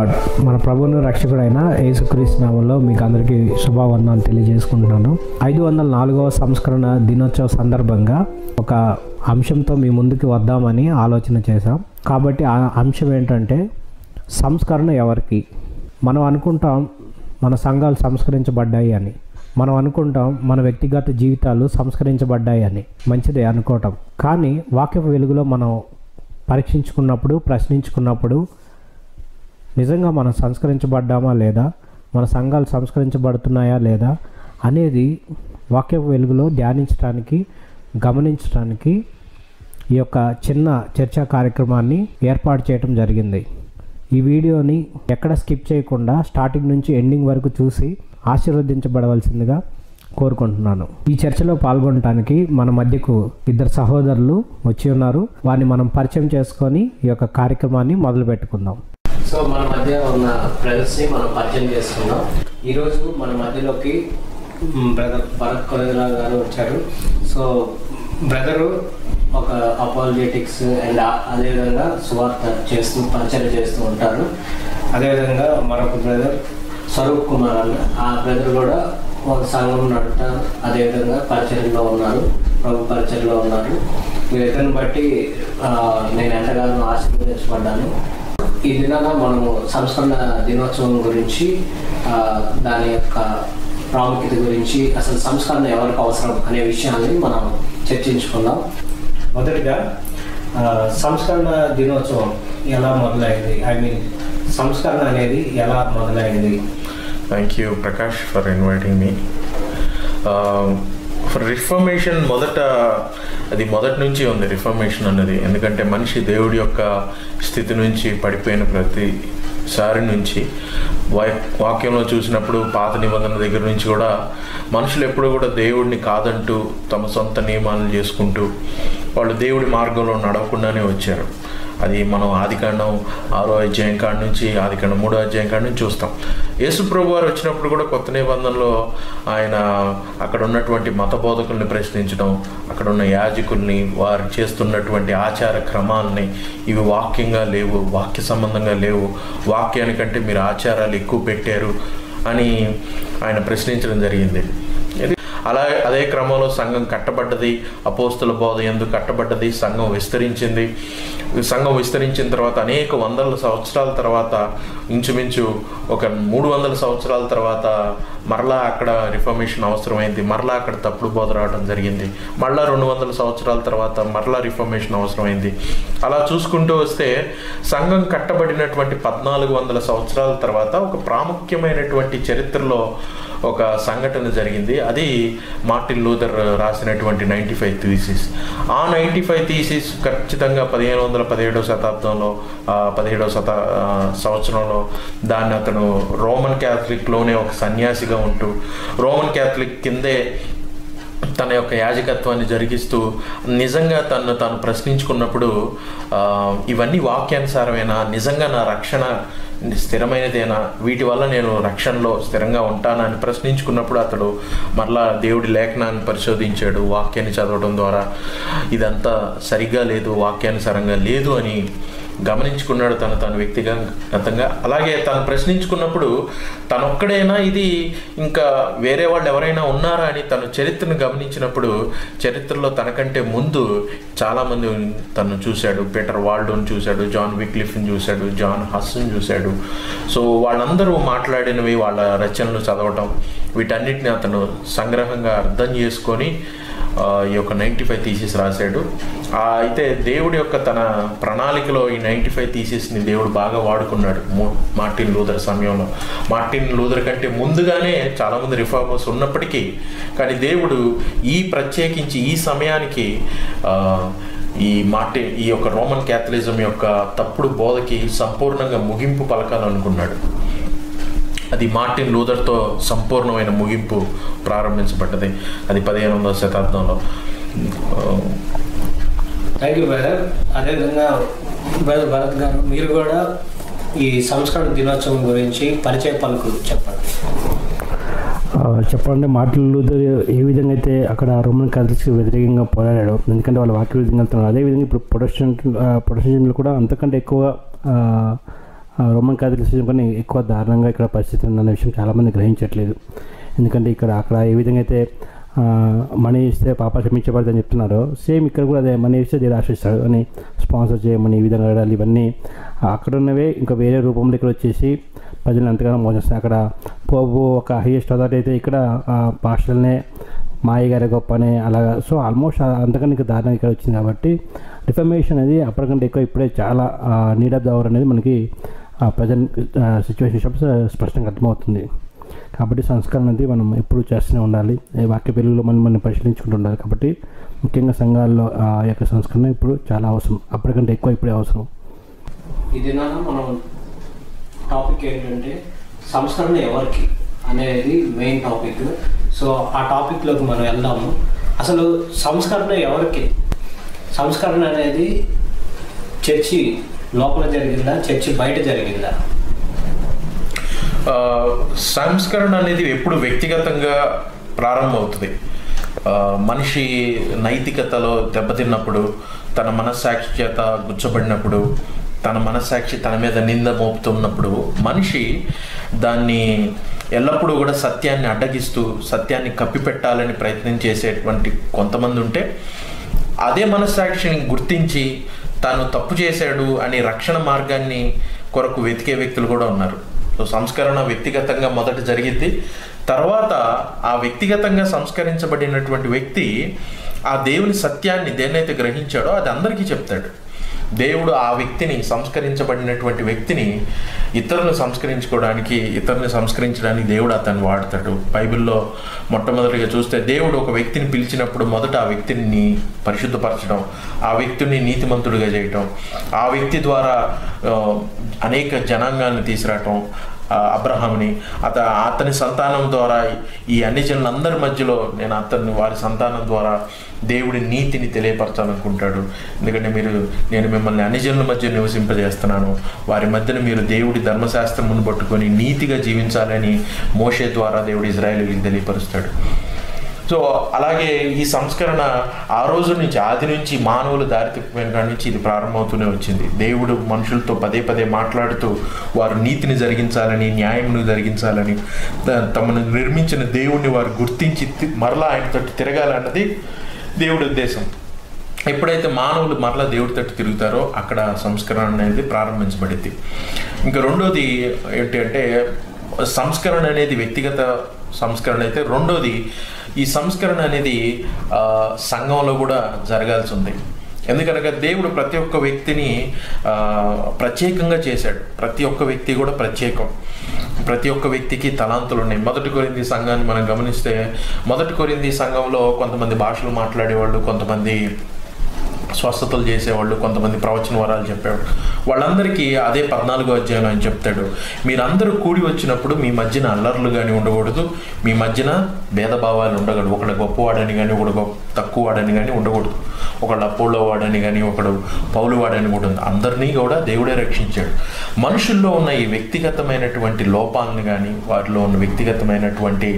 God. మన ప్రభువును రక్షకుడైన యేసుక్రీస్తు నామములో మీకు అందరికీ శుభవందనాలు తెలియజేసుకుంటున్నాను. 504వ సంస్కరణ దినోత్సవ సందర్భంగా ఒక అంశంతో మీ ముందుకు వద్దామని ఆలోచన చేశాం. కాబట్టి ఆ అంశం ఏంటంటే సంస్కరణ ఎవరికి? మనం అనుకుంటాం మన సంఘాలు సంస్కరించబడ్డాయి అని, మనం అనుకుంటాం మన వ్యక్తిగత జీవితాలు సంస్కరించబడ్డాయి అని. మంచిదే అనుకోవటం, కానీ వాక్య వెలుగులో మనం పరీక్షించుకున్నప్పుడు, ప్రశ్నించుకున్నప్పుడు నిజంగా మనం సంస్కరించబడ్డామా లేదా, మన సంఘాలు సంస్కరించబడుతున్నాయా లేదా అనేది వాక్య వెలుగులో ధ్యానించడానికి, గమనించడానికి ఈ యొక్క చిన్న చర్చా కార్యక్రమాన్ని ఏర్పాటు చేయడం జరిగింది. ఈ వీడియోని ఎక్కడ స్కిప్ చేయకుండా స్టార్టింగ్ నుంచి ఎండింగ్ వరకు చూసి ఆశీర్వదించబడవలసిందిగా కోరుకుంటున్నాను. ఈ చర్చలో పాల్గొనడానికి మన మధ్యకు ఇద్దరు సహోదరులు వచ్చి ఉన్నారు. వారిని మనం పరిచయం చేసుకొని ఈ యొక్క కార్యక్రమాన్ని మొదలు పెట్టుకుందాం. సో మన మధ్య ఉన్న బ్రదర్స్ని మనం పరిచయం చేసుకుందాం. ఈరోజు మన మధ్యలోకి బ్రదర్ భరత్ కొలెదరా గారు వచ్చారు. సో బ్రదరు ఒక అపాలజెటిక్స్ అండ్ అదేవిధంగా సువార్త పరిచయం చేస్తూ ఉంటారు. అదేవిధంగా మరొక బ్రదర్ స్వరూప్ కుమార్ అన్న, ఆ బ్రదర్ కూడా ఒక సంఘం నడుపుతారు, అదేవిధంగా పరిచయంలో ఉన్నారు, ప్రభు పరిచయంలో ఉన్నారు. వీరిద్దరిని బట్టి నేను ఎంతగానో ఆశీర్వదించబడ్డాను. ఈ దినాన మనము సంస్కరణ దినోత్సవం గురించి, దాని యొక్క ప్రాముఖ్యత గురించి, అసలు సంస్కరణ ఎవరికి అవసరం అనే విషయాన్ని మనం చర్చించుకుందాం. మొదటిగా సంస్కరణ దినోత్సవం ఎలా మొదలైంది, సంస్కరణ అనేది ఎలా మొదలైంది? Thank you Prakash for inviting me. For reformation మొదటి నుంచి ఉంది రిఫర్మేషన్ అన్నది. ఎందుకంటే మనిషి దేవుడి యొక్క స్థితి నుంచి పడిపోయిన ప్రతిసారి నుంచి వాక్యంలో చూసినప్పుడు పాత నిబంధన దగ్గర నుంచి కూడా మనుషులు ఎప్పుడు కూడా దేవుడిని కాదంటూ తమ సొంత నియమాలను చేసుకుంటూ వాళ్ళు దేవుడి మార్గంలో నడవకుండానే వచ్చారు. అది మనం ఆదికాండం 6వ అధ్యాయం కాడ నుంచి, ఆదికాండం 3వ అధ్యాయం కాడ నుంచి చూస్తాం. యేసు ప్రభు వారు వచ్చినప్పుడు కూడా కొత్త నిబంధనలో ఆయన అక్కడ ఉన్నటువంటి మత బోధకుల్ని ప్రశ్నించడం, అక్కడ ఉన్న యాజకుల్ని, వారు చేస్తున్నటువంటి ఆచార క్రమాలని ఇవి వాక్యంగా లేవు, వాక్య సంబంధంగా లేవు, వాక్యానికంటే మీరు ఆచారాలు ఎక్కువ పెట్టారు అని ఆయన ప్రశ్నించడం జరిగింది. అదే క్రమంలో సంఘం కట్టబడ్డది, అపోస్తుల బోధ యందు కట్టబడ్డది, సంఘం విస్తరించింది. సంఘం విస్తరించిన తర్వాత అనేక వందల సంవత్సరాల తర్వాత, ఇంచుమించు ఒక 300 సంవత్సరాల తర్వాత మరలా అక్కడ రిఫర్మేషన్ అవసరమైంది. మరలా అక్కడ తప్పుడు బోధ రావడం జరిగింది. మరలా 200 సంవత్సరాల తర్వాత మరలా రిఫర్మేషన్ అవసరమైంది. అలా చూసుకుంటూ వస్తే సంఘం కట్టబడినటువంటి 1400 సంవత్సరాల తర్వాత ఒక ప్రాముఖ్యమైనటువంటి చరిత్రలో ఒక సంఘటన జరిగింది. అది మార్టిన్ లూథర్ రాసినటువంటి 95 థీసిస్. ఆ 95 థీసిస్ ఖచ్చితంగా 1517వ శతాబ్దంలో 17వ సంవత్సరంలో దాన్ని అతను రోమన్ క్యాథలిక్లోనే ఒక సన్యాసిగా ఉంటూ రోమన్ క్యాథలిక్ కిందే తన యొక్క యాజకత్వాన్ని జరిగిస్తూ నిజంగా తాను ప్రశ్నించుకున్నప్పుడు ఇవన్నీ వాక్యానుసారమేనా, నిజంగా నా రక్షణ స్థిరమైనదేనా, వీటి వల్ల నేను రక్షణలో స్థిరంగా ఉంటానా అని ప్రశ్నించుకున్నప్పుడు అతడు మరలా దేవుడి లేఖనాన్ని పరిశోధించాడు. వాక్యాన్ని చదవడం ద్వారా ఇదంతా సరిగ్గా లేదు, వాక్యానుసారంగా లేదు అని గమనించుకున్నాడు తను వ్యక్తిగతంగా. అలాగే తను ప్రశ్నించుకున్నప్పుడు తనొక్కడైనా ఇది, ఇంకా వేరే వాళ్ళు ఎవరైనా ఉన్నారా అని తను చరిత్రను గమనించినప్పుడు చరిత్రలో తనకంటే ముందు చాలామంది తను చూశాడు. పీటర్ వాల్డోని చూశాడు, జాన్ విక్లిఫ్ని చూశాడు, జాన్ హస్ని చూశాడు. సో వాళ్ళందరూ మాట్లాడినవి, వాళ్ళ రచనలు చదవటం, వీటన్నిటిని అతను సంగ్రహంగా అర్థం చేసుకొని ఈ యొక్క 95 థీసిస్ రాశాడు. అయితే దేవుడి యొక్క తన ప్రణాళికలో ఈ 95 థీసిస్ని దేవుడు బాగా వాడుకున్నాడు మార్టిన్ లూథర్ సమయంలో. మార్టిన్ లూథర్ కంటే ముందుగానే చాలామంది రిఫార్మర్స్ ఉన్నప్పటికీ కానీ దేవుడు ప్రత్యేకించి ఈ సమయానికి ఈ యొక్క రోమన్ క్యాథలిజం యొక్క తప్పుడు బోధకి సంపూర్ణంగా ముగింపు పలకాలనుకున్నాడు. అది మార్టిన్ లూథర్తో సంపూర్ణమైన ముగింపు ప్రారంభించబడ్డది. అది 15వ శతాబ్దంలో. Thank you brother. అదేవిధంగా బ్రదర్ భరత్ గారు, మీరు కూడా ఈ సంస్కరణ దినోత్సవం గురించి పరిచయ పలుకులు చెప్పండి. చెప్పండి. మార్టిన్ లూథర్ ఏ విధంగా అయితే అక్కడ రోమన్ క్యాథలిక్స్కి వ్యతిరేకంగా పోరాడాడు, ఎందుకంటే వాళ్ళ వాక్య విధంగా వెళ్తున్నారు, అదేవిధంగా ఇప్పుడు ప్రొటెస్టెంట్లు కూడా అంతకంటే ఎక్కువ రోమన్ క్యాథలిసిజం కానీ ఎక్కువ దారుణంగా ఇక్కడ పరిస్థితి ఉందన్న విషయం చాలామంది గ్రహించట్లేదు. ఎందుకంటే అక్కడ ఏ విధంగా అయితే మనీ ఇస్తే పాప క్షమించబడదని చెప్తున్నారో, సేమ్ ఇక్కడ కూడా అదే, మనీ ఇస్తే దేవుడు ఆశిస్తాడు అని స్పాన్సర్ చేయమని, ఈ విధంగా అడగాలి, ఇవన్నీ అక్కడ ఉన్నవే ఇంకా వేరే రూపంలో ఇక్కడ వచ్చేసి ప్రజలను ఎంతగానో మోసేస్తాయి. అక్కడ పోపు ఒక హైయెస్ట్ అథారిటీ అయితే ఇక్కడ పాస్టర్లనే మాయ గారి గొప్ప అనే అలాగా. సో ఆల్మోస్ట్ అంతకన్నా ఇంకా దారుణంగా ఇక్కడ వచ్చింది. కాబట్టి రిఫర్మేషన్ అనేది అప్పటికంటే ఎక్కువ ఇప్పుడే చాలా నీడ్ ఆఫ్ ద అవర్ అనేది మనకి ప్రజెంట్ సిచ్యువేషన్ స్పష్టంగా అర్థమవుతుంది. కాబట్టి సంస్కరణ అనేది మనం ఎప్పుడూ చేస్తూనే ఉండాలి. వాక్య వెలుగులో మనం పరిశీలించుకుంటూ ఉండాలి. కాబట్టి ముఖ్యంగా సంఘాల్లో ఆ యొక్క సంస్కరణ ఇప్పుడు చాలా అవసరం, అప్పటికంటే ఎక్కువ ఇప్పుడే అవసరం. ఇది మనం టాపిక్ ఏంటంటే సంస్కరణ ఎవరికి అనేది మెయిన్ టాపిక్. సో ఆ టాపిక్లోకి మనం వెళ్దాము. అసలు సంస్కరణ ఎవరికి? సంస్కరణ అనేది చర్చి లోపల జరిగిందా, చర్చి బయట జరిగిందా? సంస్కరణ అనేది ఎప్పుడు వ్యక్తిగతంగా ప్రారంభమవుతుంది. మనిషి నైతికతలో దెబ్బతిన్నప్పుడు, తన మనస్సాక్షి చేత గుచ్చబడినప్పుడు, తన మనస్సాక్షి తన మీద నింద మోపుతున్నప్పుడు మనిషి దాన్ని ఎల్లప్పుడూ కూడా సత్యాన్ని అడ్డగిస్తూ సత్యాన్ని కప్పిపెట్టాలని ప్రయత్నం చేసేటువంటి కొంతమంది ఉంటే, అదే మనస్సాక్షిని గుర్తించి తాను తప్పు చేశాడు అని రక్షణ మార్గాన్ని కొరకు వెతికే వ్యక్తులు కూడా ఉన్నారు. సో సంస్కరణ వ్యక్తిగతంగా మొదట జరిగింది. తర్వాత ఆ వ్యక్తిగతంగా సంస్కరించబడినటువంటి వ్యక్తి ఆ దేవుని సత్యాన్ని దేన్నైతే గ్రహించాడో అది అందరికీ చెప్తాడు. దేవుడు ఆ వ్యక్తిని, సంస్కరించబడినటువంటి వ్యక్తిని ఇతరులను సంస్కరించడానికి దేవుడు అతన్ని వాడతాడు. బైబిల్లో మొట్టమొదటిగా చూస్తే దేవుడు ఒక వ్యక్తిని పిలిచినప్పుడు మొదట ఆ వ్యక్తిని పరిశుద్ధపరచడం, ఆ వ్యక్తిని నీతిమంతుడిగా చేయటం, ఆ వ్యక్తి ద్వారా అనేక జనాంగాన్ని తీసుకురావటం, అబ్రహాముని అతని సంతానం ద్వారా ఈ అన్ని జనులందరి మధ్యలో నేను వారి సంతానం ద్వారా దేవుడి నీతిని తెలియపరచాలనుకుంటాడు. ఎందుకంటే నేను మిమ్మల్ని అన్ని జనుల మధ్య నివసింపజేస్తున్నాను, వారి మధ్యన మీరు దేవుడి ధర్మశాస్త్రమును పట్టుకొని నీతిగా జీవించాలని మోషే ద్వారా దేవుడు ఇజ్రాయేలీయులకు తెలియపరుస్తాడు. సో అలాగే ఈ సంస్కరణ ఆ రోజు నుంచి, ఆది నుంచి, మానవులు దారి తప్పిపోయిన కాడి నుంచి ఇది ప్రారంభమవుతూనే వచ్చింది. దేవుడు మనుషులతో పదే పదే మాట్లాడుతూ వారు నీతిని జరిగించాలని, న్యాయమును జరిగించాలని, తమను నిర్మించిన దేవుణ్ణి వారు గుర్తించి మరలా ఆయన తట్టు తిరగాలన్నది దేవుడి ఉద్దేశం. ఎప్పుడైతే మానవులు మరలా దేవుడి తట్టు తిరుగుతారో అక్కడ సంస్కరణ అనేది ప్రారంభించబడింది. ఇంకా రెండోది ఏంటి అంటే, సంస్కరణ అనేది వ్యక్తిగత సంస్కరణ అయితే, రెండోది ఈ సంస్కరణ అనేది సంఘంలో కూడా జరగాల్సి ఉంది. ఎందుకనగా దేవుడు ప్రతి ఒక్క వ్యక్తిని ప్రత్యేకంగా చేశాడు. ప్రతి ఒక్క వ్యక్తి కూడా ప్రత్యేకం. ప్రతి ఒక్క వ్యక్తికి తలాంతులు ఉన్నాయి. మొదటి కొరింథీ సంఘాన్ని మనం గమనిస్తే, మొదటి కొరింథీ సంఘంలో కొంతమంది భాషలు మాట్లాడేవాళ్ళు, కొంతమంది స్వస్థతలు చేసేవాళ్ళు, కొంతమంది ప్రవచన వరాలు చెప్పేవాళ్ళు. వాళ్ళందరికీ అదే 14వ అధ్యాయం అని చెప్తాడు, మీరందరూ కూడి వచ్చినప్పుడు మీ మధ్యన అల్లర్లు కానీ ఉండకూడదు, మీ మధ్యన భేదభావాలు ఉండకూడదు. ఒకడు గొప్పవాడని కానీ ఒకడు తక్కువవాడని కానీ ఉండకూడదు, ఒకడు అపోలో వాడని కానీ ఒకడు పౌలు వాడని కూడా ఉంది. అందరినీ కూడా దేవుడే రక్షించాడు. మనుషుల్లో ఉన్న ఈ వ్యక్తిగతమైనటువంటి లోపాలను కానీ, వాటిలో ఉన్న వ్యక్తిగతమైనటువంటి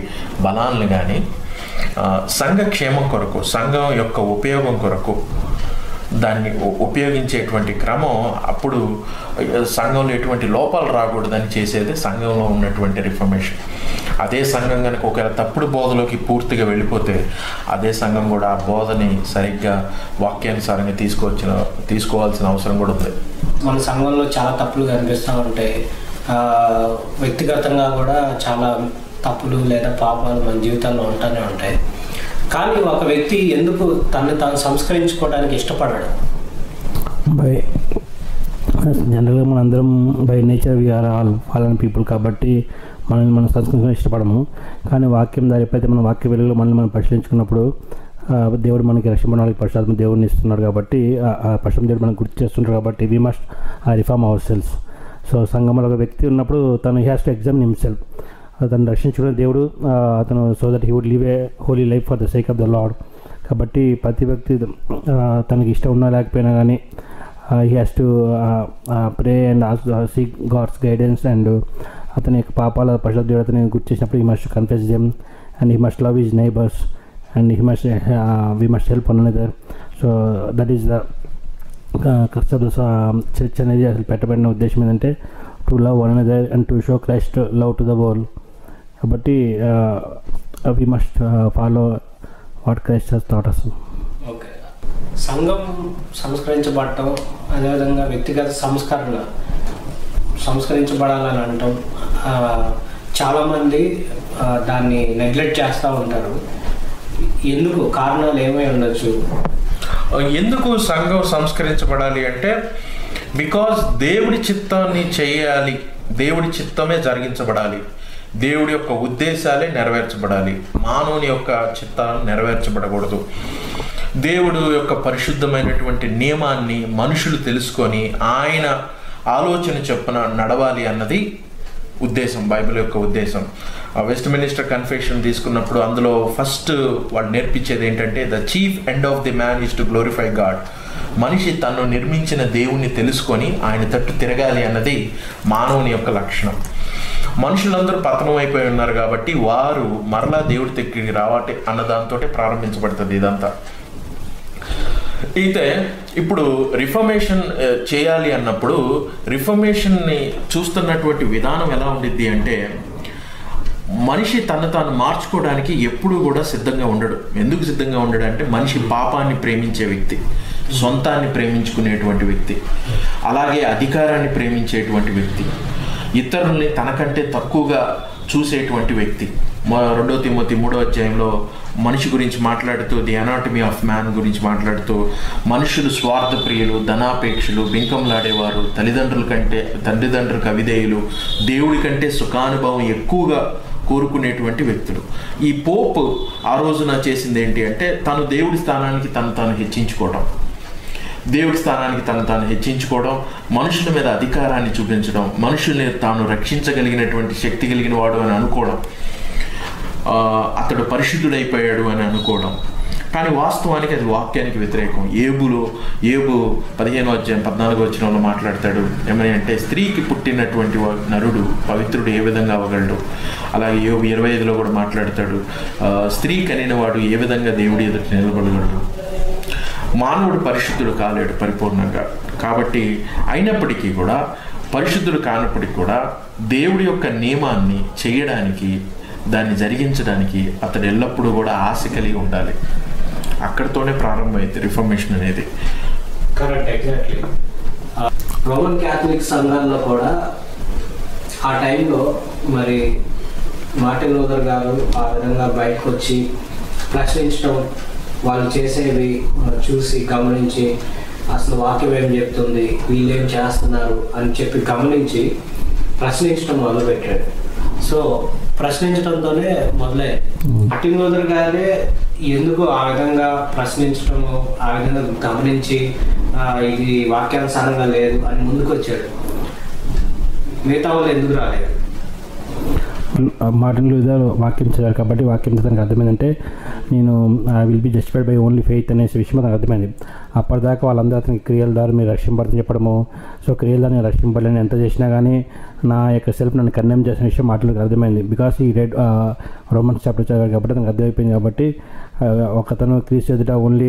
బలాలను కానీ సంఘ క్షేమం కొరకు, సంఘం యొక్క ఉపయోగం కొరకు దాన్ని ఉపయోగించేటువంటి క్రమం, అప్పుడు సంఘంలో ఎటువంటి లోపాలు రాకూడదని చేసేది సంఘంలో ఉన్నటువంటి రిఫర్మేషన్. అదే సంఘం కనుక ఒకవేళ తప్పుడు బోధలోకి పూర్తిగా వెళ్ళిపోతే అదే సంఘం కూడా ఆ బోధని సరిగ్గా వాక్యానుసారంగా తీసుకోవాల్సిన అవసరం కూడా ఉంది. మన సంఘంలో చాలా తప్పులు కనిపిస్తూ ఉంటాయి. వ్యక్తిగతంగా కూడా చాలా తప్పులు లేదా పాపాలు మన జీవితంలో ఉంటూనే ఉంటాయి. కానీ ఒక వ్యక్తి ఎందుకు తాను సంస్కరించుకోవడానికి ఇష్టపడాడు? జనరల్గా మనందరం by nature we are all fallen people కాబట్టి మనం సంస్కరించడం ఇష్టపడము. కానీ వాక్యం ద్వారా ఎప్పుడైతే మనం వాక్య వెలుగులో మనం పరిశీలించుకున్నప్పుడు దేవుడు మనకి రక్షించడానికి పరిశుద్ధాత్మ దేవుడిని ఇస్తున్నాడు కాబట్టి, ఆ పరిశుద్ధ దేవుడు మనకు గుర్తు చేస్తుంటారు కాబట్టి we must reform ourselves. So సంఘంలో ఒక వ్యక్తి ఉన్నప్పుడు తను he has to examine himself. అతను రక్షించుకునే దేవుడు అతను so that he would live a holy life for the sake of the Lord. కాబట్టి ప్రతి వ్యక్తి తనకి ఇష్టం ఉన్నా లేకపోయినా కానీ he has to pray and seek God's guidance. And అతని యొక్క పాపాల పరిశుద్ధ దేవుడు అతని గుర్తు చేసినప్పుడు he must confess them and he must love his neighbours and we must help one another. So that is the క్రైస్తవ చర్చ్ అనేది అసలు పెట్టబడిన ఉద్దేశం ఏంటంటే to love one another and to show Christ love to the world. కాబట్టి we must follow what Christ has taught us. Okay, సంఘం సంస్కరించబడటం, అదేవిధంగా వ్యక్తిగత సంస్కరించబడాలని అంటాం. చాలామంది దాన్ని నెగ్లెక్ట్ చేస్తూ ఉంటారు. ఎందుకు? కారణాలు ఏమై ఉండొచ్చు? ఎందుకు సంఘం సంస్కరించబడాలి అంటే, బికాజ్ దేవుడి చిత్తాన్ని చేయాలి, దేవుడి చిత్తమే జరిగించబడాలి, దేవుడి యొక్క ఉద్దేశాలే నెరవేర్చబడాలి, మానవుని యొక్క చిత్తాన్ని నెరవేర్చబడకూడదు. దేవుడు యొక్క పరిశుద్ధమైనటువంటి నియమాన్ని మనుషులు తెలుసుకొని ఆయన ఆలోచన చొప్పున నడవాలి అన్నది ఉద్దేశం, బైబిల్ యొక్క ఉద్దేశం. వెస్ట్ మినిస్టర్ కన్ఫెషన్ తీసుకున్నప్పుడు అందులో ఫస్ట్ వాళ్ళు నేర్పించేది ఏంటంటే, the chief end of the man is to glorify God. మనిషి తను నిర్మించిన దేవుణ్ణి తెలుసుకొని ఆయన తట్టు తిరగాలి అన్నది మానవుని యొక్క లక్షణం. మనుషులందరూ పతనం అయిపోయి ఉన్నారు కాబట్టి వారు మరలా దేవుడి దగ్గరికి రావాలి అన్న దాంతో ప్రారంభించబడుతుంది ఇదంతా. అయితే ఇప్పుడు రిఫర్మేషన్ చేయాలి అన్నప్పుడు రిఫర్మేషన్ని చూస్తున్నటువంటి విధానం ఎలా ఉండిద్ది అంటే, మనిషి తను తాను మార్చుకోవడానికి ఎప్పుడూ కూడా సిద్ధంగా ఉండడు. ఎందుకు సిద్ధంగా ఉండడు అంటే, మనిషి పాపాన్ని ప్రేమించే వ్యక్తి, సొంతాన్ని ప్రేమించుకునేటువంటి వ్యక్తి, అలాగే అధికారాన్ని ప్రేమించేటువంటి వ్యక్తి, ఇతరుల్ని తనకంటే తక్కువగా చూసేటువంటి వ్యక్తి. 2 తిమోతి 3వ అధ్యాయంలో మనిషి గురించి మాట్లాడుతూ, ది అనాటమీ ఆఫ్ మ్యాన్ గురించి మాట్లాడుతూ, మనుషులు స్వార్థప్రియులు, ధనాపేక్షలు, బింకంలాడేవారు, తల్లిదండ్రులకు అవిధేయులు, దేవుడి కంటే సుఖానుభవం ఎక్కువగా కోరుకునేటువంటి వ్యక్తులు. ఈ పోప్ ఆ రోజున చేసింది ఏంటి అంటే, తను దేవుడి స్థానానికి తాను హెచ్చించుకోవడం, మనుషుల మీద అధికారాన్ని చూపించడం, మనుషుల్ని తాను రక్షించగలిగినటువంటి శక్తి కలిగిన వాడు అని అనుకోవడం, అతడు పరిశుద్ధుడైపోయాడు అని అనుకోవడం. కానీ వాస్తవానికి అది వాక్యానికి వ్యతిరేకం. ఏబు 15వ అధ్యాయం 14వ వచనంలో మాట్లాడతాడు ఏమని అంటే, స్త్రీకి పుట్టినటువంటి నరుడు పవిత్రుడు ఏ విధంగా అవ్వగలడు. అలాగే ఏబు 25లో కూడా మాట్లాడతాడు, స్త్రీ కనిన వాడు ఏ విధంగా దేవుడి ఎదుట నిలబడగలడు. మానవుడు పరిశుద్ధుడు కాలేడు పరిపూర్ణంగా. కాబట్టి అయినప్పటికీ కూడా, పరిశుద్ధుడు కానప్పటికీ కూడా, దేవుడి యొక్క నియమాన్ని చేయడానికి, దాన్ని జరిగించడానికి అతడు ఎల్లప్పుడూ కూడా ఆశ కలిగి ఉండాలి. అక్కడితోనే ప్రారంభమైంది రిఫర్మేషన్ అనేది. Correct, exactly. రోమన్ క్యాథలిక్ సంఘాల్లో కూడా ఆ టైంలో మరి మార్టిన్ లూథర్ గారు ఆ విధంగా బయటకు వచ్చి ప్రశ్నించడం, వాళ్ళు చేసేవి చూసి గమనించి, అసలు వాక్యం ఏం చెప్తుంది, వీళ్ళేం చేస్తున్నారు అని చెప్పి గమనించి ప్రశ్నించడం మొదలుపెట్టాడు. సో ప్రశ్నించడంతోనే మొదలై మార్టిన్ లూథర్ గారే ఎందుకు ఆ విధంగా ప్రశ్నించడము, ఆ విధంగా గమనించి ఇది వాక్యానుసారంగా లేదు అని ముందుకు వచ్చాడు. మిగతా వాళ్ళు ఎందుకు రాలేదు? మార్టిన్ లూథర్ వాక్యం చదివారు కాబట్టి వాక్యం తనకు అర్థమైందంటే, నేను will be justified by only faith అనే విషయం తనకు అర్థమైంది. అప్పటిదాకా వాళ్ళందరూ అతనికి క్రియల ద్వారా మీరు రక్షింపడని చెప్పడము, సో క్రియల ద్వారా నేను రక్షింపడలేని ఎంత చేసినా కానీ నా యొక్క సెల్ఫ్ నన్ను కండెమ్ చేసిన విషయం మాటలకు అర్థమైంది. బికాస్ ఈ రెడ్ రోమన్స్ చాప్టర్ చదివారు కాబట్టి తనకు అర్థమైపోయింది. కాబట్టి ఒకతను క్రీస్తు ఎదుట ఓన్లీ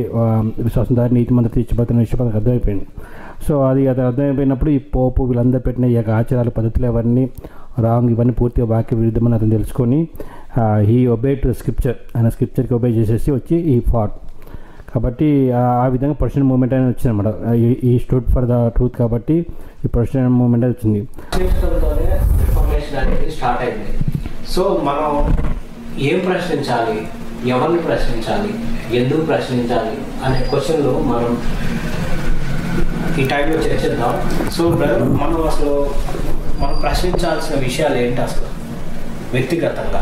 విశ్వాసం ద్వారా నీతి మంత్రి తీర్చిపోతున్న విషయం తనకు అర్థమైపోయింది. సో అది అర్థమైపోయినప్పుడు ఈ పోపు వీళ్ళందరూ పెట్టిన ఈ యొక్క ఆచారాల పద్ధతులు అవన్నీ రాంగ్, ఇవన్నీ పూర్తిగా వాక్య విరుద్ధమని అతను తెలుసుకొని హీ ఒబే టు స్క్రిప్చర్, ఆయన స్క్రిప్చర్కి ఒబే చేసేసి వచ్చి ఈ ఫాట్. కాబట్టి ఆ విధంగా ప్రొఫెషనల్ మూవ్మెంట్ అనేది వచ్చింది అనమాట. ఈ స్టూడ్ ఫర్ ద ట్రూత్ కాబట్టి ఈ ప్రొఫెషనల్ మూవ్మెంట్ వచ్చింది. స్టార్ట్ అయింది. సో మనం ఏం ప్రశ్నించాలి, ఎవరిని ప్రశ్నించాలి, ఎందుకు ప్రశ్నించాలి అనే క్వశ్చన్లు మనం ఈ టైంలో చర్చిద్దాం. సో బ్రదర్, మనం ప్రశ్నించాల్సిన విషయాలు ఏంటి అసలు వ్యక్తిగతంగా?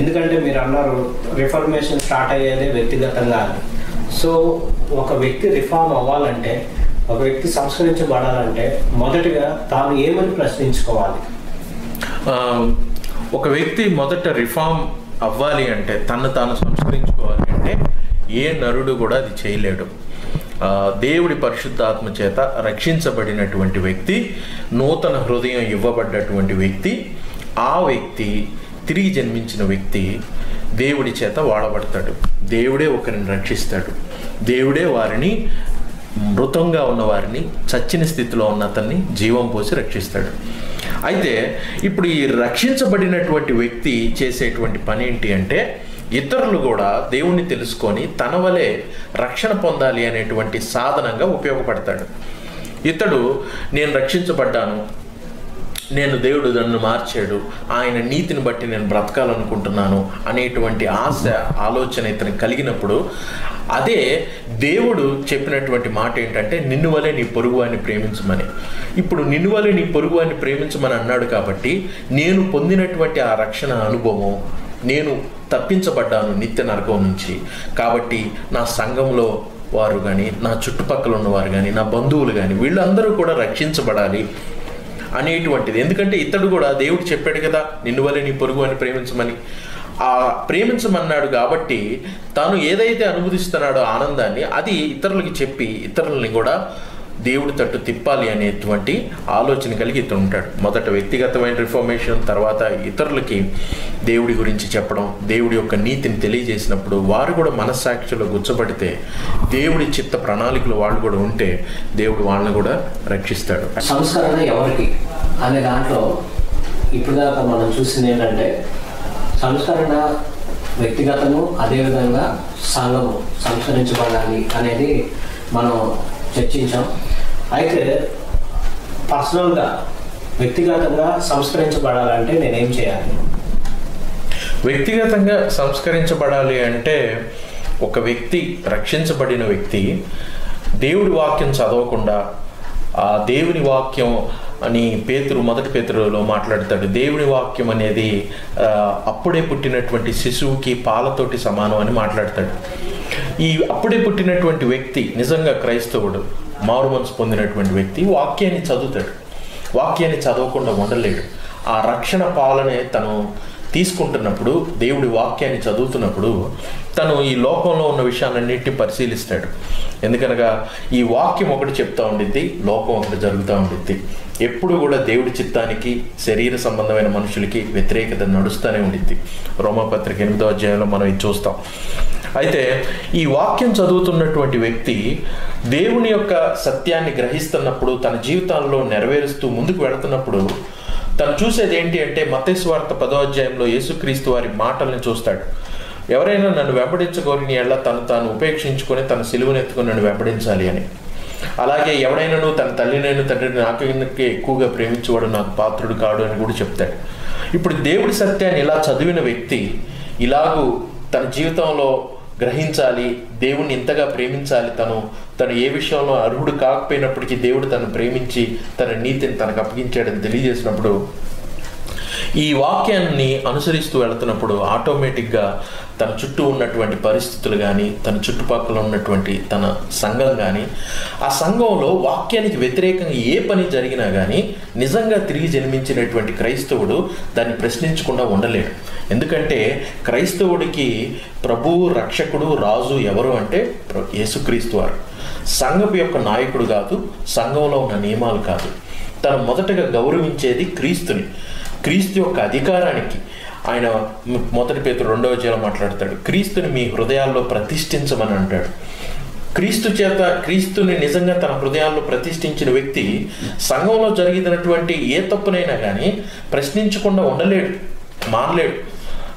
ఎందుకంటే మీరు అన్నారు రిఫర్మేషన్ స్టార్ట్ అయ్యేదే వ్యక్తిగతంగా అని. సో ఒక వ్యక్తి రిఫార్మ్ అవ్వాలంటే, ఒక వ్యక్తి సంస్కరించబడాలంటే మొదటిగా తాను ఏమని ప్రశ్నించుకోవాలి? ఒక వ్యక్తి మొదట రిఫార్మ్ అవ్వాలి అంటే, తను తాను సంస్కరించుకోవాలి అంటే ఏ నరుడు కూడా అది చేయలేడు. దేవుడి పరిశుద్ధాత్మ చేత రక్షించబడినటువంటి వ్యక్తి, నూతన హృదయం ఇవ్వబడ్డటువంటి వ్యక్తి, ఆ వ్యక్తి తిరిగి జన్మించిన వ్యక్తి దేవుడి చేత వాడబడతాడు. దేవుడే ఒకరిని రక్షిస్తాడు, దేవుడే వారిని మృతంగా ఉన్న వారిని, చచ్చిన స్థితిలో ఉన్న అతన్ని జీవం పోసి రక్షిస్తాడు. అయితే ఇప్పుడు ఈ రక్షించబడినటువంటి వ్యక్తి చేసేటువంటి పని ఏంటి అంటే, ఇతరులు కూడా దేవుణ్ణి తెలుసుకొని తన వలె రక్షణ పొందాలి అనేటువంటి సాధనంగా ఉపయోగపడతాడు. ఇతడు నేను రక్షించబడ్డాను, నేను దేవుడు నన్ను మార్చాడు, ఆయన నీతిని బట్టి నేను బ్రతకాలనుకుంటున్నాను అనేటువంటి ఆశ, ఆలోచన ఇతనికి కలిగినప్పుడు, అదే దేవుడు చెప్పినటువంటి మాట ఏంటంటే నిన్ను వలె నీ పొరుగువాన్ని ప్రేమించమని. ఇప్పుడు నిన్ను వలె నీ పొరుగువాన్ని ప్రేమించమని అన్నాడు కాబట్టి నేను పొందినటువంటి ఆ రక్షణ అనుభవం, నేను తప్పించబడ్డాను నిత్య నరకం నుంచి, కాబట్టి నా సంఘంలో వారు కానీ, నా చుట్టుపక్కల ఉన్నవారు కానీ, నా బంధువులు కానీ, వీళ్ళందరూ కూడా రక్షించబడాలి అనేటువంటిది. ఎందుకంటే ఇతడు కూడా దేవుడు చెప్పాడు కదా నిన్ను వలె నీ పొరుగు అని ప్రేమించమని. ఆ ప్రేమించమన్నాడు కాబట్టి తాను ఏదైతే అనుభవిస్తున్నాడో ఆనందాన్ని అది ఇతరులకి చెప్పి ఇతరులని కూడా దేవుడి తట్టు తిప్పాలి అనేటువంటి ఆలోచన కలిగి ఇతను ఉంటాడు. మొదట వ్యక్తిగతమైన రిఫర్మేషన్, తర్వాత ఇతరులకి దేవుడి గురించి చెప్పడం, దేవుడి యొక్క నీతిని తెలియజేసినప్పుడు వారు కూడా మనస్సాక్షిలో గుచ్చబడితే, దేవుడి చిత్త ప్రణాళికలు వాళ్ళు కూడా ఉంటే దేవుడు వాళ్ళని కూడా రక్షిస్తాడు. సంస్కరణ ఎవరికి అనే దాంట్లో ఇప్పుడు దాకా మనం చూసింది ఏంటంటే, సంస్కరణ వ్యక్తిగతము, అదేవిధంగా సంఘము సంస్కరించబడాలి అనేది మనం చర్చించాం. అయితే పర్సనల్గా వ్యక్తిగతంగా సంస్కరించబడాలంటే నేనేం చేయాలి? వ్యక్తిగతంగా సంస్కరించబడాలి అంటే ఒక వ్యక్తి, రక్షించబడిన వ్యక్తి దేవుడి వాక్యం చదవకుండా, ఆ దేవుని వాక్యం అని మొదటి పేతురులో మాట్లాడతాడు. దేవుని వాక్యం అనేది అప్పుడే పుట్టినటువంటి శిశువుకి పాలతోటి సమానం అని మాట్లాడతాడు. ఈ అప్పుడే పుట్టినటువంటి వ్యక్తి నిజంగా క్రైస్తవుడు, మారు మనసు పొందినటువంటి వ్యక్తి వాక్యాన్ని చదువుతాడు. వాక్యాన్ని చదవకుండా ఉండలేడు. ఆ రక్షణ పాలనే తను తీసుకుంటున్నప్పుడు, దేవుడి వాక్యాన్ని చదువుతున్నప్పుడు తను ఈ లోకంలో ఉన్న విషయాలన్నింటినీ పరిశీలిస్తాడు. ఎందుకనగా ఈ వాక్యం ఒకటి చెప్తా ఉండిద్ది, లోకం ఒకటి జరుగుతూ ఉండిద్ది. ఎప్పుడు కూడా దేవుడి చిత్తానికి, శరీర సంబంధమైన మనుషులకి వ్యతిరేకత నడుస్తూనే ఉండిద్ది. రోమాపత్రిక 8వ అధ్యాయంలో మనం ఇది చూస్తాం. అయితే ఈ వాక్యం చదువుతున్నటువంటి వ్యక్తి దేవుని యొక్క సత్యాన్ని గ్రహిస్తున్నప్పుడు, తన జీవితాల్లో నెరవేరుస్తూ ముందుకు వెళుతున్నప్పుడు తను చూసేది ఏంటి అంటే, మత్తయి సువార్త 10వ అధ్యాయంలో యేసుక్రీస్తు వారి మాటల్ని చూస్తాడు. ఎవరైనా నన్ను వెంబడించగోరిని ఎళ్ళ తను తాను ఉపేక్షించుకొని తన సిలువనెత్తుకొని నన్ను వెంబడించాలి అని. అలాగే ఎవడైనాను తన తల్లినైనా తండ్రిని నాకే ఎక్కువగా ప్రేమించేవాడు నాకు పాత్రుడు కాడు అని కూడా చెప్తాడు. ఇప్పుడు దేవుడి సత్యాన్ని ఇలా చదివిన వ్యక్తి ఇలాగూ తన జీవితంలో గ్రహించాలి, దేవుణ్ణి ఇంతగా ప్రేమించాలి, తను ఏ విషయంలో అర్హుడు కాకపోయినప్పటికీ దేవుడు తను ప్రేమించి తన నీతిని తనకు అప్పగించాడని తెలియజేసినప్పుడు, ఈ వాక్యాన్ని అనుసరిస్తూ వెళుతున్నప్పుడు ఆటోమేటిక్గా తన చుట్టూ ఉన్నటువంటి పరిస్థితులు కానీ, తన చుట్టుపక్కల ఉన్నటువంటి తన సంఘం కానీ, ఆ సంఘంలో వాక్యానికి వ్యతిరేకంగా ఏ పని జరిగినా కానీ నిజంగా తిరిగి జన్మించినటువంటి క్రైస్తవుడు దాన్ని ప్రశ్నించకుండా ఉండలేడు. ఎందుకంటే క్రైస్తవుడికి ప్రభువు, రక్షకుడు, రాజు ఎవరు అంటే యేసుక్రీస్తు వారు. సంఘపు యొక్క నాయకుడు కాదు, సంఘంలో ఉన్న నియమాలు కాదు. తను మొదటగా గౌరవించేది క్రీస్తుని, క్రీస్తు యొక్క అధికారానికి. ఆయన మొదటి పేతురు 2వ అధ్యాయంలో మాట్లాడతాడు, క్రీస్తుని మీ హృదయాల్లో ప్రతిష్ఠించమని అంటాడు. క్రీస్తుని నిజంగా తన హృదయాల్లో ప్రతిష్ఠించిన వ్యక్తి సంఘంలో జరిగినటువంటి ఏ తప్పునైనా కానీ ప్రశ్నించకుండా ఉండలేడు, మానలేడు.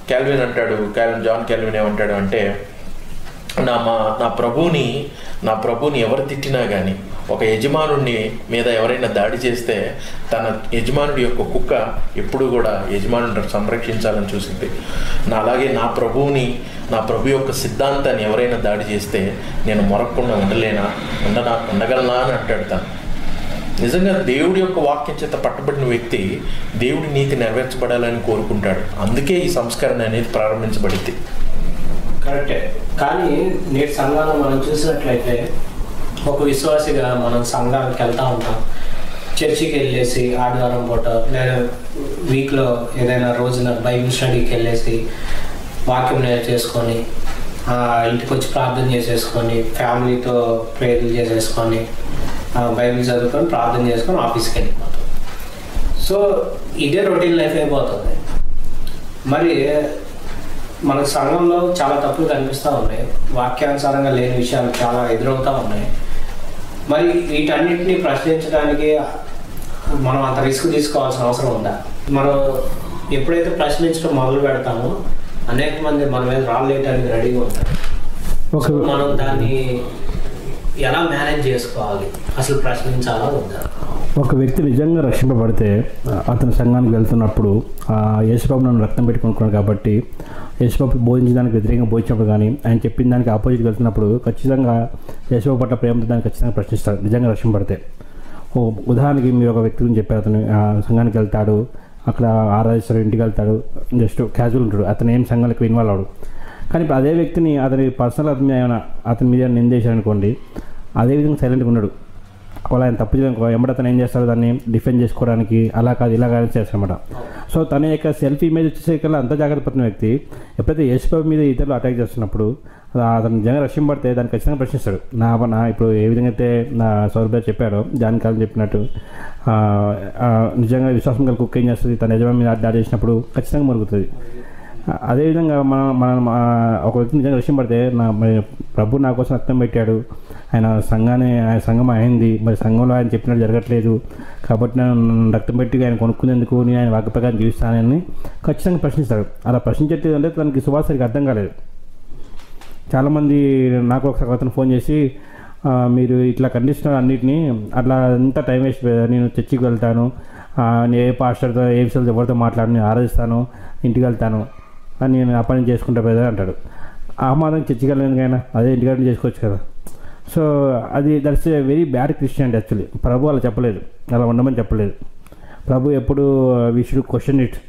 క్యాల్విన్ అంటాడు, జాన్ క్యాల్విన్ ఏమంటాడు అంటే, నా ప్రభువుని ఎవరు తిట్టినా కానీ, ఒక యజమానుడిని మీద ఎవరైనా దాడి చేస్తే తన యజమానుడి యొక్క కుక్క ఎప్పుడు కూడా యజమానుడిని సంరక్షించాలని చూసింది. అలాగే నా ప్రభు యొక్క సిద్ధాంతాన్ని ఎవరైనా దాడి చేస్తే నేను మొరకుండా ఉండగలనా అని అంటాడు. తను నిజంగా దేవుడి యొక్క వాక్యం చేత పట్టబడిన వ్యక్తి దేవుడి నీతి నెరవేర్చబడాలని కోరుకుంటాడు. అందుకే ఈ సంస్కరణ అనేది ప్రారంభించబడింది. కరెక్టే. కానీ నేటి సంఘాలను మనం చూసినట్లయితే, ఒక విశ్వాసిగా మనం సంఘానికి వెళ్తూ ఉంటాం, చర్చికి వెళ్ళేసి ఆదివారం పూట లేదా వీక్లో ఏదైనా రోజున బైబిల్ స్టడీకి వెళ్ళేసి వాక్యం చేసుకొని ఇంటికి వచ్చి ప్రార్థన చేసేసుకొని ఫ్యామిలీతో ప్రేయర్లు చేసేసుకొని బైబిల్ చదువుకొని ప్రార్థన చేసుకొని ఆఫీస్కి వెళ్ళిపోతాం. సో ఇదే రొటీన్ లైఫ్ అయిపోతుంది. మరి మనకు సంఘంలో చాలా తప్పులు కనిపిస్తూ ఉన్నాయి, వాక్యానుసారంగా లేని విషయాలు చాలా ఎదురవుతూ ఉన్నాయి. మరి వీటన్నిటిని ప్రశ్నించడానికి మనం అంత రిస్క్ తీసుకోవాల్సిన అవసరం ఉందా? మనం ఎప్పుడైతే ప్రశ్నించడం మొదలు పెడతామో అనేక మంది మన మీద రాళ్ళు వేయడానికి రెడీగా ఉంటారు. మనం దాన్ని ఎలా మేనేజ్ చేసుకోవాలి? అసలు ప్రశ్నించాలా వద్దా? ఒక వ్యక్తి నిజంగా రక్షింపబడితే అతని సంఘానికి వెళ్తున్నప్పుడు యేసుబాబు నన్ను రక్తం పెట్టి కొనుక్కున్నాడు కాబట్టి యేసుబాబు బోధించడానికి వ్యతిరేకంగా బోధించినప్పుడు కానీ ఆయన చెప్పిన దానికి ఆపోజిట్గా వెళ్తున్నప్పుడు ఖచ్చితంగా యేసుబాబు పట్ల ప్రేమతో దాన్ని ఖచ్చితంగా ప్రశ్నిస్తాడు నిజంగా రక్షింపబడితే. ఉదాహరణకి మీరు ఒక వ్యక్తి గురించి చెప్పారు, అతను సంఘానికి వెళ్తాడు, అక్కడ ఆరాధిస్తాడు, ఇంటికి వెళ్తాడు, జస్ట్ క్యాజువల్ ఉంటాడు, అతను ఏం సంఘాలకు ఇన్వాల్వ్ అవడు. కానీ ఇప్పుడు అదే వ్యక్తిని అతని పర్సనల్ అతని ఏమైనా అతని మీద నిందేశారనుకోండి, అదేవిధంగా సైలెంట్గా ఉన్నాడు. అలా ఆయన తప్పు చేయడానికి వెంబడి అతను ఏం చేస్తాడు, దాన్ని డిఫెండ్ చేసుకోవడానికి అలా కాదు ఇలా కాదు చేస్తాడన్నమాట. సో తన యొక్క సెల్ఫ్ ఇమేజ్ వచ్చేసరికల్లా అంత జాగ్రత్త పడిన వ్యక్తి ఎప్పుడైతే యేసుబాబు మీద ఇతరులు అటాక్ చేస్తున్నప్పుడు అతను నిజంగా రక్షింపబడితే దాన్ని ఖచ్చితంగా ప్రశ్నిస్తాడు. నా ఇప్పుడు ఏ విధంగా అయితే నా సౌరభ్య చెప్పాడో జాన్ కాలం చెప్పినట్టు నిజంగా విశ్వాసం కలిగి కుక్ ఏం చేస్తుంది, తన యజమాని మీద దాడి చేసినప్పుడు ఖచ్చితంగా మరుగుతుంది. అదేవిధంగా మనం ఒక వ్యక్తి నిజంగా రక్షింపడితే ప్రభు నా కోసం రక్తం పెట్టాడు, ఆయన సంఘం అయింది, మరి సంఘంలో ఆయన చెప్పినట్టు జరగట్లేదు కాబట్టి నేను రక్తం పెట్టి ఆయన కొనుక్కునేందుకు నేను ఆయన వాక్య ప్రకారం జీవిస్తానని ఖచ్చితంగా ప్రశ్నిస్తాడు. అలా ప్రశ్నించేది అంటే తనకి సువాసరికి అర్థం కాలేదు. చాలామంది నాకు ఒకసారి అతను ఫోన్ చేసి మీరు ఇట్లా ఖండిస్తున్నారు అన్నిటినీ, అట్లా అంతా టైం వేస్ట్, నేను చర్చికి వెళ్తాను, నేను ఏ పాస్టర్తో ఏ విషయాలతో ఎవరితో మాట్లాడి నేను ఆరాధిస్తాను, ఇంటికి వెళ్తాను అని నేను ఆ పని చేసుకుంటా పోయేదా అంటాడు. ఆ మాత్రం చర్చికి వెళ్ళేందుకైనా అదే ఇంటికాడ చేసుకోవచ్చు కదా. So that's a very bad Christianity actually. ప్రభు అలా చెప్పలేదు, అలా ఉండమని చెప్పలేదు. ప్రభు ఎప్పుడు వీ షుడ్ క్వశ్చన్ ఇట్.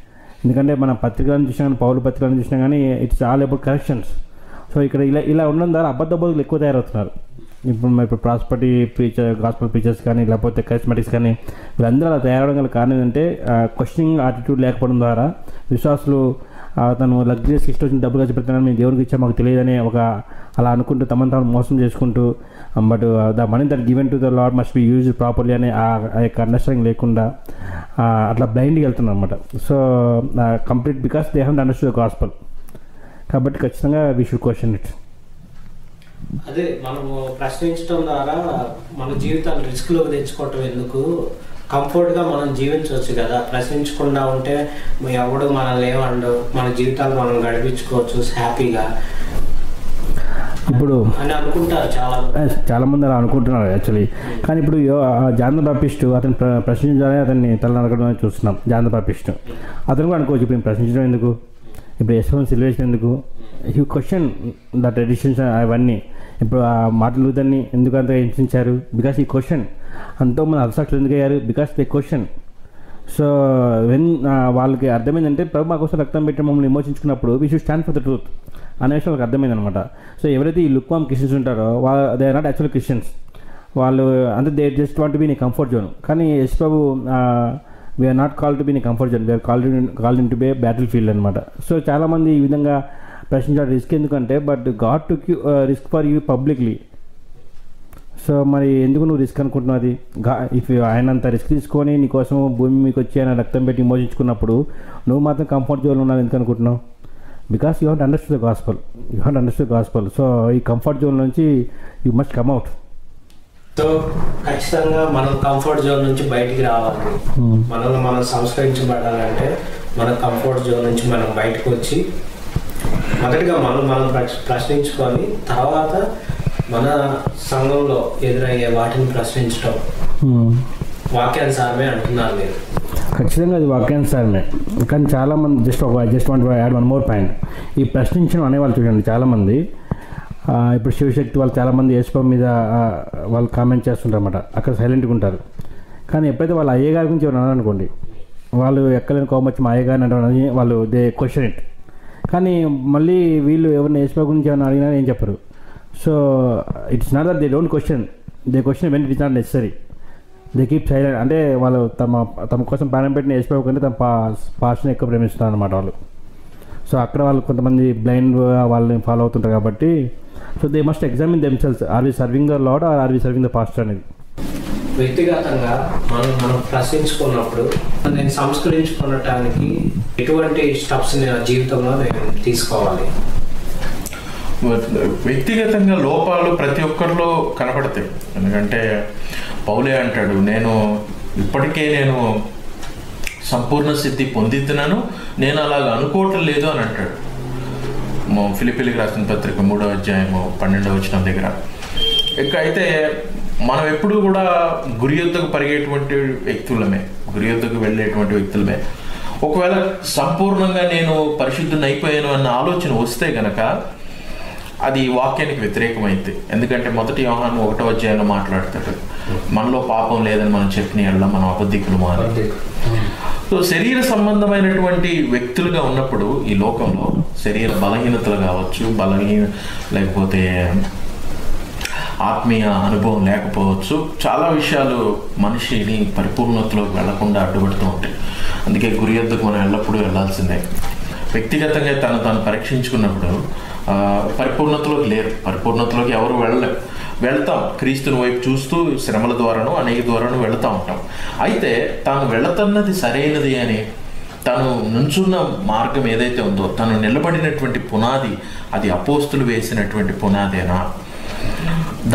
ఎందుకంటే మన పత్రికలను చూసినా కానీ పౌలు పత్రికలను చూసినా కానీ it's all about corrections. So ఇక్కడ ఇలా ఉండడం ద్వారా అబద్ధ బోధకులు ఎక్కువ తయారవుతున్నారు. ఇప్పుడు ప్రాస్పర్టీ గాస్పల్ ప్రీచర్స్ కానీ లేకపోతే కరిస్మాటిక్స్ కానీ వీళ్ళందరూ అలా తయారవడం గల కారణం ఏంటంటే క్వశ్చనింగ్ యాటిట్యూడ్ లేకపోవడం ద్వారా విశ్వాసులు తను లగ్జరీస్ ఇష్టం వచ్చిన డబ్బులు ఖర్చు పెడుతున్నాను, మేము దేవునికి ఇచ్చా మాకు తెలియదని అలా అనుకుంటూ తమను తాము మోసం చేసుకుంటూ but the money that given to the lord must be used properly అనే ఆ యొక్క అండర్స్టాండింగ్ లేకుండా అట్లా బ్లైండ్గా వెళ్తున్నారు అనమాట. So complete because they have understood the gospel. కాబట్టి ఖచ్చితంగా వీ షుడ్ క్వశ్చన్ ఇట్. అదే మనము ప్రశ్నించడం ద్వారా మన జీవితాన్ని రిస్క్లోకి తెచ్చుకోవటం ఎందుకు, కంఫర్ట్గా మనం జీవించవచ్చు కదా. ప్రశ్నించకుండా ఉంటే ఎవడు మనల్ని ఏమండవు, మన జీవితాలు మనం గడిపించుకోవచ్చు హ్యాపీగా ఇప్పుడు అని అనుకుంటారు చాలామంది అలా అనుకుంటున్నారు యాక్చువల్లీ. కానీ ఇప్పుడు జాన్ ద బాప్టిస్ట్ అతను ప్రశ్నించాలని అతన్ని తల నరకడం చూస్తున్నాం. జాన్ ద బాప్టిస్ట్ అతను కూడా అనుకోవచ్చు, ఇప్పుడు ప్రశ్నించడం ఎందుకు, ఇప్పుడు యశ్వం సిల్వేషన్ ఎందుకు, ఈ క్వశ్చన్ ద ట్రెడిషన్స్ అవన్నీ. ఇప్పుడు ఆ మార్టిన్ లూథర్ని ఎందుకు అంత హింసించారు, బికాస్ ఈ క్వశ్చన్. ఎంతోమంది అల్సాక్షులు ఎందుకు అయ్యారు, because they question. So when వాళ్ళకి అర్థమైందంటే ప్రభు మా కోసం రక్తం పెట్టి మమ్మల్ని విమోచించుకున్నప్పుడు we should stand for the truth అనే విషయం వాళ్ళకి అర్థమైందనమాట. సో ఎవరైతే ఈ లుక్వామ్ క్రిస్టియన్స్ ఉంటారో they are not actual Christians. వాళ్ళు అంటే they just want to be in a comfort zone. కానీ యశ్ ప్రభు we're not call to be in comfort zone, we're called in to be battlefield అనమాట. So చాలామంది ఈ విధంగా ప్రశ్నించాడు రిస్క్ ఎందుకంటే, but God to risk for you publicly. So మరి ఎందుకు నువ్వు రిస్క్ అనుకుంటున్నావు? అది ఇఫ్ ఆయన అంత రిస్క్ తీసుకొని నీకోసం భూమి మీకు వచ్చి ఆయన రక్తం పెట్టి విమోచించుకున్నప్పుడు నువ్వు మాత్రం కంఫర్ట్ జోన్లో ఉన్నావు ఎందుకు అనుకుంటున్నావు? Because you have understood the gospel. So ఈ కంఫర్ట్ జోన్ నుంచి you must come out. So ఖచ్చితంగా మనం కంఫర్ట్ జోన్ నుంచి బయటికి రావాలి. మనల్ని మనం సంస్కరించబడాలంటే మన కంఫర్ట్ జోన్ నుంచి మనం బయటకు వచ్చి మొదటిగా మనం ప్రశ్నించుకొని తర్వాత మన సంఘంలో ఎదురయ్యే వాటిని ప్రశ్నించడం వాక్యానుసారమే అంటున్నారు మీరు. ఖచ్చితంగా అది వాక్యానుసారమే. కానీ చాలామంది just want add one more point. ఈ ప్రశ్నించడం అనేవాళ్ళు చూడండి చాలామంది, ఇప్పుడు శివశక్తి వాళ్ళు చాలామంది యేసుప్రభు మీద వాళ్ళు కామెంట్ చేస్తుంటారు అన్నమాట, అక్కడ సైలెంట్గా ఉంటారు. కానీ ఎప్పుడైతే వాళ్ళు అయ్యగారి గురించి ఎవరు అన్నారనుకోండి, వాళ్ళు ఎక్కలేని కోపం వచ్చి మా అయ్యగారిని అంటారని వాళ్ళు దే క్వశ్చన్ ఇట్. కానీ మళ్ళీ వీళ్ళు ఎవరిని యేసుప్రభు గురించి ఏమైనా అడిగినా ఏం చెప్పరు. So it's not that they don't question, they question when it is not necessary. They keep silent. అంటే వాళ్ళు తమ కోసం ప్రాణం పెట్టిన యేసుప్రభు కంటే తమ పాస్ట్ని ఎక్కువ ప్రేమిస్తున్నారు అన్నమాట వాళ్ళు. సో అక్కడ వాళ్ళు కొంతమంది బ్లైండ్ వాళ్ళని ఫాలో అవుతుంటారు కాబట్టి so they must examine themselves, are we serving the Lord or are we serving the pastor అనేది. వ్యక్తిగతంగా మనం ప్రశ్నించుకున్నప్పుడు నేను సంస్కరించుకోవటానికి ఎటువంటి స్టెప్స్ నా జీవితంలో నేను తీసుకోవాలి? వ్యక్తిగతంగా లోపాలు ప్రతి ఒక్కరిలో కనపడతాయి. ఎందుకంటే పౌలే అంటాడు, నేను ఇప్పటికే సంపూర్ణ సిద్ధి పొందితున్నాను, నేను అలాగ అనుకోవటం లేదు అని అంటాడు. ఫిలిప్పీలకు రాసిన పత్రిక 3వ అధ్యాయము 12వ వచనం దగ్గర. ఇక అయితే మనం ఎప్పుడు కూడా గురి యొద్దకు పరిగేటువంటి వ్యక్తులమే, గురి యొద్దకు వెళ్ళేటువంటి వ్యక్తులమే. ఒకవేళ సంపూర్ణంగా నేను పరిశుద్ధుని అయిపోయాను అన్న ఆలోచన వస్తే గనక అది వాక్యానికి వ్యతిరేకమైంది. ఎందుకంటే 1 యోహాను 1వ అధ్యాయంలో మాట్లాడతాడు, మనలో పాపం లేదని మనం చెప్పిన ఎడల మనం అబద్ధికులము అని. సో శరీర సంబంధమైనటువంటి వ్యక్తులుగా ఉన్నప్పుడు ఈ లోకంలో శరీర బలహీనతలు కావచ్చు, లేకపోతే ఆత్మీయ అనుభవం లేకపోవచ్చు, చాలా విషయాలు మనిషిని పరిపూర్ణతలోకి వెళ్లకుండా అడ్డుపడుతూ ఉంటాయి. అందుకే గురి యొద్దకు మనం ఎల్లప్పుడూ వెళ్ళాల్సిందే. వ్యక్తిగతంగా తాను పరీక్షించుకున్నప్పుడు పరిపూర్ణతలోకి లేరు, పరిపూర్ణతలోకి ఎవరు వెళ్తాం క్రీస్తుని వైపు చూస్తూ శ్రమల ద్వారాను అనేక ద్వారాను వెళుతూ ఉంటాం. అయితే తాను వెళుతున్నది సరైనది అని, తను నుంచున్న మార్గం ఏదైతే ఉందో, తను నిలబడినటువంటి పునాది అది అపోస్తులు వేసినటువంటి పునాదేనా,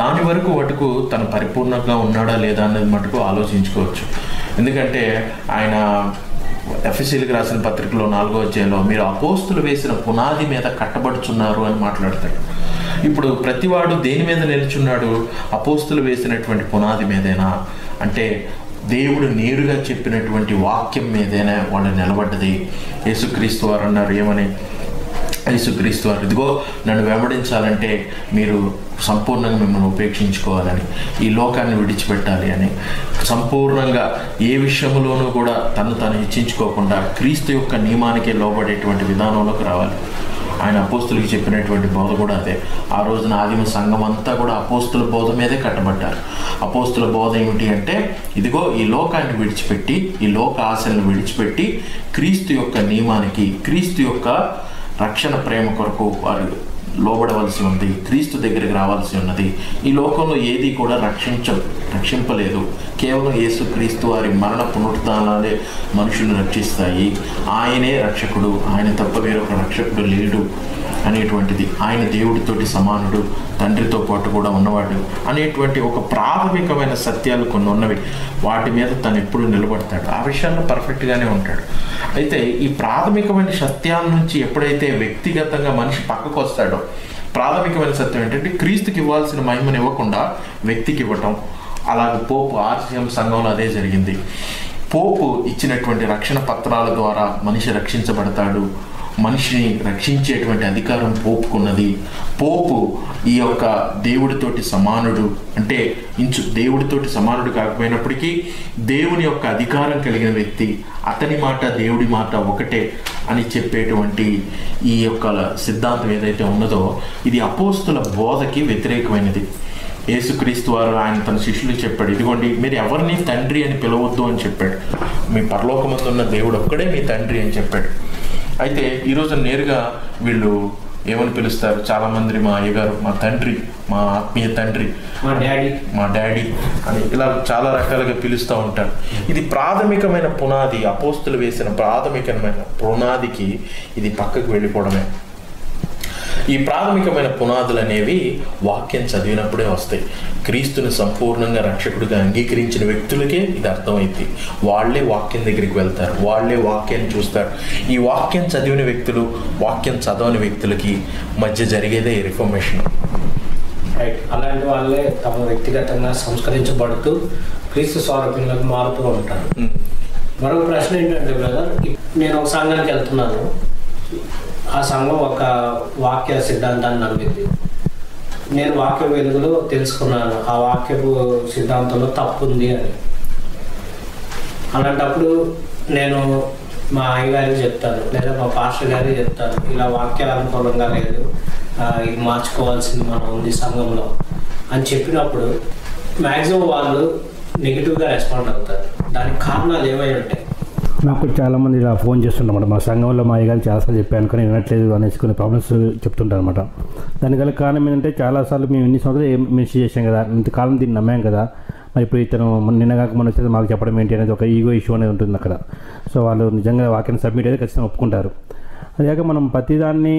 దాని వరకు తను పరిపూర్ణంగా ఉన్నాడా లేదా అన్నది మటుకు ఆలోచించుకోవచ్చు. ఎందుకంటే ఆయన ఎఫెసీయులకు రాసిన పత్రికలో 4వ అధ్యాయంలో మీరు అపోస్తులు వేసిన పునాది మీద కట్టబడుచున్నారు అని మాట్లాడతాడు. ఇప్పుడు ప్రతివాడు దేని మీద నిలుచున్నాడు? అపోస్తులు వేసినటువంటి పునాది మీదేనా అంటే దేవుడు నేరుగా చెప్పినటువంటి వాక్యం మీదేనా వాళ్ళు నిలబడ్డది. యేసుక్రీస్తు వారు అన్నారు ఏమని? యేసుక్రీస్తు వారు, ఇదిగో నన్ను వెంబడించాలంటే మీరు సంపూర్ణంగా మిమ్మల్ని ఉపేక్షించుకోవాలని, ఈ లోకాన్ని విడిచిపెట్టాలి అని, సంపూర్ణంగా ఏ విషయంలోనూ కూడా తను హెచ్చించుకోకుండా క్రీస్తు యొక్క నియమానికే లోబడేటువంటి విధానంలోకి రావాలి. ఆయన అపోస్తులకి చెప్పినటువంటి బోధ కూడా అదే. ఆ రోజున ఆదిమ సంఘం అంతా కూడా అపోస్తుల బోధ మీదే కట్టబడ్డారు. అపోస్తుల బోధ ఏమిటి అంటే, ఇదిగో ఈ లోకాన్ని విడిచిపెట్టి, ఈ లోక ఆశలను విడిచిపెట్టి క్రీస్తు యొక్క నియమానికి, క్రీస్తు యొక్క రక్షణ ప్రేమ కొరకు వారు లోబడవలసి ఉంది, క్రీస్తు దగ్గరికి రావాల్సి ఉన్నది. ఈ లోకంలో ఏది కూడా రక్షింపలేదు. కేవలం యేసుక్రీస్తు వారి మరణ పునరుద్ధానాలే మనుషులను రక్షిస్తాయి. ఆయనే రక్షకుడు, ఆయన తప్ప వేరొక రక్షకుడు లేడు అనేటువంటిది, ఆయన దేవుడితోటి సమానుడు, తండ్రితో పాటు కూడా ఉన్నవాడు అనేటువంటి ఒక ప్రాథమికమైన సత్యాలు కొన్ని ఉన్నవి. వాటి మీద తను ఎప్పుడు నిలబడతాడు, ఆ విషయాల్లో పర్ఫెక్ట్గానే ఉంటాడు. అయితే ఈ ప్రాథమికమైన సత్యాల నుంచి ఎప్పుడైతే వ్యక్తిగతంగా మనిషి పక్కకు వస్తాడో, ప్రాథమికమైన సత్యం ఏంటంటే క్రీస్తుకి ఇవ్వాల్సిన మహిమను ఇవ్వకుండా వ్యక్తికి ఇవ్వటం. అలాగే పోపు ఆర్సిఎం సంఘంలో అదే జరిగింది. పోపు ఇచ్చినటువంటి రక్షణ పత్రాల ద్వారా మనిషి రక్షించబడతాడు. మనిషిని రక్షించేటువంటి అధికారం పోపుకున్నది. పోపు ఈ యొక్క దేవుడితోటి సమానుడు, అంటే దేవుడితోటి సమానుడు కాకపోయినప్పటికీ దేవుని యొక్క అధికారం కలిగిన వ్యక్తి, అతని మాట దేవుడి మాట ఒకటే అని చెప్పేటువంటి ఈ యొక్క సిద్ధాంతం ఏదైతే ఉన్నదో ఇది అపోస్తుల బోధకి వ్యతిరేకమైనది. యేసుక్రీస్తు వారు ఆయన తన శిష్యులు చెప్పాడు, ఇదిగోండి మీరు ఎవరిని తండ్రి అని పిలవద్దు అని చెప్పాడు, మీ పరలోకమందు ఉన్న దేవుడు ఒక్కడే మీ తండ్రి అని చెప్పాడు. అయితే ఈరోజు నేరుగా వీళ్ళు ఏమని పిలుస్తారు? చాలామంది మా అయ్యగారు, మా తండ్రి, మా ఆత్మీయ తండ్రి, మా డాడీ అని ఇలా చాలా రకాలుగా పిలుస్తూ ఉంటారు. ఇది ప్రాథమికమైన పునాది, అపోస్తులు వేసిన ప్రాథమికమైన పునాదికి ఇది పక్కకు వెళ్ళిపోవడమే. ఈ ప్రాథమికమైన పునాదులు అనేవి వాక్యం చదివినప్పుడే వస్తాయి. క్రీస్తుని సంపూర్ణంగా రక్షకుడిగా అంగీకరించిన వ్యక్తులకే ఇది అర్థమైంది. వాళ్ళే వాక్యం దగ్గరికి వెళ్తారు, వాళ్ళే వాక్యాన్ని చూస్తారు. ఈ వాక్యం చదివిన వ్యక్తులు, వాక్యం చదవని వ్యక్తులకి మధ్య జరిగేదే రిఫర్మేషన్. రైట్. అలాంటి వాళ్ళే తమ వ్యక్తిగతంగా సంస్కరించబడుతూ క్రీస్తు స్వరూపంలోకి మారుతూ ఉంటారు. మరొక ప్రశ్న ఏంటంటే బ్రదర్, నేను ఒక సంఘానికి వెళ్తున్నాను, ఆ సంఘం ఒక వాక్య సిద్ధాంతాన్ని నమ్మింది, నేను వాక్య వెలుగులో తెలుసుకున్నాను ఆ వాక్యపు సిద్ధాంతంలో తప్పు ఉంది అని. అలాంటప్పుడు నేను మా అయ్యగారికి చెప్తాను, లేదా మా పాస్టర్ గారికి చెప్తాను, ఇలా వాక్యాలు అనుకూలంగా లేదు, ఇది మార్చుకోవాల్సింది మనం ఉంది సంఘంలో అని చెప్పినప్పుడు మ్యాక్సిమం వాళ్ళు నెగిటివ్గా రెస్పాండ్ అవుతారు. దానికి కారణాలు ఏమై ఉంటాయి? నాకు చాలామంది ఇలా ఫోన్ చేస్తుంటారన్నమాట, మా సంఘంలో మా అయ్యగారు చాలాసార్లు చెప్పాను కానీ వినట్లేదు అనేసి కొన్ని ప్రాబ్లమ్స్ చెప్తుంటారు అనమాట. దానికి గల కారణం ఏంటంటే, చాలాసార్లు మేము ఎన్ని సంవత్సరాలు మిస్ చేసాం కదా, ఇంతకాలం దీన్ని నమ్మాం కదా, మరి ఇప్పుడు ఇతను నిన్నగాక మన వచ్చేది మాకు చెప్పడం ఏంటి అనేది ఒక ఈగో ఇష్యూ అనేది ఉంటుంది అక్కడ. సో వాళ్ళు నిజంగా వాక్యాన్ని సబ్మిట్ అయితే ఖచ్చితంగా ఒప్పుకుంటారు. అదేకాక మనం ప్రతిదాన్ని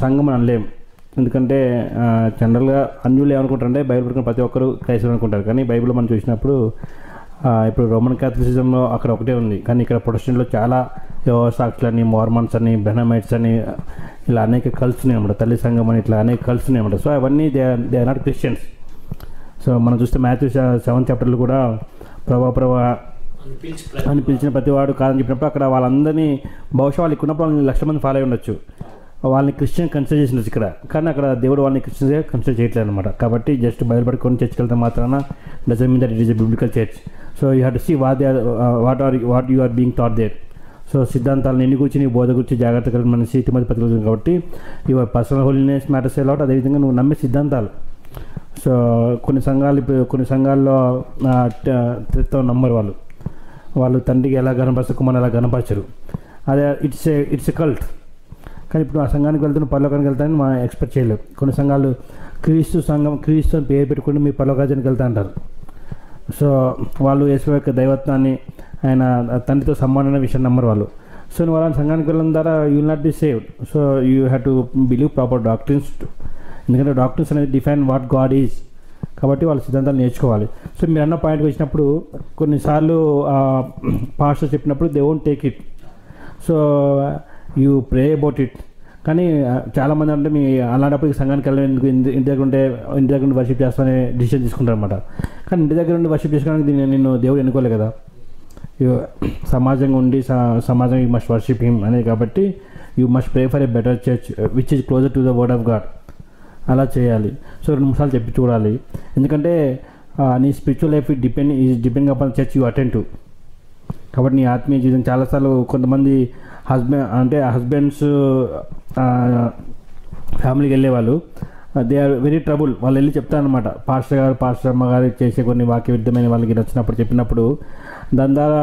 సంఘం అనలేం. ఎందుకంటే జనరల్గా అన్యులు ఏమనుకుంటారంటే బైబిల్ పట్టుకుని ప్రతి ఒక్కరు క్రైస్తవులు అనుకుంటారు. కానీ బైబిల్లో మనం చూసినప్పుడు ఇప్పుడు రోమన్ క్యాథలిసిజంలో అక్కడ ఒకటే ఉంది, కానీ ఇక్కడ ప్రొటెస్టెంట్లో చాలా సాక్షులని, మార్మన్స్ అని, బెనమైట్స్ అని ఇలా అనేక కల్ట్స్ ఉన్నాయి అన్నమాట. తల్లి సంఘం అని ఇట్లా అనేక కల్ట్స్ ఉన్నాయి అన్నమాట. సో అవన్నీ they are not Christians. So మనం చూస్తే మాథ్యూ 7th చాప్టర్లో కూడా ప్రభా అని పిలిచిన ప్రతివాడు కాదని చెప్పినప్పుడు అక్కడ వాళ్ళందరినీ బహుశా వాళ్ళకి ఉన్నప్పుడు వాళ్ళని 1,00,000 మంది ఫాలో అయి ఉండొచ్చు, వాళ్ళని క్రిస్టియన్ కన్సిడర్ చేసి ఇక్కడ. కానీ అక్కడ దేవుడు వాళ్ళని క్రిస్టియన్స్గా కన్సిడర్ చేయట్లేదు అనమాట. కాబట్టి జస్ట్ బైబిల్ పట్టుకొని చర్చ్కి వెళ్తే మాత్రాన doesn't mean that it is a biblical church. So you have to see what you are being taught there. So సిద్ధాంతాలను ఎన్ని గురించి నీ బోధ గురించి జాగ్రత్త కలిగిన మనిషి తిమ్మతి పత్రికలు కాబట్టి your personal holiness matters allot. అదేవిధంగా నువ్వు నమ్మే సిద్ధాంతాలు. సో కొన్ని సంఘాల్లో నమ్మరు వాళ్ళు తండ్రికి ఎలా గణపరుస్తారు, కుమారుని ఎలా గణపరచరు. అదే ఇట్స్ ఎ కల్ట్. కానీ ఇప్పుడు ఆ సంఘానికి వెళ్తున్న పరలోకానికి వెళ్తానని మనం ఎక్స్పెక్ట్ చేయలేము. కొన్ని సంఘాలు క్రీస్తు అని పేరు పెట్టుకుని మీ పరలోకానికి వెళ్తా అంటారు. సో వాళ్ళు యేసు యొక్క దైవత్వాన్ని, ఆయన తండ్రితో సమానమైన విషయం నమ్మరు వాళ్ళు. సో నువ్వు వాళ్ళ సంఘానికి వెళ్ళడం ద్వారా you will not be saved. So you have to believe proper doctrines. ఎందుకంటే డాక్ట్రిన్స్ అనేది డిఫైన్ వాట్ గాడ్ ఈజ్. కాబట్టి వాళ్ళ సిద్ధాంతాలు నేర్చుకోవాలి. సో మీరు అన్న పాయింట్కి వచ్చినప్పుడు కొన్నిసార్లు పాస్టర్ చెప్పినప్పుడు they won't take it. So you pray about it. కానీ చాలామంది అంటే మీ అలాంటప్పుడు సంఘానికి వెళ్ళేందుకు ఇంటి దగ్గర ఉండి వర్షిప్ చేస్తామని డిసిషన్ తీసుకుంటారు అనమాట. కానీ ఇంటి దగ్గర ఉండి వర్షిప్ చేసుకోవడానికి నిన్ను దేవుడు ఎన్నుకోలే కదా. సమాజంగా ఉండి సమాజం యూ మస్ట్ వర్షిప్ హిమ్ అనేది. కాబట్టి you must pray for a better church which is closer to the word of God. అలా చేయాలి. సో 2 నిమిషాలు చెప్పి చూడాలి. ఎందుకంటే నీ spiritual life depend upon church you attend to. కాబట్టి నీ ఆత్మీయ జీవితం చాలాసార్లు కొంతమంది హస్బెండ్స్ ఫ్యామిలీకి వెళ్ళేవాళ్ళు దే ఆర్ వెరీ ట్రబుల్. వాళ్ళు వెళ్ళి చెప్తారనమాట, పాస్టర్ అమ్మ గారు చేసే కొన్ని వాక్య విరుద్ధమైన వాళ్ళకి నచ్చినప్పుడు చెప్పినప్పుడు దాని ద్వారా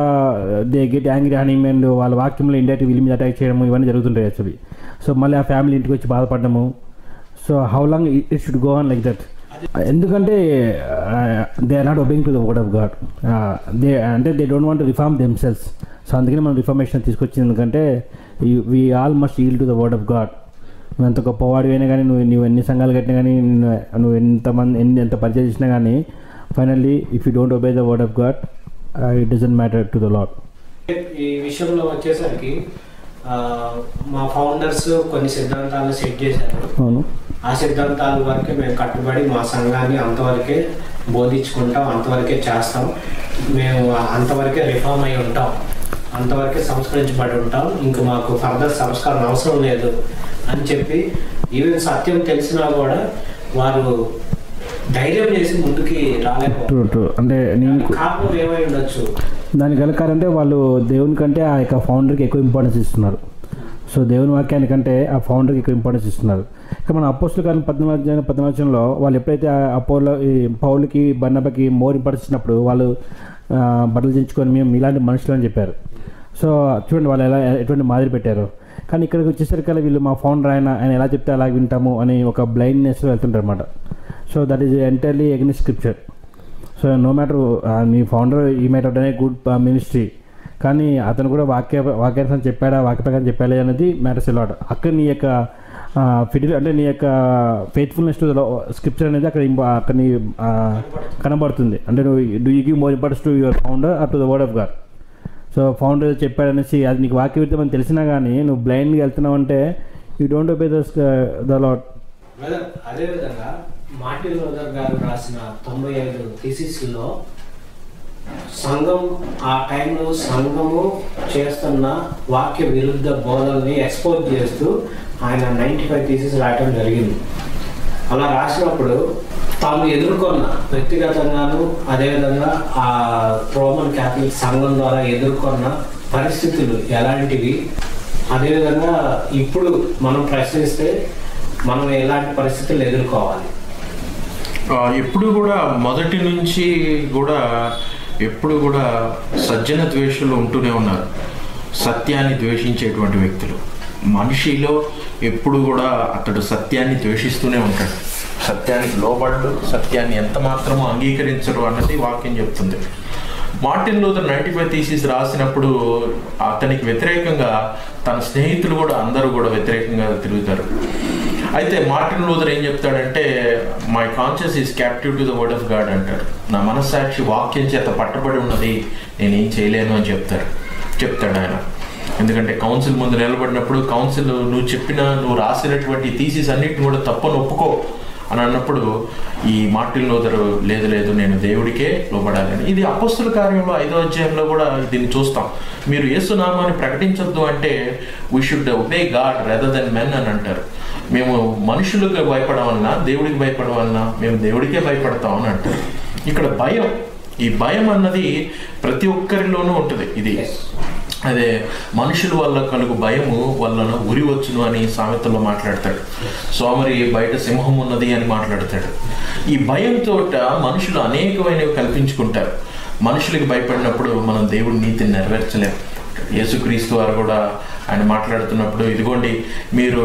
దే గెట్ యాంగ్రీ హానింగ్ అండ్ వాళ్ళ వాక్యంలో ఇండైరెక్ట్ వీళ్ళ మీద అటాక్ చేయడము ఇవన్నీ జరుగుతుంటాయి యాక్చువల్లీ. సో మళ్ళీ ఆ ఫ్యామిలీ ఇంటికి వచ్చి బాధపడము. So how long it should go on like that? ఎందుకంటే they are not obeying to the word of God. They don't want to reform themselves. So అందుకని మనం రిఫర్మేషన్ తీసుకొచ్చింది. ఎందుకంటే we all must yield to the word of God. నువ్వు ఎంత గొప్పవాడి అయినా కానీ, నువ్వు ఎన్ని సంఘాలు కట్టినా కానీ, నువ్వు ఎంత పరిచయం చేసినా కానీ, finally if you don't obey the word of God it doesn't matter to the lord. ఈ విషయంలో వచ్చేసరికి మా ఫౌండర్స్ కొన్ని సిద్ధాంతాలను సెట్ చేశారు. అవును, ఆ సిద్ధాంతాల వరకే మేము కట్టుబడి మా సంఘాన్ని అంతవరకే బోధించుకుంటాం, అంతవరకే చేస్తాం. మేము అంతవరకే రిఫార్మ్ అయి ఉంటాం, అంతవరకే సంస్కరించబడి ఉంటాం. ఇంక మాకు ఫర్దర్ సంస్కారం అవసరం లేదు అని చెప్పి ఈవెన్ సత్యం తెలిసినా కూడా వారు ధైర్యం చేసి ముందుకి రాలేకపోతే అంటే కారణం ఏమై ఉండొచ్చు. దానికి గలకారంటే వాళ్ళు దేవుని కంటే ఆ యొక్క ఫౌండర్కి ఎక్కువ ఇంపార్టెన్స్ ఇస్తున్నారు. సో దేవుని వాక్యానికంటే ఆ ఫౌండర్కి ఎక్కువ ఇంపార్టెన్స్ ఇస్తున్నారు. ఇక మన అపోస్తుల కాలం 14 వాళ్ళు ఎప్పుడైతే పౌలుకి బర్నబాకి మోర్ ఇంపార్టెన్స్ ఇచ్చినప్పుడు వాళ్ళు బట్టలు దించుకొని మేము ఇలాంటి మనుషులు అని చెప్పారు. సో చూడండి వాళ్ళు ఎటువంటి మాదిరి పెట్టారు. కానీ ఇక్కడికి వచ్చేసరికి వీళ్ళు మా ఫౌండర్ ఆయన ఎలా చెప్తే అలా వింటాము అని ఒక బ్లైండ్నెస్లో వెళ్తుంటారు అన్నమాట. So that is entirely against scripture. So no matter మీ ఫౌండర్ ఈ might have done a good ministry, కానీ అతను కూడా వాక్యార్థం చెప్పాడా, వాక్య ప్రకారం చెప్పాలి అనేది మ్యాటర్స్ లాట్. అక్కడ నీ యొక్క అంటే నీ యొక్క ఫెయిత్ఫుల్నెస్ టు స్క్రిప్చర్ అనేది అక్కడ కనబడుతుంది. అంటే నువ్వు do you give more importance to your founder or to the word of God. So founder చెప్పాడనేసి అది నీకు వాక్య విరుద్ధమని తెలిసినా కానీ నువ్వు బ్లైండ్గా వెళ్తున్నావు అంటే you don't obey the lot. అదేవిధంగా మార్టిన్ లూథర్ గారు రాసిన 95 థీసిస్లో సంఘం ఆ టైంలో సంఘము చేస్తున్న వాక్య విరుద్ధ బోధనల్ని ఎక్స్పోజ్ చేస్తూ ఆయన 95 థీసిస్ రాయటం జరిగింది. అలా రాసినప్పుడు తాము ఎదుర్కొన్న వ్యక్తిగతంగాను అదేవిధంగా ఆ రోమన్ క్యాథలిక్ సంఘం ద్వారా ఎదుర్కొన్న పరిస్థితులు ఎలాంటివి, అదేవిధంగా ఇప్పుడు మనం ప్రశ్నిస్తే మనం ఎలాంటి పరిస్థితులు ఎదుర్కోవాలి. ఎప్పుడు కూడా మొదటి నుంచి కూడా ఎప్పుడు కూడా సజ్జన ద్వేషులు ఉంటూనే ఉన్నారు. సత్యాన్ని ద్వేషించేటువంటి వ్యక్తులు మనిషిలో ఎప్పుడు కూడా అతడు సత్యాన్ని ద్వేషిస్తూనే ఉంటాడు. సత్యానికి లోబడ్డు సత్యాన్ని ఎంత మాత్రమో అంగీకరించరు అన్నది వాక్యం చెప్తుంది. మార్టిన్ లూథర్ 95 థీసిస్ రాసినప్పుడు అతనికి వ్యతిరేకంగా తన స్నేహితులు కూడా అందరూ కూడా వ్యతిరేకంగా తిరుగుతారు. అయితే మార్టిన్ లూథర్ ఏం చెప్తాడంటే, my conscious is captive to the word of God అంటాడు. నా మనస్సాక్షి వాక్యం చేత పట్టబడి ఉన్నది, నేనేం చేయలేను అని చెప్తాడు ఆయన. ఎందుకంటే కౌన్సిల్ ముందు నిలబడినప్పుడు కౌన్సిల్ నువ్వు రాసినటువంటి థీసిస్ అన్నిటిని కూడా తప్పని ఒప్పుకో అని అన్నప్పుడు ఈ మార్టిన్ లూథర్ లేదు నేను దేవుడికే లోబడాలని. ఇది అపోస్తుల కార్యంలో 5వ అధ్యాయంలో కూడా దీన్ని చూస్తాం. మీరు యేసు నామాన్ని ప్రకటించొద్దు అంటే we should obey God rather than men అని అంటారు. మేము మనుషులకు భయపడవలన దేవుడికి భయపడవలన, మేము దేవుడికే భయపడతాం అని అంటారు. ఇక్కడ ఈ భయం అన్నది ప్రతి ఒక్కరిలోనూ ఉంటుంది. ఇది అదే మనుషుల వల్ల కలుగు భయము వలన ఉరి వచ్చును అని సామెతల్లో మాట్లాడతాడు. సోమరి బయట సింహం ఉన్నది అని మాట్లాడతాడు. ఈ భయంతో మనుషులు అనేకమైనవి కల్పించుకుంటారు. మనుషులకి భయపడినప్పుడు మనం దేవుడి నీతిని నెరవేర్చలేం. యేసుక్రీస్తు వారు కూడా ఆయన మాట్లాడుతున్నప్పుడు, ఇదిగోండి మీరు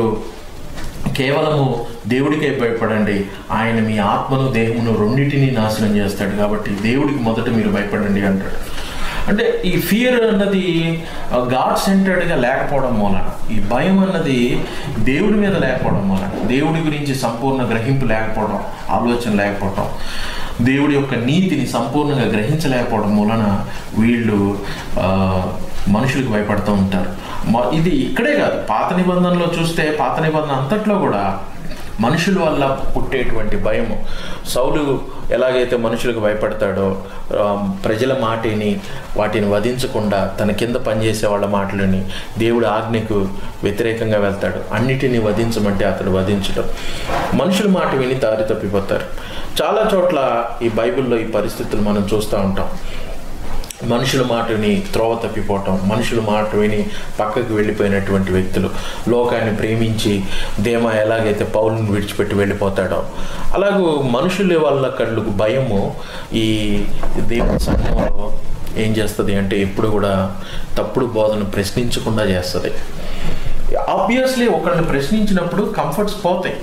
కేవలము దేవుడికే భయపడండి, ఆయన మీ ఆత్మను దేహమును రెండింటినీ నాశనం చేస్తాడు, కాబట్టి దేవుడికి మొదట మీరు భయపడండి అంటాడు. అంటే ఈ ఫియర్ అన్నది గాడ్ సెంటర్డ్గా లేకపోవడం మూలన, ఈ భయం అన్నది దేవుడి మీద లేకపోవడం మూలన, దేవుడి గురించి సంపూర్ణ గ్రహింపు లేకపోవడం, ఆలోచన లేకపోవడం, దేవుడి యొక్క నీతిని సంపూర్ణంగా గ్రహించలేకపోవడం మూలన వీళ్ళు మనుషులకు భయపడుతూ ఉంటారు. ఇది ఇక్కడే కాదు, పాత నిబంధనలో చూస్తే పాత నిబంధన అంతట్లో కూడా మనుషుల వల్ల పుట్టేటువంటి భయము. సౌలు ఎలాగైతే మనుషులకు భయపడతాడో, ప్రజల మాటిని వాటిని వధించకుండా తన కింద పనిచేసే వాళ్ళ మాటలని దేవుడి ఆజ్ఞకు వ్యతిరేకంగా వెళ్తాడు. అన్నిటినీ వధించమంటే అతడు వధించడం. మనుషుల మాట విని దారి తప్పిపోతారు. చాలా చోట్ల ఈ బైబిల్లో ఈ పరిస్థితులు మనం చూస్తూ ఉంటాం. మనుషుల మాట విని త్రోవ తప్పిపోవటం, మనుషుల మాట విని పక్కకు వెళ్ళిపోయినటువంటి వ్యక్తులు, లోకాన్ని ప్రేమించి దేమా ఎలాగైతే పౌలుని విడిచిపెట్టి వెళ్ళిపోతాడో అలాగూ మనుషుల వల్ల కళ్ళకు భయము ఈ దేవుని సంఘంలో ఏం చేస్తుంది అంటే ఎప్పుడు కూడా తప్పుడు బోధన ప్రశ్నించకుండా చేస్తుంది. ఆబ్వియస్లీ ఒకరిని ప్రశ్నించినప్పుడు కంఫర్ట్స్ పోతాయి.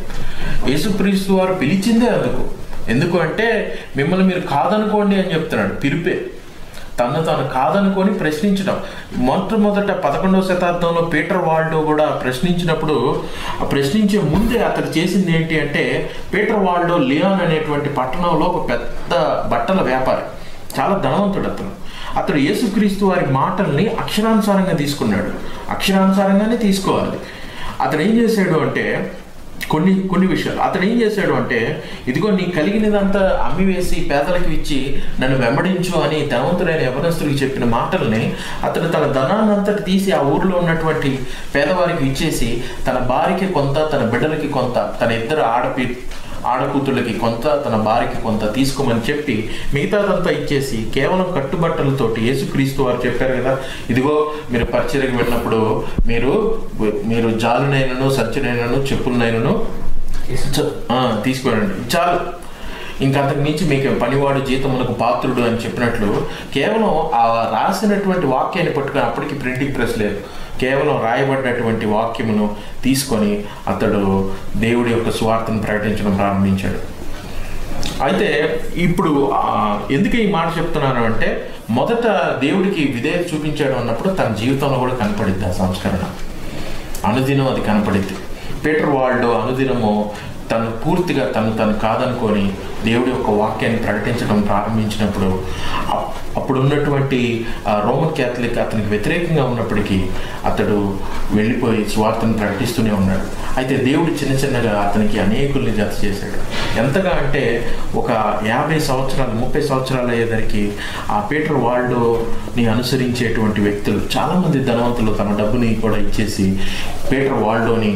యేసుక్రీస్తు వారు పిలిచిందే ఎందుకు అంటే మిమ్మల్ని మీరు కాదనుకోండి అని చెప్తున్నాడు. పిలిపే తాను కాదనుకొని ప్రశ్నించడం. మొట్టమొదట 11వ శతాబ్దంలో పీటర్ వాల్డో కూడా ప్రశ్నించినప్పుడు, ప్రశ్నించే ముందే అతడు చేసింది ఏంటి అంటే, పీటర్ వాల్డో లియాన్ అనేటువంటి పట్టణంలో ఒక పెద్ద బట్టల వ్యాపారి, చాలా ధనవంతుడు. అతడు యేసుక్రీస్తు వారి మాటల్ని అక్షరానుసారంగా తీసుకున్నాడు. అక్షరానుసారంగానే తీసుకోవాలి. అతడు ఏం చేశాడు అంటే కొన్ని విషయాలు అతడు ఏం చేశాడు అంటే, ఇదిగో నీ కలిగినదంతా అమ్మివేసి పేదలకు ఇచ్చి నన్ను వెంబడించు అని ధనవంతుడైన యవనస్తుడికి చెప్పిన మాటల్ని అతడు తన ధనాన్నంతటి తీసి ఆ ఊరిలో ఉన్నటువంటి పేదవారికి ఇచ్చేసి తన భార్యకి కొంత, తన బిడ్డలకి కొంత, తన ఇద్దరు ఆడకూతుళ్ళకి కొంత, తన భార్యకి కొంత తీసుకోమని చెప్పి మిగతాదంతా ఇచ్చేసి కేవలం కట్టుబట్టలతోటి యేసుక్రీస్తు వారు చెప్పారు కదా, ఇదిగో మీరు పరిచర్యకు వెళ్ళినప్పుడు మీరు జాలునైనను సత్యనైనను చెప్పులనైనను తీసుకురండి, చాలు, ఇంకా అంతకు మించి మీకు పనివాడు జీతమునకు పాత్రుడు అని చెప్పినట్లు కేవలం ఆ రాసినటువంటి వాక్యాన్ని పట్టుకొని, అప్పటికి ప్రింటింగ్ ప్రెస్ లేదు, కేవలం రాయబడినటువంటి వాక్యమును తీసుకొని అతడు దేవుడి యొక్క సువార్తను ప్రకటించడం ప్రారంభించాడు. అయితే ఇప్పుడు ఎందుకు ఈ మాట చెప్తున్నాను అంటే, మొదట దేవుడికి విధేయత చూపించాడు అన్నప్పుడు తన జీవితంలో కూడా కనపడిద్ది ఆ సంస్కరణ, అనుదినం అది కనపడిద్ది. పీటర్ వాల్డో అనుదినము తను పూర్తిగా తను కాదనుకొని దేవుడి యొక్క వాక్యాన్ని ప్రకటించడం ప్రారంభించినప్పుడు అప్పుడు ఉన్నటువంటి రోమన్ క్యాథలిక్ అతనికి వ్యతిరేకంగా ఉన్నప్పటికీ అతడు వెళ్ళిపోయి స్వార్థను ప్రకటిస్తూనే ఉన్నాడు. అయితే దేవుడు చిన్నగా అతనికి అనేకుల్ని జత చేశాడు. ఎంతగా అంటే ఒక 50 సంవత్సరాలు 30 సంవత్సరాలు అయ్యేసరికి ఆ పీటర్ వాల్డోని అనుసరించేటువంటి వ్యక్తులు చాలామంది ధనవంతులు తమ డబ్బుని కూడా ఇచ్చేసి పీటర్ వాల్డోని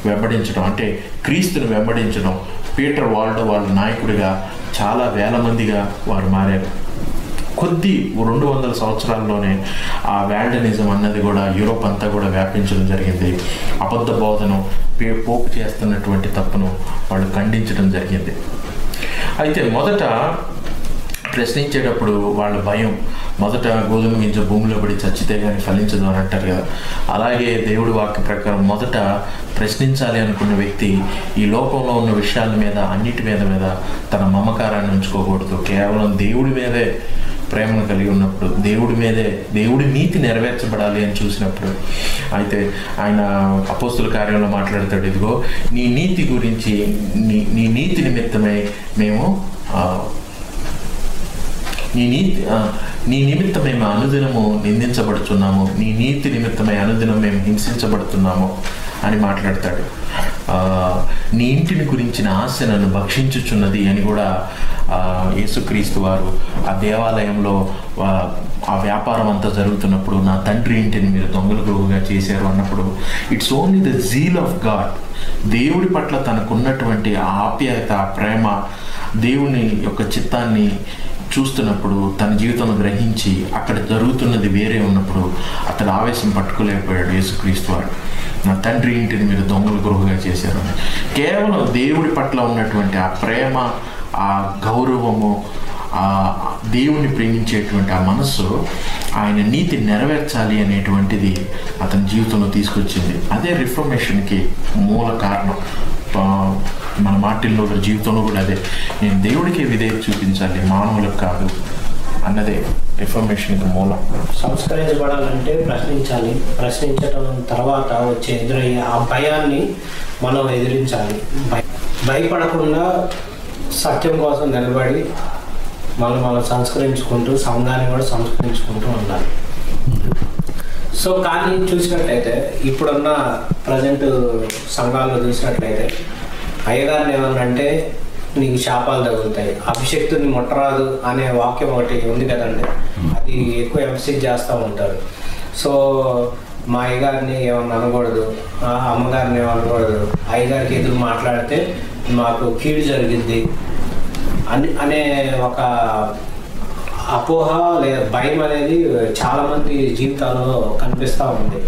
వెంబడించడం, అంటే క్రీస్తుని వెంబడించడం, పీటర్ వాల్డో వాళ్ళ నాయకుడిగా చాలా వేల మందిగా వారు మారారు. 200 సంవత్సరాల్లోనే ఆ వాల్డనిజం అన్నది కూడా యూరోప్ అంతా కూడా వ్యాపించడం జరిగింది. అబద్ధ బోధను, పోపు చేస్తున్నటువంటి తప్పును వాళ్ళు ఖండించడం జరిగింది. అయితే మొదట ప్రశ్నించేటప్పుడు వాళ్ళ భయం, మొదట గోధుమ గింజ భూమిలో పడి చచ్చితే కానీ ఫలించదు అని అంటారు కదా, అలాగే దేవుడి వాక్య ప్రకారం మొదట ప్రశ్నించాలి అనుకున్న వ్యక్తి ఈ లోకంలో ఉన్న విషయాల మీద అన్నిటి మీద తన మమకారాన్ని ఉంచుకోకూడదు, కేవలం దేవుడి మీదే ప్రేమను కలిగి ఉన్నప్పుడు, దేవుడి నీతి నెరవేర్చబడాలి అని చూసినప్పుడు, అయితే ఆయన అపోస్తుల కార్యంలో మాట్లాడతాడు, ఇదిగో నీ నీతి గురించి, నీ నీతి నిమిత్తమై మేము నీ నిమిత్తం మేము అనుదినము నిందించబడుతున్నాము, నీ నీతి నిమిత్తమై అనుదినం మేము హింసించబడుతున్నాము అని మాట్లాడతాడు. నీ ఇంటిని గురించిన ఆశ నన్ను భక్షించుచున్నది అని కూడా యేసుక్రీస్తు వారు ఆ దేవాలయంలో ఆ వ్యాపారం అంతా జరుగుతున్నప్పుడు, నా తండ్రి ఇంటిని మీరు దొంగల గృహగా చేశారు అన్నప్పుడు, it's only the zeal of God. దేవుడి పట్ల తనకున్నటువంటి ఆప్యాయత, ప్రేమ, దేవుని యొక్క చిత్తాన్ని చూస్తున్నప్పుడు, తన జీవితంలో గ్రహించి అక్కడ జరుగుతున్నది వేరే ఉన్నప్పుడు అతడు ఆవేశం పట్టుకోలేకపోయాడు యేసుక్రీస్తు వారు. నా తండ్రి ఇంటిని మీరు దొంగల గృహగా చేశారు అని. కేవలం దేవుడి పట్ల ఉన్నటువంటి ఆ ప్రేమ, ఆ గౌరవము, ఆ దేవుణ్ణి ప్రేమించేటువంటి ఆ మనస్సు ఆయన నీతి నెరవేర్చాలి అనేటువంటిది అతని జీవితంలో తీసుకొచ్చింది. అదే రిఫర్మేషన్కి మూల కారణం. మన మార్టిన్ లూథర్ జీవితంలో కూడా అదే, నేను దేవుడికే విధేయత చూపించాలి, మానవులకు కాదు అన్నదే రిఫర్మేషన్కి మూలం. సంస్కరించబడాలంటే ప్రశ్నించాలి, ప్రశ్నించడం తర్వాత వచ్చే ఎదురయ్యే ఆ భయాన్ని మనం ఎదిరించాలి. భయపడకుండా సత్యం కోసం నిలబడి మనం సంస్కరించుకుంటూ, సంఘాన్ని కూడా సంస్కరించుకుంటూ ఉండాలి. సో కానీ చూసినట్లయితే ఇప్పుడున్న ప్రజెంట్ సంఘాల్లో చూసినట్లయితే అయ్యగారిని ఏమన్నంటే నీకు శాపాలు తగులుతాయి, అభిషక్తుని ముట్టరాదు అనే వాక్యం ఒకటి ఉంది కదండి, అది ఎక్కువ ఎంఫసిస్ చేస్తూ ఉంటారు. సో మా అయ్యగారిని ఏమన్నా అనకూడదు, అమ్మగారిని ఏమనకూడదు, అయ్యగారికి ఎదురు మాట్లాడితే మాకు కీడు జరిగింది అనే ఒక అపోహ లేదా భయం అనేది చాలామంది జీవితాల్లో కనిపిస్తూ ఉంది.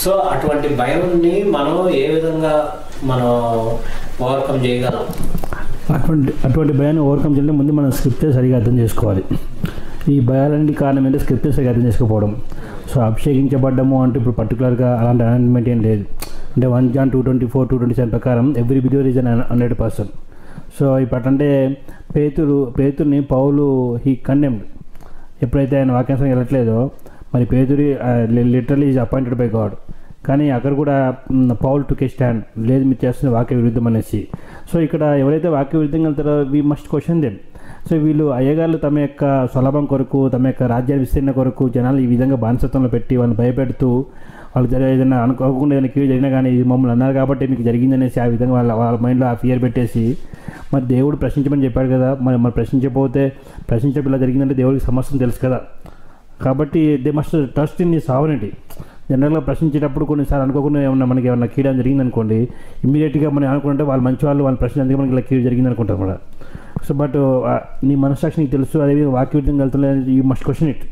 సో అటువంటి భయంని మనం ఏ విధంగా మనం ఓవర్కమ్ చేయగలం? అటువంటి భయాన్ని ఓవర్కమ్ చేయాలంటే ముందు మనం స్క్రిప్చర్ సరిగా అర్థం చేసుకోవాలి. ఈ భయాలన్నిటి కారణం ఏంటంటే స్క్రిప్చర్ సరిగా అర్థం చేసుకోకపోవడం. సో అభిషేకించబడ్డము అంటే ఇప్పుడు పర్టికులర్గా అలాంటి అనౌన్స్మెంట్ ఏం లేదు. అంటే 1 John 2:24, 2:27 ప్రకారం every believer is an 100%. So ఇప్పుడు అంటే పేతురుని పౌలు హీ కండెమ్డ్. ఎప్పుడైతే ఆయన వాక్యాన్సరం వెళ్ళట్లేదో, మరి పేతురు literally is appointed by God. కానీ అక్కడ కూడా పౌల్ టుక్ ఏ స్టాండ్, లేదు మీరు చేస్తున్న వాక్య విరుద్ధం అనేసి. సో ఇక్కడ ఎవరైతే వాక్య విరుద్ధంగా వెళ్తారో we must question them. So వీళ్ళు అయ్యగారులు తమ యొక్క స్వలాభం కొరకు, తమ యొక్క రాజ్యాల విస్తీర్ణ కొరకు జనాలు ఈ విధంగా బానిసత్వంలో పెట్టి వాళ్ళని భయపెడుతూ, వాళ్ళు ఏదైనా అనుకోకుండా ఏదైనా కీడు జరిగినా కానీ ఇది మమ్మల్ని అన్నారు కాబట్టి మీకు జరిగిందనేసి ఆ విధంగా వాళ్ళ మైండ్లో ఆ ఫియర్ పెట్టేసి, మరి దేవుడు ప్రశ్నించమని చెప్పాడు కదా, మరి ప్రశ్నించకపోతే ఇలా జరిగిందంటే దేవుడికి సమస్తం తెలుసు కదా. కాబట్టి they must trust in the sovereignty. జనరల్గా ప్రశ్నించేటప్పుడు కొన్నిసార్లు అనుకోకుండా మనకి ఏమన్నా కీడు జరిగిందనుకోండి, ఇమ్మీడియట్గా మనం అనుకుంటే వాళ్ళు మంచి వాళ్ళు ప్రశ్నించడానికి మనకి ఇలా కీడు జరిగింది అనుకుంటారు కూడా. సో బట్ నీ మనస్సాక్షి నీకు తెలుసు, అదేవిధంగా వాక్య విధంగా వెళ్తులేదు, you must question it.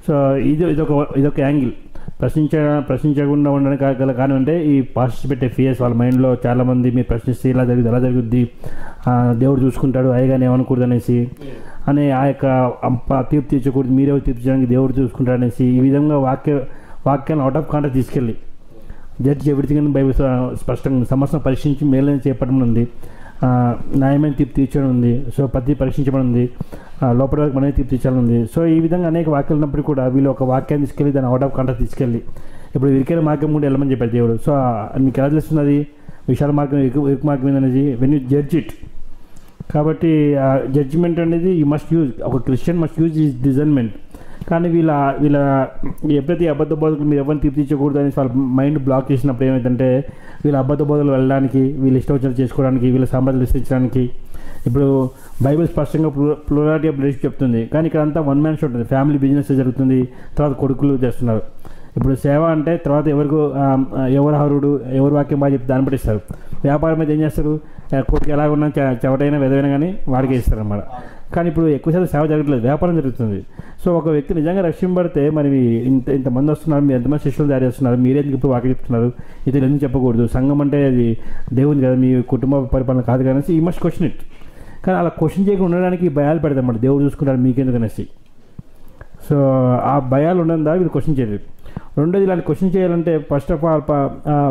So ఇదొక యాంగిల్. ప్రశ్నించకుండా ఉండడానికి గల కారణం అంటే ఈ పాస్టర్స్ పెట్టే ఫియర్స్ వాళ్ళ మైండ్లో చాలామంది, మీరు ప్రశ్నిస్తే ఇలా జరుగుతుంది అలా జరుగుద్ది, దేవుడు చూసుకుంటాడు, అయ్యగానే ఏమనకూడదు అనేసి, అనే ఆ యొక్క తీర్పు తీర్చకూడదు, మీరే తీర్పు చేయడానికి దేవుడు చూసుకుంటాడు అనేసి ఈ విధంగా వాక్యాన్ని అవుట్ ఆఫ్ కాంటాక్ట్ తీసుకెళ్ళి జడ్జి ఎవ్రీథింగ్ అని బైబిల్ స్పష్టంగా సమస్యను పరీక్షించి మేలైన చేపట్టడం ఉంది, న్యాయమైన తీర్పు తీర్చడం ఉంది. సో ప్రతి పరీక్షించడం ఉంది, లోపల వరకు మనమే తీర్పు తీర్చాలని ఉంది. సో ఈ విధంగా అనేక వాక్యాలు ఉన్నప్పుడు కూడా వీళ్ళు ఒక వాక్యాన్ని తీసుకెళ్ళి దాన్ని అవుట్ ఆఫ్ కాంటాక్ట్ తీసుకెళ్ళి, ఇప్పుడు ఇరికైన మార్గం కూడా వెళ్ళమని చెప్పారు దేవుడు. సో మీకు ఎలా తెలుస్తుంది అది విశాల మార్గం ఇరుకు మార్గం ఏందనేది? When you judge it. కాబట్టి ఆ జడ్జిమెంట్ అనేది యూ మస్ట్ యూజ్, ఒక Christian must use is discernment. కానీ వీళ్ళ ఎప్పుడైతే అబద్ధ బోధకులు మీరు ఎవరిని తీర్చికూడదు అనేసి వాళ్ళ మైండ్ బ్లాక్ చేసినప్పుడు ఏమైందంటే వీళ్ళ అబద్ధ బోధలు వెళ్ళడానికి, వీళ్ళు ఇష్టం వచ్చినట్టు చేసుకోవడానికి, వీళ్ళ సాంబార్లు విస్తరించడానికి. ఇప్పుడు బైబిల్ స్పష్టంగా ప్లూరాలిటీ ఆఫ్ లీడర్షిప్ చెప్తుంది, కానీ ఇక్కడ అంతా వన్ మ్యాన్ షో ఉంటుంది. ఫ్యామిలీ బిజినెస్ జరుగుతుంది, తర్వాత కొడుకులు చేస్తున్నారు. ఇప్పుడు సేవ అంటే తర్వాత ఎవరు హరుడు, ఎవరు వాక్యం బాగా చెప్తే దాన్ని పట్టిస్తారు. వ్యాపారం అయితే ఏం చేస్తారు, కొడుకు ఎలా ఉన్నా చెవటైనా వెదవైనా కానీ వాడికే ఇస్తారు అన్నమాట. కానీ ఇప్పుడు ఎక్కువసార్లు సేవ జరగట్లేదు, వ్యాపారం జరుగుతుంది. సో ఒక వ్యక్తి నిజంగా రక్షింపడితే మరి ఇంతమంది వస్తున్నారు, మీరు ఎంతమంది శిష్యులు తయారు చేస్తున్నారు, మీరే ఇప్పుడు వాక్యం చెప్తున్నారు, ఇది ఎందుకు చెప్పకూడదు? సంఘం అంటే అది దేవుని కదా, మీ కుటుంబ పరిపాలన కాదు కానీ ఈ మస్ట్ క్వశ్చన్ ఇట్. కానీ అలా క్వశ్చన్ చేయకుండా ఉండడానికి భయాలు పెడతామన్నమాట, దేవుడు చూసుకుంటాడు మీకెందుకు అనేసి. సో ఆ భయాలు ఉండడం ద్వారా వీళ్ళు క్వశ్చన్ చేయలేదు. రెండోది, ఇలాంటి క్వశ్చన్ చేయాలంటే first of all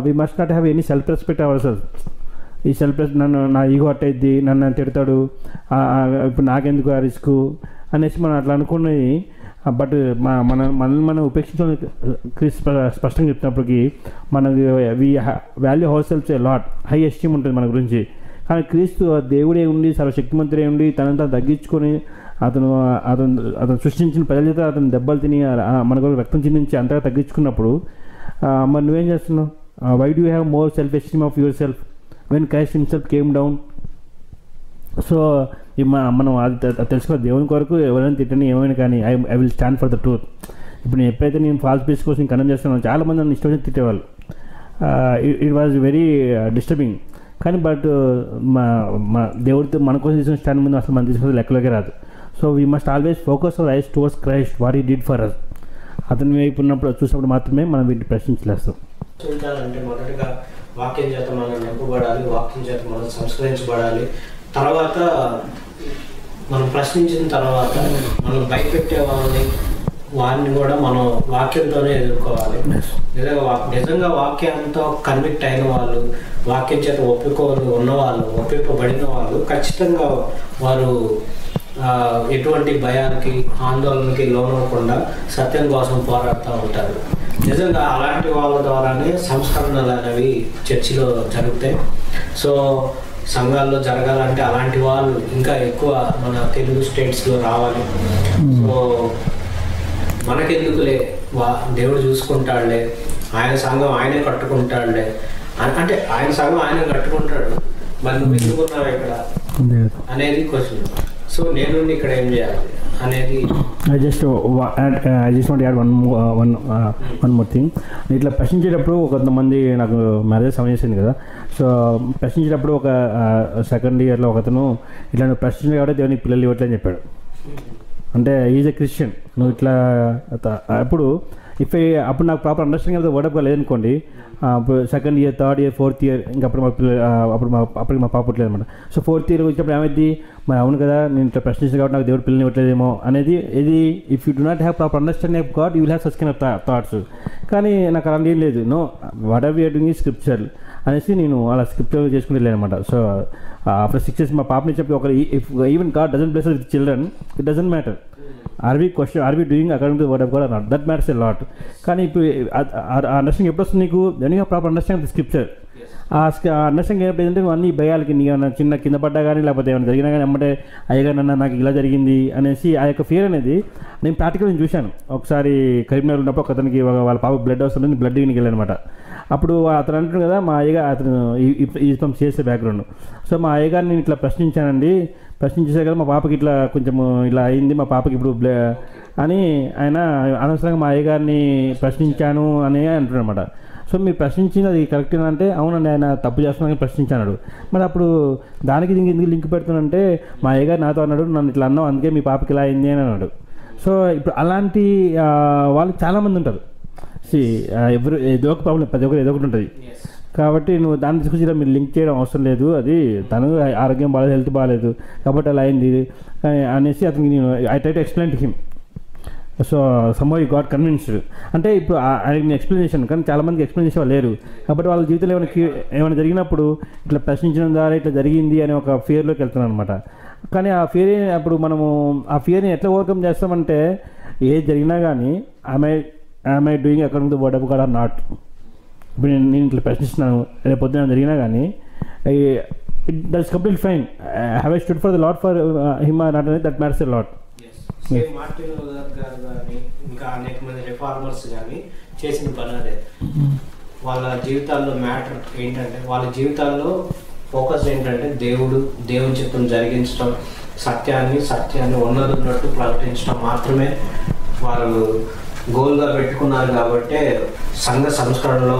we must not have any self respect our self. ఈ సెల్ఫ్ రెస్పెక్ట్, నా ఈగో అట్టయిద్ది, నన్ను తిడతాడు, ఇప్పుడు నాకెందుకు ఆ రిస్క్ అనేసి మనం అట్లా అనుకుని, బట్ మనల్ని మనం ఉపేక్షించడం క్రీస్తు స్పష్టంగా చెప్తున్నప్పటికీ మనకి value house self lot high esteem ఉంటుంది మన గురించి. కానీ క్రీస్తు దేవుడే ఉండి సర్వశక్తిమంతుడే ఉండి తనని తగ్గించుకొని అతను సృష్టించిన ప్రజల చేత అతను దెబ్బలు తిని మన కొరకు రక్తం చిందించి అంతగా తగ్గించుకున్నప్పుడు మరి నువ్వేం చేస్తున్నావు? Why do have more self esteem of your self when Christ himself came down? So మనం అది తెలుసుకున్న దేవుని కొరకు ఎవరైనా తిట్టని ఏమైనా కానీ I will stand for the truth. ఇప్పుడు నేను ఎప్పుడైతే నేను ఫాల్స్ పీస్ కోసం కన్నం చేస్తున్నాను, చాలామంది నన్ను ఇష్టం తిట్టేవాళ్ళు. It was very disturbing. కానీ బట్ మా దేవుడితో మన కోసం తీసుకున్న స్టాండ్ ముందు అసలు మనం తీసుకున్నది లెక్కలోకి రాదు. So we must always focus our eyes towards Christ, what he did for us. అతని వైపు ఉన్నప్పుడు చూసినప్పుడు మాత్రమే మనం వీటిని ప్రశ్నించలేస్తాం. చూడాలంటే మొదటిగా వాక్యం చేత మనం నింపబడాలి, వాక్యం చేత మనం సంస్కరించబడాలి. తర్వాత మనం ప్రశ్నించిన తర్వాత మనం భయపెట్టే వారిని కూడా మనం వాక్యంతోనే ఎదుర్కోవాలి. నిజంగా వాక్యంతో కన్విక్ట్ అయిన వాళ్ళు, వాక్యం చేత ఒప్పింపబడిన వాళ్ళు ఖచ్చితంగా వారు ఎటువంటి భయానికి ఆందోళనకి లోనవ్వకుండా సత్యం కోసం పోరాడుతూ ఉంటారు. నిజంగా అలాంటి వాళ్ళ ద్వారానే సంస్కరణలు అనేవి చర్చిలో జరుగుతాయి. సో సంఘాల్లో జరగాలంటే అలాంటి వాళ్ళు ఇంకా ఎక్కువ మన తెలుగు స్టేట్స్లో రావాలి. సో మనకెందుకులే, దేవుడు చూసుకుంటాడులే, ఆయన సంఘం ఆయనే కట్టుకుంటాడులే అంటే ఆయన సంఘం ఆయనే కట్టుకుంటాడు, మరి నువ్వు ఎందుకున్నావు ఇక్కడ అనేది క్వశ్చన్. సో నేను ఇక్కడ ఏం చేయాలి అనేది I just want add one more thing. ఇట్లా ప్రశ్నించేటప్పుడు కొంతమంది నాకు మ్యారేజ్ సమయం చేసింది కదా, సో ప్రశ్నించేటప్పుడు ఒక సెకండ్ ఇయర్లో ఒకతను ఇట్లా నువ్వు ప్రశ్నించే కాబట్టి దేవునికి పిల్లలు ఇవ్వట్లేదని చెప్పాడు. అంటే ఈజ్ ఎ క్రిస్టియన్, నువ్వు ఇట్లా అప్పుడు అప్పుడు నాకు ప్రాపర్ అండర్స్టాండింగ్ అయితే వర్డప్గా లేదనుకోండి, second year, third year, fourth year ఇంకా అప్పటికి మా పాప పుట్టలేదు అనమాట. సో ఫోర్త్ ఇయర్ వచ్చినప్పుడు ఏమైంది, మరి అవును కదా నేను ఇట్లా ప్రశ్నించాను కాబట్టి నాకు దేవుడు పిల్లలు ఇవ్వట్లేదేమో అనేది. ఇది if you do not have proper understanding of God you will have such kind of thoughts. కానీ నాకు అలా ఏం లేదు. No, what are we are doing is scripture అనేసి నేను అలా స్క్రిప్చర్ చేసుకుని వెళ్ళాను అనమాట. సో ఆఫ్టర్ 6 years మా పాపని చెప్పి ఒక even God doesn't bless with children, it doesn't matter. Are we doing according to word of God or not, that matters a lot. కానీ ఇప్పుడు అండర్స్టాండింగ్ ఎప్పుడు వస్తుంది నీకు? Then you have proper understanding the scripture. ఆ understanding ఏంటంటే నువ్వు అన్ని భయాలకి నీకు చిన్న కింద పడ్డా కానీ లేకపోతే ఏమైనా జరిగినా కానీ అమ్మటే అయ్యగానన్నా నాకు ఇలా జరిగింది అనేసి ఆ యొక్క ఫియర్ అనేది నేను ప్రాక్టికల్ నేను చూశాను. ఒకసారి కరీంనగర్ ఉన్నప్పుడు ఒక అతనికి వాళ్ళ పాప బ్లడ్ వస్తుంది, బ్లడ్ గినికి వెళ్ళాను అనమాట. అప్పుడు అతను అంటాడు కదా, మా అయ్యగా అతను ఈ చేసే బ్యాక్గ్రౌండ్. సో మా అయ్యగారిని నేను ఇట్లా ప్రశ్నించానండి, ప్రశ్నించేసే కదా మా పాపకి ఇట్లా కొంచెం ఇలా అయింది, మా పాపకి ఇప్పుడు అని ఆయన అనవసరంగా మా అయ్యగారిని ప్రశ్నించాను అని అంటున్నాడు అనమాట. సో మీరు ప్రశ్నించింది అది కరెక్ట్ అంటే అవునండి ఆయన తప్పు చేస్తున్నాను ప్రశ్నించాడు. మరి అప్పుడు దానికి దీనికి ఎందుకు లింక్ పెడుతున్నానంటే మా అయ్యగారు నాతో అన్నాడు, నన్ను ఇట్లా అన్నావు అందుకే మీ పాపకి ఇలా అయింది అని అన్నాడు. సో ఇప్పుడు అలాంటి వాళ్ళు చాలామంది ఉంటారు. ఎవరు ఏదో ఒక ప్రాబ్లం, ప్రతి ఒక్కరు ఏదో ఒకటి ఉంటుంది. కాబట్టి నువ్వు దాన్ని తీసుకొచ్చి మీరు లింక్ చేయడం అవసరం లేదు, అది తను ఆరోగ్యం బాగాలేదు, హెల్త్ బాగాలేదు కాబట్టి అలా అయింది అనేసి అతనికి నేను I try to explain to him. So somehow you got convinced. అంటే ఇప్పుడు ఆయనకి ఎక్స్ప్లెయిన్ చేశాను కానీ చాలామందికి ఎక్స్ప్లెయిన్ చేసే వాళ్ళు లేరు. కాబట్టి వాళ్ళ జీవితంలో ఏమైనా జరిగినప్పుడు ఇట్లా ప్రశ్నించడం ద్వారా ఇట్లా జరిగింది అనే ఒక ఫియర్లోకి వెళ్తున్నాను అనమాట. కానీ ఆ ఫియర్ అప్పుడు మనము ఆ ఫియర్ని ఎట్లా ఓవర్కమ్ చేస్తామంటే ఏది జరిగినా కానీ I doing according to word of God or not. ఇప్పుడు నేను ఇట్లా ప్రశ్నిస్తున్నాను, రేపు పొద్దున జరిగినా కానీ that's complete fine. Have I stood for the lot for him or not, that matters a lot. Martin Luther గారు కానీ ఇంకా అనేక మంది రిఫార్మర్స్ కానీ చేసిన పని అదే. వాళ్ళ జీవితాల్లో మ్యాటర్ ఏంటంటే, వాళ్ళ జీవితాల్లో ఫోకస్ ఏంటంటే దేవుని చిత్తం జరిగించడం, సత్యాన్ని ఉన్నట్టు ప్రకటించడం మాత్రమే వాళ్ళు గోల్గా పెట్టుకున్నారు. కాబట్టి సంఘ సంస్కరణలో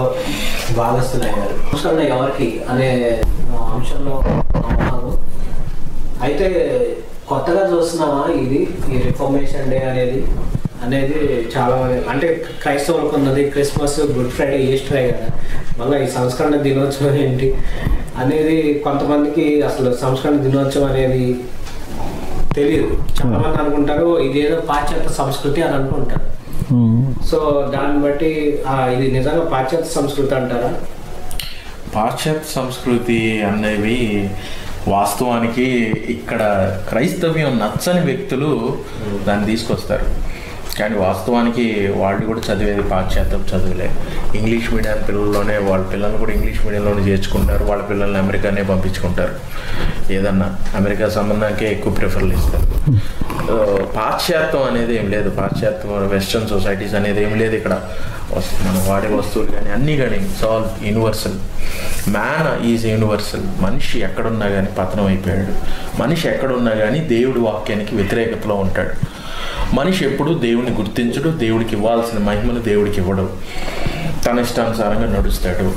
భాగస్థులయ్యారు. సంస్కరణ ఎవరికి అనే అంశంలో ఉన్నారు. అయితే కొత్తగా చూస్తున్నామా ఈ రిఫర్మేషన్ డే అనేది చాలా అంటే క్రైస్తవులకు ఉన్నది క్రిస్మస్, గుడ్ ఫ్రైడే, ఈస్టర్ కదా, మళ్ళీ ఈ సంస్కరణ దినోత్సవం ఏంటి అనేది కొంతమందికి అసలు సంస్కరణ దినోత్సవం అనేది తెలియదు. చాలా మంది అనుకుంటారు ఇదేదో పాశ్చాత్య సంస్కృతి అని అనుకుంటారు. సో దాన్ని బట్టి ఇది నిజంగా పాశ్చాత్య సంస్కృతి అంటారా? పాశ్చాత్య సంస్కృతి అనేవి వాస్తవానికి ఇక్కడ క్రైస్తవ్యం నచ్చని వ్యక్తులు దాన్ని తీసుకొస్తారు, కానీ వాస్తవానికి వాళ్ళు కూడా చదివేది పాశ్చాత్య చదువులే. ఇంగ్లీష్ మీడియం పిల్లల్లోనే వాళ్ళ పిల్లల్ని కూడా ఇంగ్లీష్ మీడియంలోనే చేర్చుకుంటారు, వాళ్ళ పిల్లల్ని అమెరికానే పంపించుకుంటారు, ఏదన్నా అమెరికా సంబంధానికే ఎక్కువ ప్రిఫర్లు ఇస్తారు. పాశ్చాత్యం అనేది ఏం లేదు, పాశ్చాత్యం వెస్ట్రన్ సొసైటీస్ అనేది ఏం లేదు ఇక్కడ. మనం వాడే వస్తువులు కానీ అన్నీ కానీ it's all universal. Man is universal. మనిషి ఎక్కడున్నా కానీ పతనం అయిపోయాడు. మనిషి ఎక్కడున్నా కానీ దేవుడి వాక్యానికి వ్యతిరేకతలో ఉంటాడు. మనిషి ఎప్పుడు దేవుని గుర్తించడు, దేవుడికి ఇవ్వాల్సిన మహిమను దేవుడికి ఇవ్వడు, తన ఇష్టానుసారంగా నడుస్తాడు.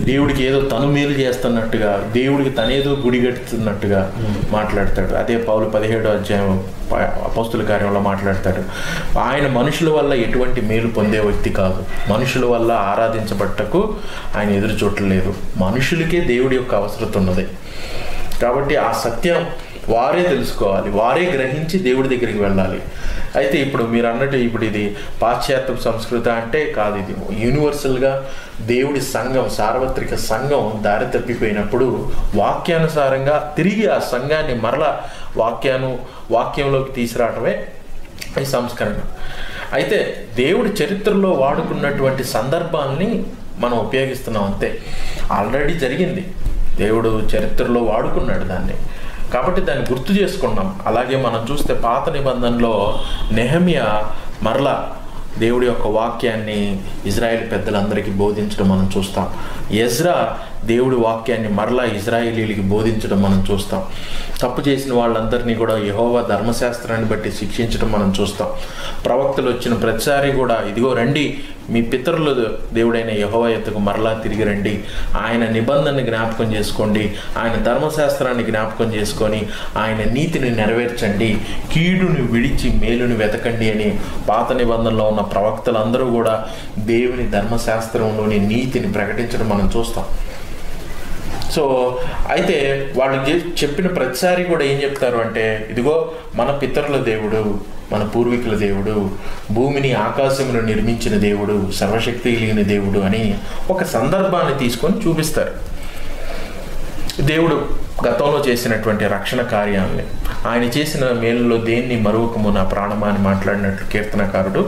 దేవుడికి ఏదో తను మేలు చేస్తున్నట్టుగా, దేవుడికి తనేదో గుడి కట్టుతున్నట్టుగా మాట్లాడతాడు. అదే పౌలు 17వ అధ్యాయం అపోస్తుల కార్యంలో మాట్లాడతాడు. ఆయన మనుషుల వల్ల ఎటువంటి మేలు పొందే వ్యక్తి కాదు, మనుషుల వల్ల ఆరాధించబట్టకు ఆయన ఎదురు చూడలేదు. మనుషులకే దేవుడి యొక్క అవసరం ఉన్నది. కాబట్టి ఆ సత్యం వారే తెలుసుకోవాలి, వారే గ్రహించి దేవుడి దగ్గరికి వెళ్ళాలి. అయితే ఇప్పుడు మీరు అన్నట్టు ఇప్పుడు ఇది పాశ్చాత్య సంస్కృతి అంటే కాదు, ఇది యూనివర్సల్గా దేవుడి సంఘం, సార్వత్రిక సంఘం దారి తప్పిపోయినప్పుడు వాక్యానుసారంగా తిరిగి ఆ సంఘాన్ని మరలా వాక్యంలోకి తీసుకురావడమే ఈ సంస్కరణ. అయితే దేవుడి చరిత్రలో వాడుకున్నటువంటి సందర్భాల్ని మనం ఉపయోగిస్తున్నాం అంతే. ఆల్రెడీ జరిగింది, దేవుడు చరిత్రలో వాడుకున్నాడు దాన్ని, కాబట్టి దాన్ని గుర్తు చేసుకున్నాం. అలాగే మనం చూస్తే పాత నిబంధనలో నెహెమ్యా మరలా దేవుడి యొక్క వాక్యాన్ని ఇజ్రాయేల్ పెద్దలందరికీ బోధించడం మనం చూస్తాం. ఎజ్రా దేవుడి వాక్యాన్ని మరలా ఇజ్రాయేలీలకి బోధించడం మనం చూస్తాం. తప్పు చేసిన వాళ్ళందరినీ కూడా యెహోవా ధర్మశాస్త్రాన్ని బట్టి శిక్షించడం మనం చూస్తాం. ప్రవక్తలు వచ్చిన ప్రతిసారి కూడా ఇదిగో రండి, మీ పితరుల దేవుడైన యెహోవా యొద్దకు మరలా తిరిగి రండి, ఆయన నిబంధనని జ్ఞాపకం చేసుకోండి, ఆయన ధర్మశాస్త్రాన్ని జ్ఞాపకం చేసుకొని ఆయన నీతిని నెరవేర్చండి, కీడుని విడిచి మేలుని వెతకండి అని పాత నిబంధనలో ఉన్న ప్రవక్తలందరూ కూడా దేవుని ధర్మశాస్త్రంలోని నీతిని ప్రకటించడం మనం చూస్తాం. సో అయితే వాళ్ళు చెప్పిన ప్రతిసారి కూడా ఏం చెప్తారు అంటే, ఇదిగో మన పితరుల దేవుడు, మన పూర్వీకుల దేవుడు, భూమిని ఆకాశమును నిర్మించిన దేవుడు, సర్వశక్తి కలిగిన దేవుడు అని ఒక సందర్భాన్ని తీసుకొని చూపిస్తారు. దేవుడు గతంలో చేసినటువంటి రక్షణ కార్యాలని, ఆయన చేసిన మేలులో దేన్ని మరువకము నా ప్రాణమా అని మాట్లాడినట్లు కీర్తనకారుడు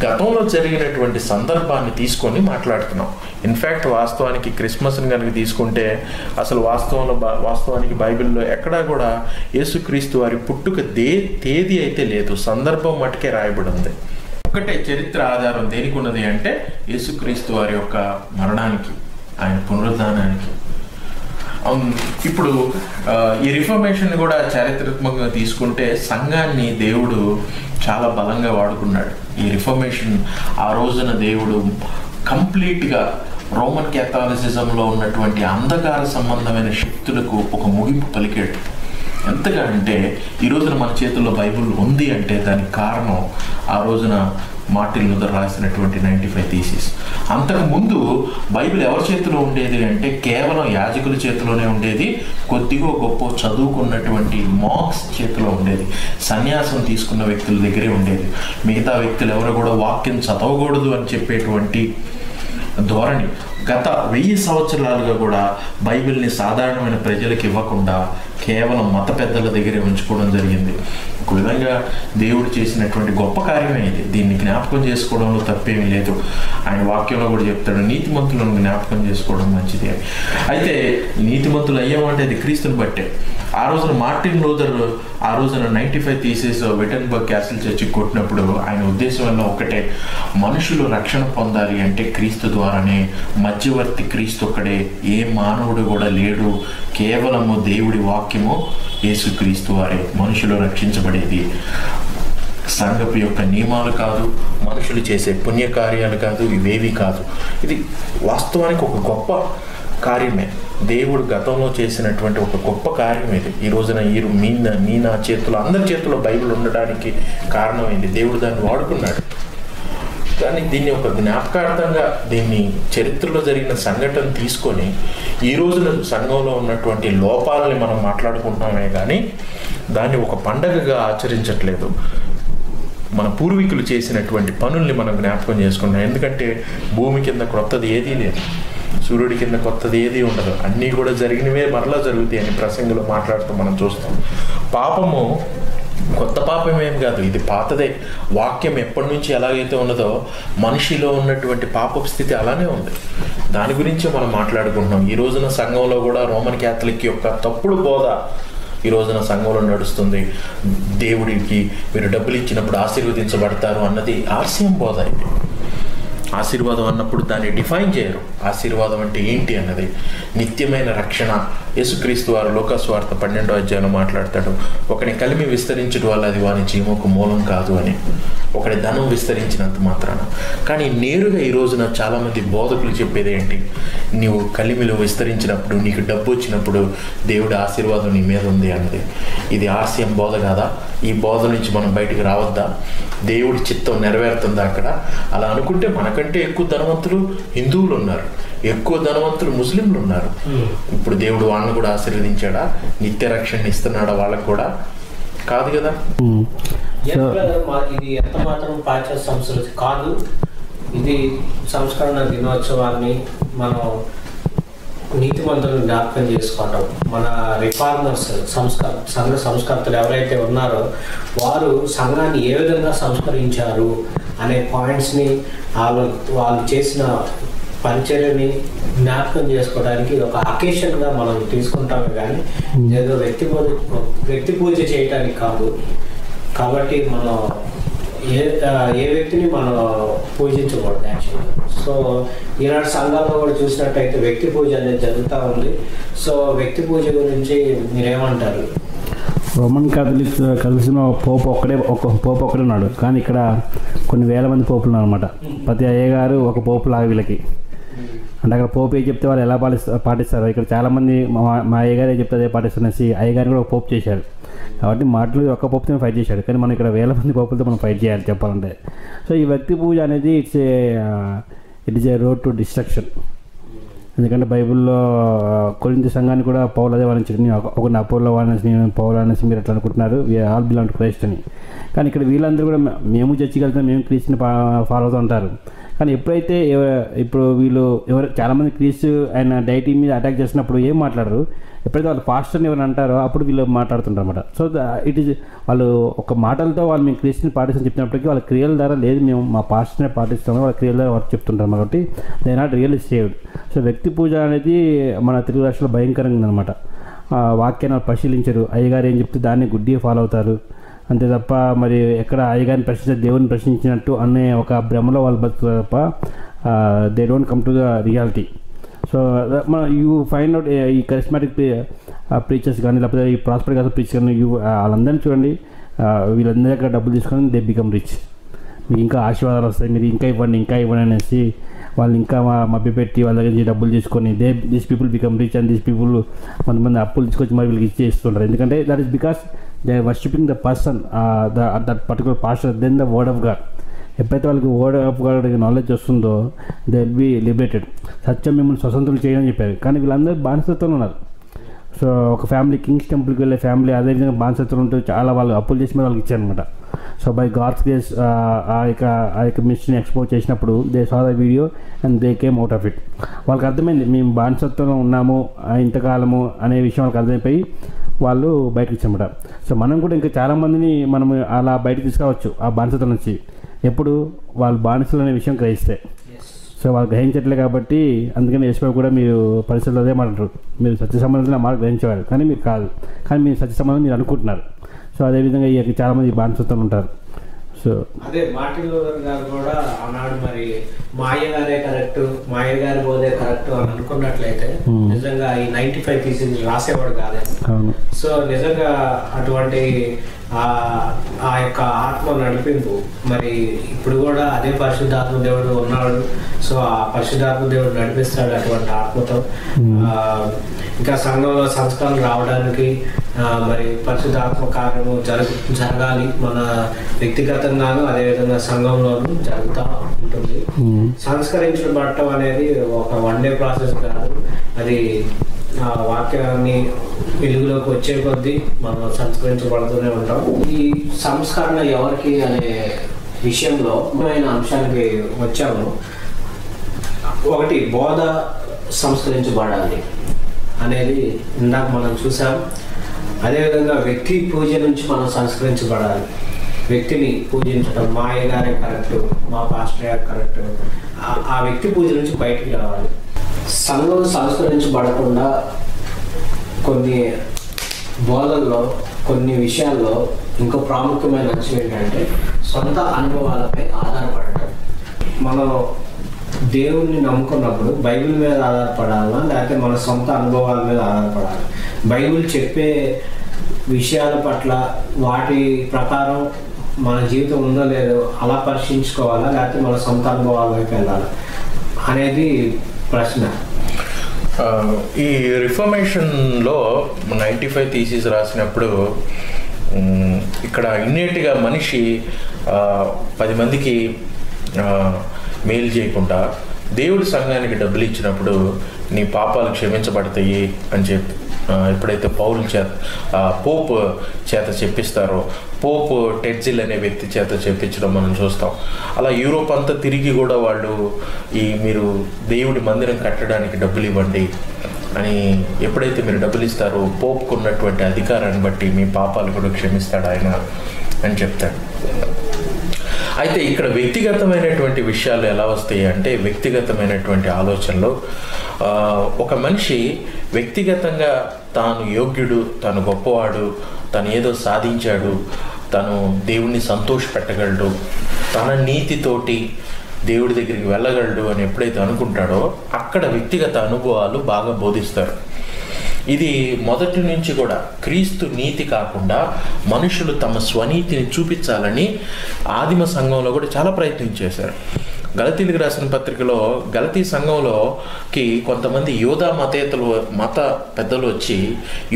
గతంలో జరిగినటువంటి సందర్భాన్ని తీసుకొని మాట్లాడుతున్నాం. ఇన్ఫ్యాక్ట్ వాస్తవానికి క్రిస్మస్ని కనుక తీసుకుంటే అసలు వాస్తవానికి బైబిల్లో ఎక్కడా కూడా యేసుక్రీస్తు వారి పుట్టుక తేదీ అయితే లేదు, సందర్భం మటుకే రాయబడి ఉంది. ఒకటే చరిత్ర ఆధారం దేనికి ఉన్నది అంటే యేసుక్రీస్తు వారి యొక్క మరణానికి, ఆయన పునరుద్ధానానికి. ఇప్పుడు ఈ రిఫర్మేషన్ కూడా చారిత్రాత్మకంగా తీసుకుంటే సంఘాన్ని దేవుడు చాలా బలంగా వాడుకున్నాడు. ఈ రిఫర్మేషన్ ఆ రోజున దేవుడు కంప్లీట్గా రోమన్ క్యాథలిసిజంలో ఉన్నటువంటి అంధకార సంబంధమైన శక్తులకు ఒక ముగింపు పలికాడు. ఎంతగా అంటే ఈ రోజున మన చేతుల్లో బైబిల్ ఉంది అంటే దానికి కారణం ఆ రోజున మార్టిన్ లూథర్ రాసినటువంటి 95 థీసిస్. అంతకుముందు బైబిల్ ఎవరి చేతిలో ఉండేది అంటే కేవలం యాజకుల చేతిలోనే ఉండేది, కొద్దిగా గొప్ప చదువుకున్నటువంటి మాంక్స్ చేతిలో ఉండేది, సన్యాసం తీసుకున్న వ్యక్తుల దగ్గరే ఉండేది. మిగతా వ్యక్తులు ఎవరు కూడా వాక్యం చదవకూడదు అని చెప్పేటువంటి ధోరణి గత 1000 సంవత్సరాలుగా కూడా బైబిల్ని సాధారణమైన ప్రజలకు ఇవ్వకుండా కేవలం మత పెద్దల దగ్గరే ఉంచుకోవడం జరిగింది. ఒక విధంగా దేవుడు చేసినటువంటి గొప్ప కార్యమే ఇది. దీన్ని జ్ఞాపకం చేసుకోవడంలో తప్పేమీ లేదు. ఆయన వాక్యంలో కూడా చెప్తాడు, నీతిమంతులను జ్ఞాపకం చేసుకోవడం మంచిది అని. అయితే నీతిమంతులు అయ్యామంటే అది క్రీస్తుని బట్టే. ఆ రోజున మార్టిన్ లూథర్ ఆ రోజున 95 థీసిస్ విటన్బర్గ్ క్యాసిల్ చర్చికి కొట్టినప్పుడు ఆయన ఉద్దేశం వల్ల ఒకటే, మనుషులు రక్షణ పొందాలి అంటే క్రీస్తు ద్వారానే, మధ్యవర్తి క్రీస్తు ఒక్కడే, ఏ మానవుడు కూడా లేడు, కేవలము దేవుడి వాక్యము యేసుక్రీస్తు వారే మనుషులు రక్షించబడేది. సంఘపు యొక్క నియమాలు కాదు, మనుషులు చేసే పుణ్యకార్యాలు కాదు, ఇవేవి కాదు. ఇది వాస్తవానికి ఒక గొప్ప కార్యమే. దేవుడు గతంలో చేసినటువంటి ఒక గొప్ప కార్యం ఇది. ఈ రోజున మీ నా చేతిలో, అందరి చేతిలో బైబిల్ ఉండడానికి కారణమైంది. దేవుడు దాన్ని వాడుకున్నాడు. కానీ దీన్ని ఒక జ్ఞాపకార్థంగా, దీన్ని చరిత్రలో జరిగిన సంఘటన తీసుకొని ఈ రోజున సంఘంలో ఉన్నటువంటి లోపాలని మనం మాట్లాడుకుంటున్నామే కానీ దాన్ని ఒక పండగగా ఆచరించట్లేదు. మన పూర్వీకులు చేసినటువంటి పనుల్ని మనం జ్ఞాపకం చేసుకుంటాం. ఎందుకంటే భూమి కింద క్రొత్తది ఏదీ లేదు. సూర్యుడి కింద కొత్తది ఏది ఉండదు, అన్నీ కూడా జరిగినవే మరలా జరుగుతాయి అని ప్రసంగిలో మాట్లాడుతూ మనం చూస్తాం. పాపము కొత్త పాపం ఏం కాదు, ఇది పాతదే. వాక్యం ఎప్పటి నుంచి ఎలాగైతే ఉన్నదో మనిషిలో ఉన్నటువంటి పాపపు స్థితి అలానే ఉంది. దాని గురించి మనం మాట్లాడుకుంటున్నాం. ఈ రోజున సంఘంలో కూడా రోమన్ క్యాథలిక్ యొక్క తప్పుడు బోధ ఈ రోజున సంఘంలో నడుస్తుంది. దేవుడికి మీరు డబ్బులు ఇచ్చినప్పుడు ఆశీర్వదించబడతారు అన్నది ఆర్సిఎం బోధ. ఇది ఆశీర్వాదం అన్నప్పుడు దాన్ని డిఫైన్ చేయరు. ఆశీర్వాదం అంటే ఏంటి అన్నది నిత్యమైన రక్షణ. యేసుక్రీస్తు వారు లోకాసువార్త 12వ అధ్యాయంలో మాట్లాడతాడు, ఒకని కలిమి విస్తరించడం వల్ల అది వాని జీవకు మూలం కాదు అని, ఒకటి ధనం విస్తరించినంత మాత్రాన. కానీ నేరుగా ఈ రోజున చాలామంది బోధకులు చెప్పేది ఏంటి, నీవు కలిమిలో విస్తరించినప్పుడు, నీకు డబ్బు వచ్చినప్పుడు దేవుడి ఆశీర్వాదం నీ మీద ఉంది అన్నది. ఇది ఆర్సిఎం బోధ కాదా? ఈ బోధ నుంచి మనం బయటికి రావద్దా? దేవుడి చిత్తం నెరవేరుతుందా అక్కడ? అలా అనుకుంటే మనకంటే ఎక్కువ ధనవంతులు హిందువులు ఉన్నారు, ఎక్కువ ధనవంతులు ముస్లింలు ఉన్నారు. ఇప్పుడు దేవుడు వాళ్ళని కూడా ఆశీర్వదించాడా? నిత్య రక్షణ ఇస్తున్నాడా వాళ్ళకు కూడా? కాదు కదా. ఇది ఎంత మాత్రం పాశ్చాత్య సంస్కృతి కాదు. ఇది సంస్కరణ దినోత్సవాన్ని మనం నీతిమంతులను జ్ఞాపకం చేసుకోవటం. మన రిఫార్మర్స్ సంఘ సంస్కర్తలు ఎవరైతే ఉన్నారో వారు సంఘాన్ని ఏ విధంగా సంస్కరించారు అనే పాయింట్స్ని వాళ్ళు చేసిన పరిచర్యని జ్ఞాపకం చేసుకోవడానికి ఒక అకేషన్గా మనం తీసుకుంటామే కానీ ఏదో వ్యక్తి పూజ చేయటానికి కాదు. కాబట్టి మనం ఏ వ్యక్తిని మనం పూజించకూడదు యాక్చువల్గా. సో ఈనాడు సంఘాల్లో కూడా చూసినట్టయితే వ్యక్తి పూజ అనేది జరుగుతూ ఉంది. సో వ్యక్తి పూజ గురించి మీరేమంటారు? రోమన్ క్యాథలిక్స్ కలిసిన ఒక పోపు ఒక్కడే ఉన్నాడు, కానీ ఇక్కడ కొన్ని వేల మంది పోపులు ఉన్నారు అనమాట. ప్రతి అయ్యగారు ఒక పోపు లాగా వీళ్ళకి. అంటే అక్కడ పోపు ఏ చెప్తే వాళ్ళు ఎలా పాటిస్తారు. ఇక్కడ చాలామంది మా అయ్యగారు ఏ చెప్తే అదే పాటిస్తున్నసి అయ్యగారు కూడా ఒక పోపు చేశారు. కాబట్టి మాటలు ఒక్క పోపుతో ఫైట్ చేశాడు, కానీ మనం ఇక్కడ వేల మంది పోపులతో మనం ఫైట్ చేయాలి చెప్పాలంటే. సో ఈ వ్యక్తి పూజ అనేది it is a road to destruction. ఎందుకంటే బైబిల్లో కొరింథీ సంఘాన్ని కూడా పౌలు అదే వర్ణించాడు, ఒక అపోలో అనేసి పౌలు అనేసి మీరు ఎట్లా అనుకుంటున్నారు, ఆల్ బిలాంగ్ టు క్రైస్ట్ అని. కానీ ఇక్కడ వీళ్ళందరూ కూడా మేము చర్చికి వెళ్తాం, మేము క్రీస్తుని ఫాలో అవుతూ ఉంటారు. కానీ ఎప్పుడైతే ఇప్పుడు వీళ్ళు చాలామంది క్రీస్తు ఆయన డైటీ మీద అటాక్ చేసినప్పుడు ఏం మాట్లాడరు. ఎప్పుడైతే వాళ్ళు పాస్టర్ని ఎవరైనా అంటారో అప్పుడు వీళ్ళు మాట్లాడుతుంటారు అనమాట. సో ఇట్ ఈజ్ వాళ్ళు ఒక మాటలతో వాళ్ళు మేము క్రీస్తుని పాటిస్తామని చెప్పినప్పటికీ వాళ్ళ క్రియల ద్వారా లేదు మేము మా పాస్టర్నే పాటిస్తామని వాళ్ళ క్రియల ద్వారా వాళ్ళు చెప్తుంటారు. కాబట్టి they not really saved. So వ్యక్తి పూజ అనేది మన తెలుగు రాష్ట్రంలో భయంకరంగా ఉందన్నమాట. వాక్యాన్ని పరిశీలించరు, అయ్యగారు ఏం చెప్తే దాన్ని గుడ్డిగా ఫాలో అవుతారు అంతే తప్ప మరి ఎక్కడ అయ్యగారిని ప్రశ్నించారు దేవుని ప్రశ్నించినట్టు అనే ఒక భ్రమలో వాళ్ళు బతుకుతారు తప్ప they don't come to the reality. So మన యూ ఫైండ్ అవుట్ ఈ కరిస్మాటిక్ ప్రీచర్స్ కానీ లేకపోతే ఈ ప్రాస్పర్ గాస్పెల్ ప్రీచర్స్ కానీ వాళ్ళందరినీ చూడండి, వీళ్ళందరి దగ్గర డబ్బులు తీసుకొని దే బికమ్ రిచ్. మీకు ఇంకా ఆశీర్వాదాలు వస్తాయి, మీరు ఇంకా ఇవ్వండి అనేసి వాళ్ళు ఇంకా మభ్యపెట్టి వాళ్ళ దగ్గర నుంచి డబ్బులు తీసుకొని these people become rich and these people కొంతమంది అప్పులు తీసుకొచ్చి మరి వీళ్ళకి ఇచ్చేస్తుంటారు. ఎందుకంటే that is because they are worshipping the person that particular pastor then the word of God. ఎప్పుడైతే వాళ్ళకి వర్డ్ ఆఫ్ గాడ్ నాలెడ్జ్ వస్తుందో దే విల్ బి లిబరేటెడ్. సత్యం మిమ్మల్ని స్వతంత్రులు చేయని చెప్పారు, కానీ వీళ్ళందరూ బానిసత్వంలో ఉన్నారు. సో ఒక ఫ్యామిలీ కింగ్స్ టెంపుల్కి వెళ్ళే ఫ్యామిలీ అదేవిధంగా బానిసత్వం ఉంటూ చాలా వాళ్ళు అప్పులు చేసి మీద వాళ్ళకి ఇచ్చారనమాట. సో బై గాడ్స్ గ్రేస్ ఆ యొక్క మిస్ని ఎక్స్పోజ్ చేసినప్పుడు they saw the video and they came out of it. వాళ్ళకి అర్థమైంది మేము బానిసత్వంలో ఉన్నాము ఇంతకాలము అనే విషయం వాళ్ళకి అర్థమైపోయి వాళ్ళు బయటకు ఇచ్చామట. సో మనం కూడా ఇంకా చాలామందిని మనం అలా బయటకు తీసుకురావచ్చు ఆ బానిసత్వం నుంచి, ఎప్పుడు వాళ్ళు బానిసలు అనే విషయం గ్రహిస్తే. సో వాళ్ళు గ్రహించట్లే కాబట్టి అందుకని యేసుప్రభు కూడా మీరు పరిస్థితులు అదే మాట్లాడరు, మీరు సత్య సంబంధం మాట గ్రహించేవారు కానీ మీరు కాదు, కానీ మీరు సత్య సంబంధం మీరు అనుకుంటున్నారు. సో అదేవిధంగా ఈ చాలామంది బానిసత్వం ఉంటారు. సో అదే మార్టిన్ లూథర్ గారు కూడా అన్నాడు, మరి మాయ గారే కరెక్ట్, మాయ గారి పోదే కరెక్ట్ అని అనుకున్నట్లయితే నిజంగా ఈ 95 థీసిస్ రాసేవాడు కాదని. సో నిజంగా అటువంటి ఆ యొక్క ఆత్మ నడిపింపు మరి ఇప్పుడు కూడా అదే పరిశుద్ధాత్మ దేవుడు ఉన్నాడు. సో ఆ పరిశుద్ధాత్మ దేవుడు నడిపిస్తాడు అటువంటి ఆత్మతో. ఇంకా సంఘంలో సంస్కరణ రావడానికి మరి పరిశుద్ధాత్మ కార్యము జరగాలి మన వ్యక్తిగతంగాను అదేవిధంగా సంఘంలోనూ జరుగుతూ ఉంటుంది. సంస్కరించబడటం అనేది ఒక వన్ డే ప్రాసెస్ కాదు, అది వాక్యాన్ని వెలుగులోకి వచ్చే కొద్దీ మనం సంస్కరించబడుతూనే ఉంటాం. ఈ సంస్కరణ ఎవరికి అనే విషయంలో ముఖ్యమైన అంశానికి వచ్చాము. ఒకటి బోధ సంస్కరించబడాలి అనేది ఇందాక మనం చూసాం. అదేవిధంగా వ్యక్తి పూజ నుంచి మనం సంస్కరించబడాలి. వ్యక్తిని పూజించడం, మా అయ్యగారే కరెక్ట్, మా పాస్టర్ గారు కరెక్ట్, ఆ వ్యక్తి పూజ నుంచి బయటికి రావాలి. సంఘం సంస్కరించబడకుండా కొన్ని బోధల్లో, కొన్ని విషయాల్లో ఇంకో ప్రాముఖ్యమైన అంశం ఏంటంటే సొంత అనుభవాలపై ఆధారపడటం. మనం దేవుణ్ణి నమ్ముకున్నప్పుడు బైబిల్ మీద ఆధారపడాలా, లేకపోతే మన సొంత అనుభవాల మీద ఆధారపడాలి? బైబిల్ చెప్పే విషయాల పట్ల వాటి ప్రకారం మన జీవితం ఉందో లేదో అలా పరిశీలించుకోవాలా, లేకపోతే మన సొంత అనుభవాలకి వెళ్ళాలా అనేది ప్రశ్న. ఈ రిఫర్మేషన్లో 95 థీసిస్ రాసినప్పుడు ఇక్కడ ఇన్నేట్గా మనిషి 10 మందికి మేలు చేయకుండా దేవుడి సంఘానికి డబ్బులు ఇచ్చినప్పుడు నీ పాపాలు క్షమించబడతాయి అని చెప్పి ఎప్పుడైతే పౌలు పోప్ చేత చెప్పిస్తారో, పోప్ టెడ్జిల్ అనే వ్యక్తి చేత చెప్పించడం మనం చూస్తాం. అలా యూరోప్ అంతా తిరిగి కూడా వాళ్ళు మీరు దేవుడి మందిరం కట్టడానికి డబ్బులు ఇవ్వండి అని ఎప్పుడైతే మీరు డబ్బులు ఇస్తారో పోప్కు ఉన్నటువంటి అధికారాన్ని బట్టి మీ పాపాలు కూడా క్షమిస్తాడు ఆయన అని చెప్తాడు. అయితే ఇక్కడ వ్యక్తిగతమైనటువంటి విషయాలు ఎలా వస్తాయి అంటే, వ్యక్తిగతమైనటువంటి ఆలోచనలు ఒక మనిషి వ్యక్తిగతంగా తాను యోగ్యుడు, తాను గొప్పవాడు, తను ఏదో సాధించాడు, తను దేవుణ్ణి సంతోషపెట్టగలడు, తన నీతితోటి దేవుడి దగ్గరికి వెళ్ళగలడు అని ఎప్పుడైతే అనుకుంటాడో అక్కడ వ్యక్తిగత అనుభవాలు బాగా బోధిస్తారు. ఇది మొదటి నుంచి కూడా క్రీస్తు నీతి కాకుండా మనుషులు తమ స్వనీతిని చూపించాలని ఆదిమ సంఘంలో కూడా చాలా ప్రయత్నం చేశారు. గలతీలకు రాసిన పత్రికలో గలతీ సంఘంలోకి కొంతమంది యూదా మత పెద్దలు వచ్చి,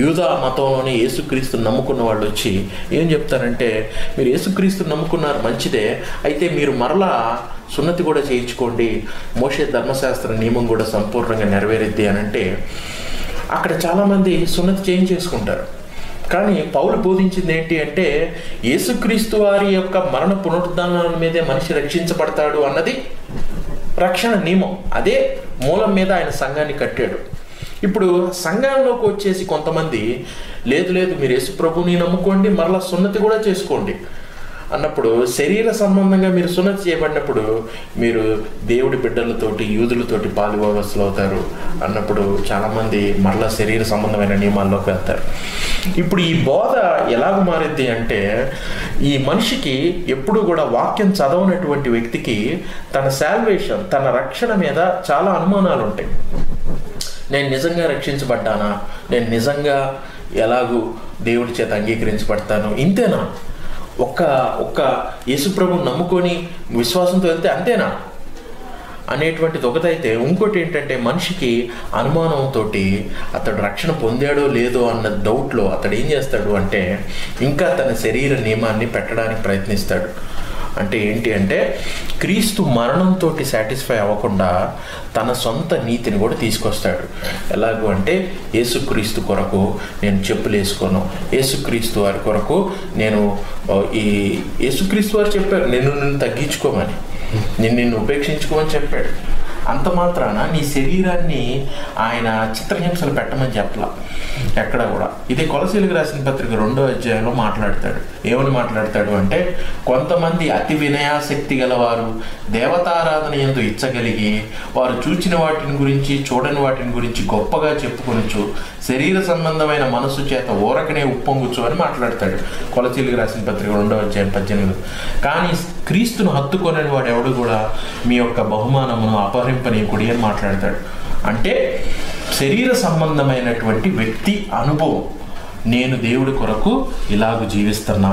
యూదా మతంలోని యేసుక్రీస్తుని నమ్ముకున్న వాళ్ళు వచ్చి ఏం చెప్తారంటే, మీరు యేసుక్రీస్తుని నమ్ముకున్నారు మంచిదే, అయితే మీరు మరలా సున్నతి కూడా చేయించుకోండి, మోషే ధర్మశాస్త్ర నియమం కూడా సంపూర్ణంగా నెరవేరుద్ది అని అంటే అక్కడ చాలామంది సున్నతి చేయించేసుకుంటారు. కానీ పౌలు బోధించింది ఏంటి అంటే, యేసుక్రీస్తు వారి యొక్క మరణ పునరుద్ధానాల మీదే మనిషి రక్షించబడతాడు అన్నది రక్షణ నియమం. అదే మూలం మీద ఆయన సంఘాన్ని కట్టాడు. ఇప్పుడు సంఘంలోకి వచ్చేసి కొంతమంది లేదు మీరు యేసు ప్రభుని నమ్ముకోండి, మరలా సున్నతి కూడా చేసుకోండి అన్నప్పుడు, శరీర సంబంధంగా మీరు సున్నతి చేయబడినప్పుడు మీరు దేవుడి బిడ్డలతోటి యూదులతోటి పాలుభాగస్తులు అవుతారు అన్నప్పుడు చాలామంది మరలా శరీర సంబంధమైన నియమాల్లోకి వెళ్తారు. ఇప్పుడు ఈ బోధ ఎలాగ మారిద్ది అంటే, ఈ మనిషికి ఎప్పుడు కూడా వాక్యం చదవనటువంటి వ్యక్తికి తన సాల్వేషన్, తన రక్షణ మీద చాలా అనుమానాలు ఉంటాయి. నేను నిజంగా రక్షించబడ్డానా, నేను నిజంగా ఎలాగూ దేవుడి చేత అంగీకరించబడతాను, ఇంతేనా, ఒక్క యేసుప్రభుని నమ్ముకొని విశ్వాసంతో వెళ్తే అంతేనా అనేటువంటిది ఒకటైతే, ఇంకోటి ఏంటంటే మనిషికి అనుమానంతో అతడు రక్షణ పొందాడో లేదో అన్న డౌట్లో అతడు ఏం చేస్తాడు అంటే ఇంకా తన శరీర నియమాన్ని పెట్టడానికి ప్రయత్నిస్తాడు. అంటే ఏంటి అంటే, క్రీస్తు మరణంతో సాటిస్ఫై అవ్వకుండా తన సొంత నీతిని కూడా తీసుకొస్తాడు. ఎలాగూ అంటే, యేసుక్రీస్తు కొరకు నేను చెప్పులు వేసుకోను, యేసుక్రీస్తు వారి కొరకు నేను యేసుక్రీస్తు వారు చెప్పారు నిన్ను తగ్గించుకోమని, నిన్ను ఉపేక్షించుకోమని చెప్పాడు. అంత మాత్రాన నీ శరీరాన్ని ఆయన చిత్రహింసలు పెట్టమని చెప్పలా ఎక్కడ కూడా. ఇది కొలసీలకు రాసిన పత్రిక 2వ అధ్యాయంలో మాట్లాడతాడు. ఏమని మాట్లాడతాడు అంటే, కొంతమంది అతి వినయాశక్తి గలవారు దేవతారాధన యందు ఇచ్చగలిగి వారు చూచిన వాటిని గురించి చూడని వాటిని గురించి గొప్పగా చెప్పుకొనొచ్చు, శరీర సంబంధమైన మనస్సు చేత ఊరకనే ఉప్పొంగుచ్చు అని మాట్లాడతాడు కొలసీలకు రాసిన పత్రిక 2వ అధ్యాయం 18. కానీ క్రీస్తును హత్తుకొనని వాడు ఎవడు కూడా మీ యొక్క బహుమానమును అపహరింపనీయకుడి అని మాట్లాడతాడు. అంటే శరీర సంబంధమైనటువంటి వ్యక్తి అనుభవం, నేను దేవుడి కొరకు ఇలాగ జీవిస్తున్నా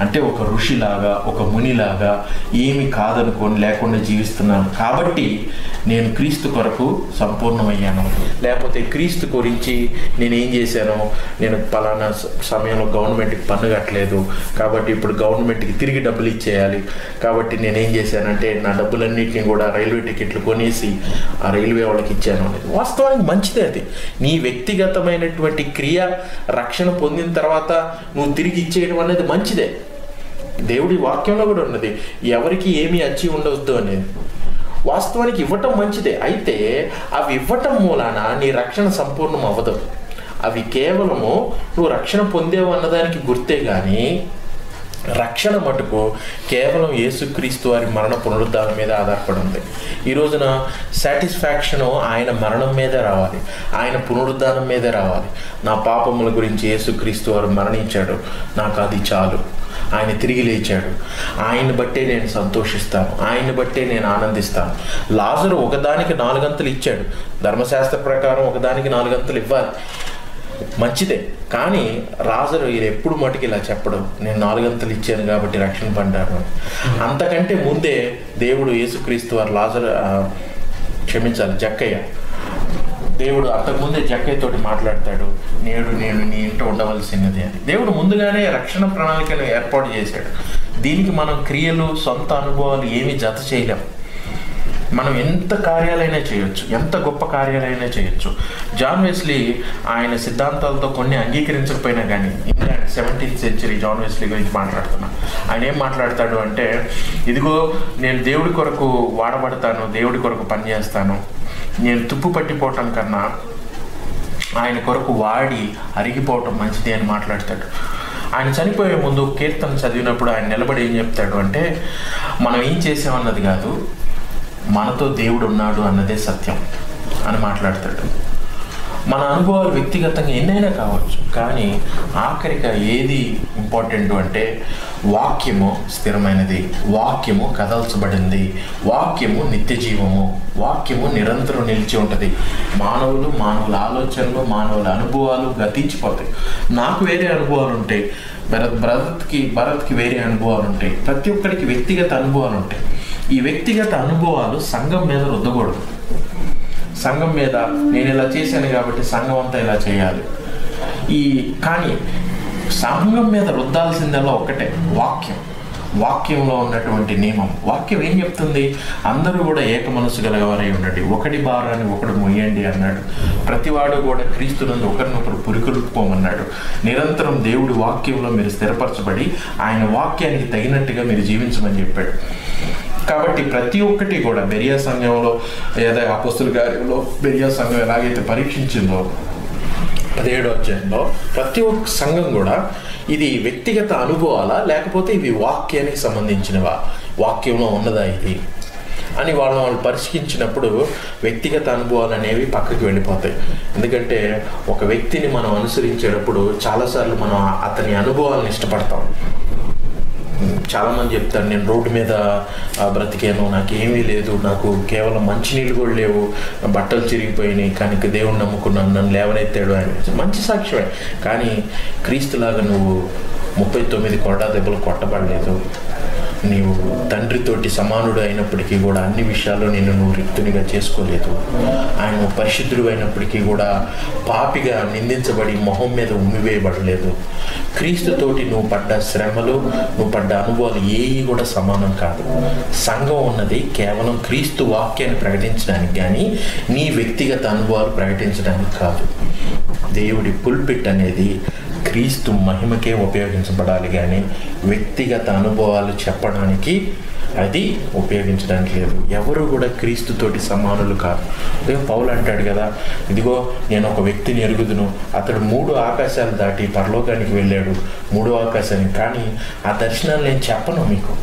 అంటే ఒక ఋషిలాగా, ఒక మునిలాగా ఏమి కాదనుకొని లేకుండా జీవిస్తున్నాను కాబట్టి నేను క్రీస్తు కొరకు సంపూర్ణమయ్యాను. లేకపోతే క్రీస్తు గురించి నేనేం చేశాను, నేను పలానా సమయంలో గవర్నమెంట్కి పన్ను కట్టలేదు కాబట్టి ఇప్పుడు గవర్నమెంట్కి తిరిగి డబ్బులు ఇచ్చేయాలి కాబట్టి నేనేం చేశానంటే నా డబ్బులన్నింటినీ కూడా రైల్వే టికెట్లు కొనేసి ఆ రైల్వే వాళ్ళకి ఇచ్చాను అనేది వాస్తవానికి మంచిదే. అది నీ వ్యక్తిగతమైనటువంటి క్రియ, రక్షణ పొందిన తర్వాత నువ్వు తిరిగి ఇచ్చేయడం అనేది మంచిదే. దేవుడి వాక్యంలో కూడా ఉన్నది, ఎవరికి ఏమీ అచ్చి ఉండవద్దు అనేది. వాస్తవానికి ఇవ్వటం మంచిదే, అయితే అవి ఇవ్వటం మూలాన నీ రక్షణ సంపూర్ణం అవ్వదు. అవి కేవలము నువ్వు రక్షణ పొందేవు అన్నదానికి గుర్తే కానీ రక్షణ మటుకు కేవలం యేసుక్రీస్తు వారి మరణ పునరుద్ధానం మీద ఆధారపడి ఉంది. ఈ రోజున సాటిస్ఫాక్షను ఆయన మరణం మీదే రావాలి, ఆయన పునరుద్ధానం మీదే రావాలి. నా పాపముల గురించి యేసుక్రీస్తు వారు మరణించాడు, నాకు అది చాలు. ఆయన తిరిగి లేచాడు, ఆయన్ని బట్టే నేను సంతోషిస్తాను, ఆయన్ని బట్టే నేను ఆనందిస్తాను. లాజరు ఒకదానికి 4 గంతలు ఇచ్చాడు, ధర్మశాస్త్ర ప్రకారం ఒకదానికి 4 గంతలు ఇవ్వాలి, మంచిదే. కానీ రాజరు ఇది ఎప్పుడు మటుకు ఇలా చెప్పడం, నేను 4 గంతలు ఇచ్చాను కాబట్టి రక్షణ పొందాను. అంతకంటే ముందే దేవుడు యేసుక్రీస్తు వారు జక్కయ్య, దేవుడు అంతకుముందే జక్కయ్య తోటి మాట్లాడతాడు, నేను నీ ఇంట ఉండవలసినది అని. దేవుడు ముందుగానే రక్షణ ప్రణాళికను ఏర్పాటు చేశాడు. దీనికి మనం క్రియలు, సొంత అనుభవాలు ఏమీ జత చేయలేం. మనం ఎంత కార్యాలైనా చేయొచ్చు, ఎంత గొప్ప కార్యాలైనా చేయొచ్చు. జాన్ వెస్లీ ఆయన సిద్ధాంతాలతో కొన్ని అంగీకరించకపోయినా కానీ, England 17th century John Wesley గురించి మాట్లాడుతున్నా. ఆయన ఏం మాట్లాడతాడు అంటే, ఇదిగో నేను దేవుడి కొరకు వాడబడతాను, దేవుడి కొరకు పనిచేస్తాను, నేను తుప్పు పట్టిపోవటం కన్నా ఆయన కొరకు వాడి అరిగిపోవటం మంచిది అని మాట్లాడతాడు. ఆయన చనిపోయే ముందు కీర్తన చదివినప్పుడు ఆయన నిలబడి ఏం చెప్తాడు అంటే, మనం ఏం చేసామన్నది కాదు, మనతో దేవుడు ఉన్నాడు అన్నదే సత్యం అని మాట్లాడతాడు. మన అనుభవాలు వ్యక్తిగతంగా ఎన్నైనా కావచ్చు, కానీ ఆఖరిగా ఏది ఇంపార్టెంట్ అంటే వాక్యము స్థిరమైనది, వాక్యము కదల్చబడింది, వాక్యము నిత్య జీవము, వాక్యము నిరంతరం నిలిచి ఉంటుంది. మానవుల ఆలోచనలు, మానవుల అనుభవాలు గతించిపోతాయి. నాకు వేరే అనుభవాలు ఉంటాయి, భరత్కి వేరే అనుభవాలు ఉంటాయి, ప్రతి ఒక్కరికి వ్యక్తిగత అనుభవాలు ఉంటాయి. ఈ వ్యక్తిగత అనుభవాలు సంఘం మీద రుద్దకూడదు. సంఘం మీద నేను ఇలా చేశాను కాబట్టి సంఘం అంతా ఇలా చేయాలి. కానీ సంఘం మీద రుద్దాల్సిందల్లా ఒకటే, వాక్యంలో ఉన్నటువంటి నియమం. వాక్యం ఏం చెప్తుంది? అందరూ కూడా ఏక మనసు గలవారై ఉండండి, ఒకటి భారాన్ని ఒకడు మొయ్యండి అన్నాడు. ప్రతివాడు కూడా క్రీస్తునందు ఒకరినొకరు పురికొల్పుకోమన్నాడు. నిరంతరం దేవుడి వాక్యంలో మీరు స్థిరపరచబడి ఆయన వాక్యానికి తగినట్టుగా మీరు జీవించమని చెప్పాడు. కాబట్టి ప్రతి ఒక్కటి కూడా బెరియా సంఘంలో లేదా అపోస్తుల కార్యంలో బెరియా సంఘం ఎలాగైతే పరీక్షించిందో 17వ అధ్యాయంలో ప్రతి ఒక్క సంఘం కూడా ఇది వ్యక్తిగత అనుభవాలా లేకపోతే ఇవి వాక్యానికి సంబంధించినవా, వాక్యంలో ఉన్నదా ఇది అని వాళ్ళు పరిశీలించినప్పుడు వ్యక్తిగత అనుభవాలు అనేవి పక్కకి వెళ్ళిపోతాయి. ఎందుకంటే ఒక వ్యక్తిని మనం అనుసరించేటప్పుడు చాలాసార్లు మనం అతని అనుభవాలను ఇష్టపడతాం. చాలామంది చెప్తారు, నేను రోడ్డు మీద బ్రతికాను, నాకేమీ లేదు, నాకు కేవలం మంచినీళ్ళు కూడా లేవు, బట్టలు చిరిగిపోయినాయి, కానీ దేవుడిని నమ్ముకున్నాను, నన్ను లేవనెత్తాడు అని. మంచి సాక్ష్యమే, కానీ క్రీస్తులాగా నువ్వు 39 కొరడా దెబ్బలు కొట్టబడలేదు. నీవు తండ్రితోటి సమానుడు అయినప్పటికీ కూడా అన్ని విషయాల్లో నువ్వు రిక్తునిగా చేసుకోలేదు. ఆయన పరిశుద్ధుడు అయినప్పటికీ కూడా పాపిగా నిందించబడి మొహం మీద ఉమ్మివేయబడలేదు. క్రీస్తుతోటి నువ్వు పడ్డ శ్రమలు, నువ్వు పడ్డ అనుభవాలు ఏవి కూడా సమానం కాదు. సంఘం ఉన్నది కేవలం క్రీస్తు వాక్యాన్ని ప్రకటించడానికి కానీ నీ వ్యక్తిగత అనుభవాలు ప్రకటించడానికి కాదు. దేవుడి పుల్పిట్ అనేది క్రీస్తు మహిమకే ఉపయోగించబడాలి కానీ వ్యక్తిగత అనుభవాలు చెప్పడానికి అది ఉపయోగించడానికి లేదు. ఎవరు కూడా క్రీస్తుతోటి సమానులు కాదు. అదే పౌలు అంటాడు కదా, ఇదిగో నేను ఒక వ్యక్తిని ఎరుగుదును, అతడు 3 ఆకాశాలు దాటి పరలోకానికి వెళ్ళాడు, 3వ ఆకాశానికి, కానీ ఆ దర్శనాలు నేను చెప్పను, మీకు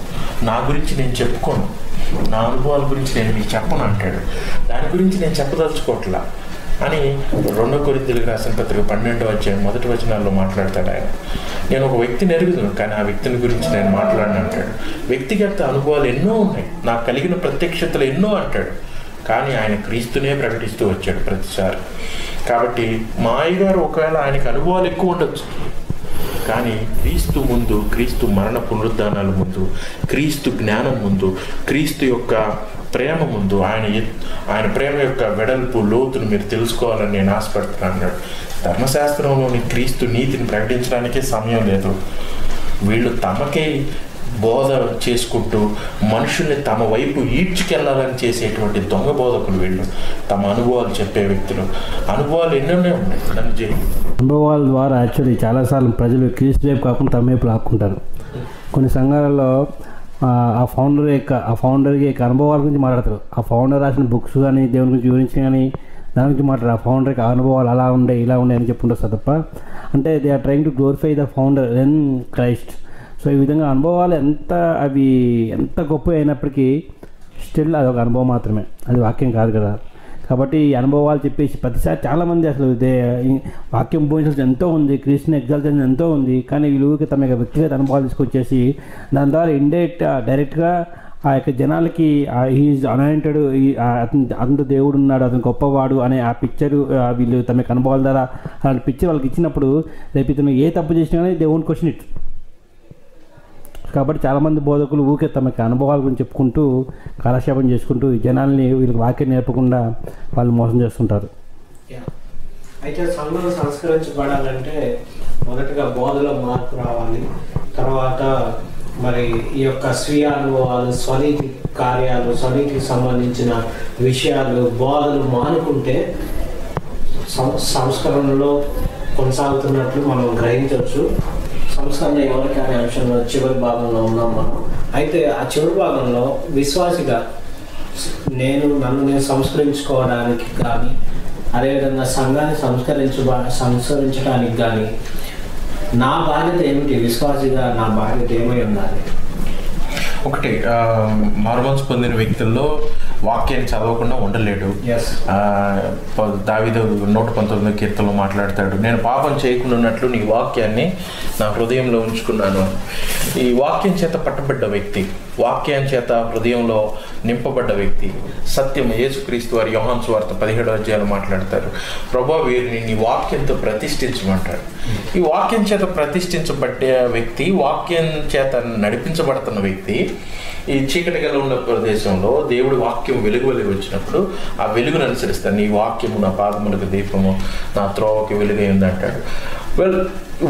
నా గురించి నేను చెప్పుకోను, నా అనుభవాల గురించి నేను మీకు చెప్పను అంటాడు. దాని గురించి నేను చెప్పదలుచుకోవట్లా అని 2 కొరింథీయులకు రాసిన పత్రిక 12వ అధ్యాయం 1వ వచనాల్లో మాట్లాడతాడు ఆయన. నేను ఒక వ్యక్తిని ఎరుగుదును కానీ ఆ వ్యక్తిని గురించి నేను మాట్లాడను అంటాడు. వ్యక్తిగత అనుభవాలు ఎన్నో ఉన్నాయి, నాకు కలిగిన ప్రత్యక్షతలు ఎన్నో అంటాడు, కానీ ఆయన క్రీస్తునే ప్రకటిస్తూ వచ్చాడు ప్రతిసారి. కాబట్టి మా అయ్యగారు ఒకవేళ ఆయనకు అనుభవాలు ఎక్కువ ఉండొచ్చు, కానీ క్రీస్తు ముందు, క్రీస్తు మరణ పునరుద్ధానాల ముందు, క్రీస్తు జ్ఞానం ముందు, క్రీస్తు యొక్క ప్రేమ ముందు, ఆయన ప్రేమ యొక్క వెడల్పు లోతును మీరు తెలుసుకోవాలని నేను ఆశపడుతున్నాను అన్నాడు. ధర్మశాస్త్రంలోని క్రీస్తు నీతిని ప్రకటించడానికే సమయం లేదు. వీళ్ళు తమకే బోధ చేసుకుంటూ మనుషుల్ని తమ వైపు ఈడ్చుకెళ్లాలని చేసేటువంటి దొంగ బోధకులు వీళ్ళు. తమ అనుభవాలు చెప్పే వ్యక్తులు. అనుభవాలు ఎన్నెన్నో ఉన్నాయి. అనుభవాల ద్వారా యాక్చువల్లీ చాలాసార్లు ప్రజలు క్రీస్తు వైపు కాకుండా తమ వైపు లాక్కుంటారు. కొన్ని సంఘాలలో ఆ ఫౌండర్ యొక్క అనుభవాల గురించి మాట్లాడతారు. ఆ ఫౌండర్ రాసిన బుక్స్ కానీ దేవుని గురించి వివరించి కానీ దాని గురించి మాట్లాడారు. ఆ ఫౌండర్ యొక్క అనుభవాలు అలా ఉండే ఇలా ఉండే అని చెప్పుకుంటారు తప్ప, అంటే they are trying to glorify the founder then Christ. So ఈ విధంగా అనుభవాలు ఎంత గొప్ప అయినప్పటికీ స్టిల్ అది ఒక అనుభవం మాత్రమే, అది వాక్యం కాదు కదా. కాబట్టి ఈ అనుభవాలు చెప్పేసి ప్రతిసారి చాలామంది అసలు వాక్యం బోధించాల్సి ఎంతో ఉంది, క్రీస్తుని ఎగ్జాల్ట్ ఎంతో ఉంది, కానీ వీళ్ళకి తమ యొక్క వ్యక్తిగత అనుభవాలు తీసుకొచ్చేసి దాని ద్వారా డైరెక్ట్గా ఆ యొక్క జనాలకి హీఈస్ అనాయింటెడ్, అతను దేవుడు ఉన్నాడు, అతను గొప్పవాడు అనే ఆ పిక్చరు వీళ్ళు తమ యొక్క అనుభవాల ద్వారా అలాంటి పిక్చర్ వాళ్ళకి ఇచ్చినప్పుడు రేపు ఇతను ఏ తప్పు చేసినా కానీ దే వోంట్ క్వశ్చన్ ఇట్. కాబట్టి చాలామంది బోధకులు ఊకే తమకి అనుభవాల గురించి చెప్పుకుంటూ కాలక్షేపం చేసుకుంటూ ఈ జనాల్ని వీళ్ళకి వాక్యం నేర్పకుండా వాళ్ళు మోసం చేస్తుంటారు. అయితే సంఘం సంస్కరించబడాలంటే మొదటగా బోధలో మార్పు రావాలి. తర్వాత మరి ఈ యొక్క స్వీయ అనుభవాలు, స్వనీతి కార్యాలు, స్వనీతికి సంబంధించిన విషయాలు, బోధలు మానుకుంటే సంస్కరణలో కొనసాగుతున్నట్లు మనం గ్రహించవచ్చు. సంస్కరణ ఎవరికి అనే అంశంలో చివరి భాగంలో ఉన్నాం మనం. అయితే ఆ చివరి భాగంలో విశ్వాసిగా నన్ను నేను సంస్కరించుకోవడానికి కానీ, అదేవిధంగా సంఘాన్ని సంస్కరించడానికి కానీ నా బాధ్యత ఏమిటి? విశ్వాసిగా నా బాధ్యత ఏమై ఉండాలి? ఒకటి, మారుమనసు పొందిన వ్యక్తుల్లో వాక్యాన్ని చదవకుండా ఉండలేడు. దావీదు 119 కీర్తనలో మాట్లాడతాడు, నేను పాపం చేయకుండా ఉన్నట్లు నీ వాక్యాన్ని నా హృదయంలో ఉంచుకున్నాను. ఈ వాక్యం చేత పట్టబడ్డ వ్యక్తి, వాక్యం చేత హృదయంలో నింపబడ్డ వ్యక్తి, సత్యం యేసుక్రీస్తు వారి యోహాను సువార్త 17వ అధ్యాయంలో మాట్లాడతారు, ప్రభువా వీరిని నీ వాక్యంతో ప్రతిష్ఠించమంటాడు. ఈ వాక్యం చేత ప్రతిష్ఠించబడ్డ వ్యక్తి, వాక్యం చేత నడిపించబడుతున్న వ్యక్తి ఈ చీకటి గల ఉన్న ప్రదేశంలో దేవుడి వాక్యం వెలుగు వచ్చినప్పుడు ఆ వెలుగును అనుసరిస్తాడు. నీ వాక్యము నా పాదములకు దీపము, నా త్రోవకి వెలుగై ఉంది అంటాడు.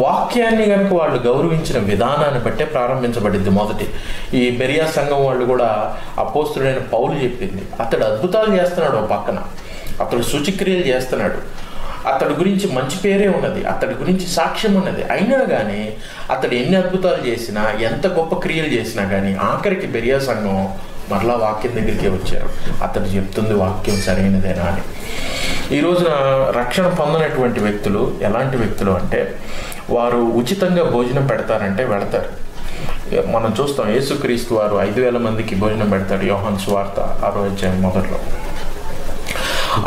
వాక్యాన్ని కనుక వాళ్ళు గౌరవించిన విధానాన్ని బట్టే ప్రారంభించబడింది. మొదటి ఈ బెరియా సంఘం వాళ్ళు కూడా అపోస్తుడైన పౌలు చెప్పింది, అతడు అద్భుతాలు చేస్తున్నాడు, ఒక పక్కన అతడు సూచక్రియలు చేస్తున్నాడు, అతడి గురించి మంచి పేరే ఉన్నది, అతడి గురించి సాక్ష్యం ఉన్నది, అయినా కానీ అతడు ఎన్ని అద్భుతాలు చేసినా, ఎంత గొప్ప క్రియలు చేసినా కానీ ఆఖరికి బెరియా సంఘం మరలా వాక్యం దగ్గరికే వచ్చారు. అతడు చెప్తుంది వాక్యం సరైనదేనా అని. ఈ రోజున రక్షణ పొందినటువంటి వ్యక్తులు ఎలాంటి వ్యక్తులు అంటే, వారు ఉచితంగా భోజనం పెడతారంటే వెళతారు. మనం చూస్తాం, యేసుక్రీస్తు వారు 5,000 మందికి భోజనం పెడతాడు. యోహాను సువార్త 6వ అధ్యాయం మొదట్లో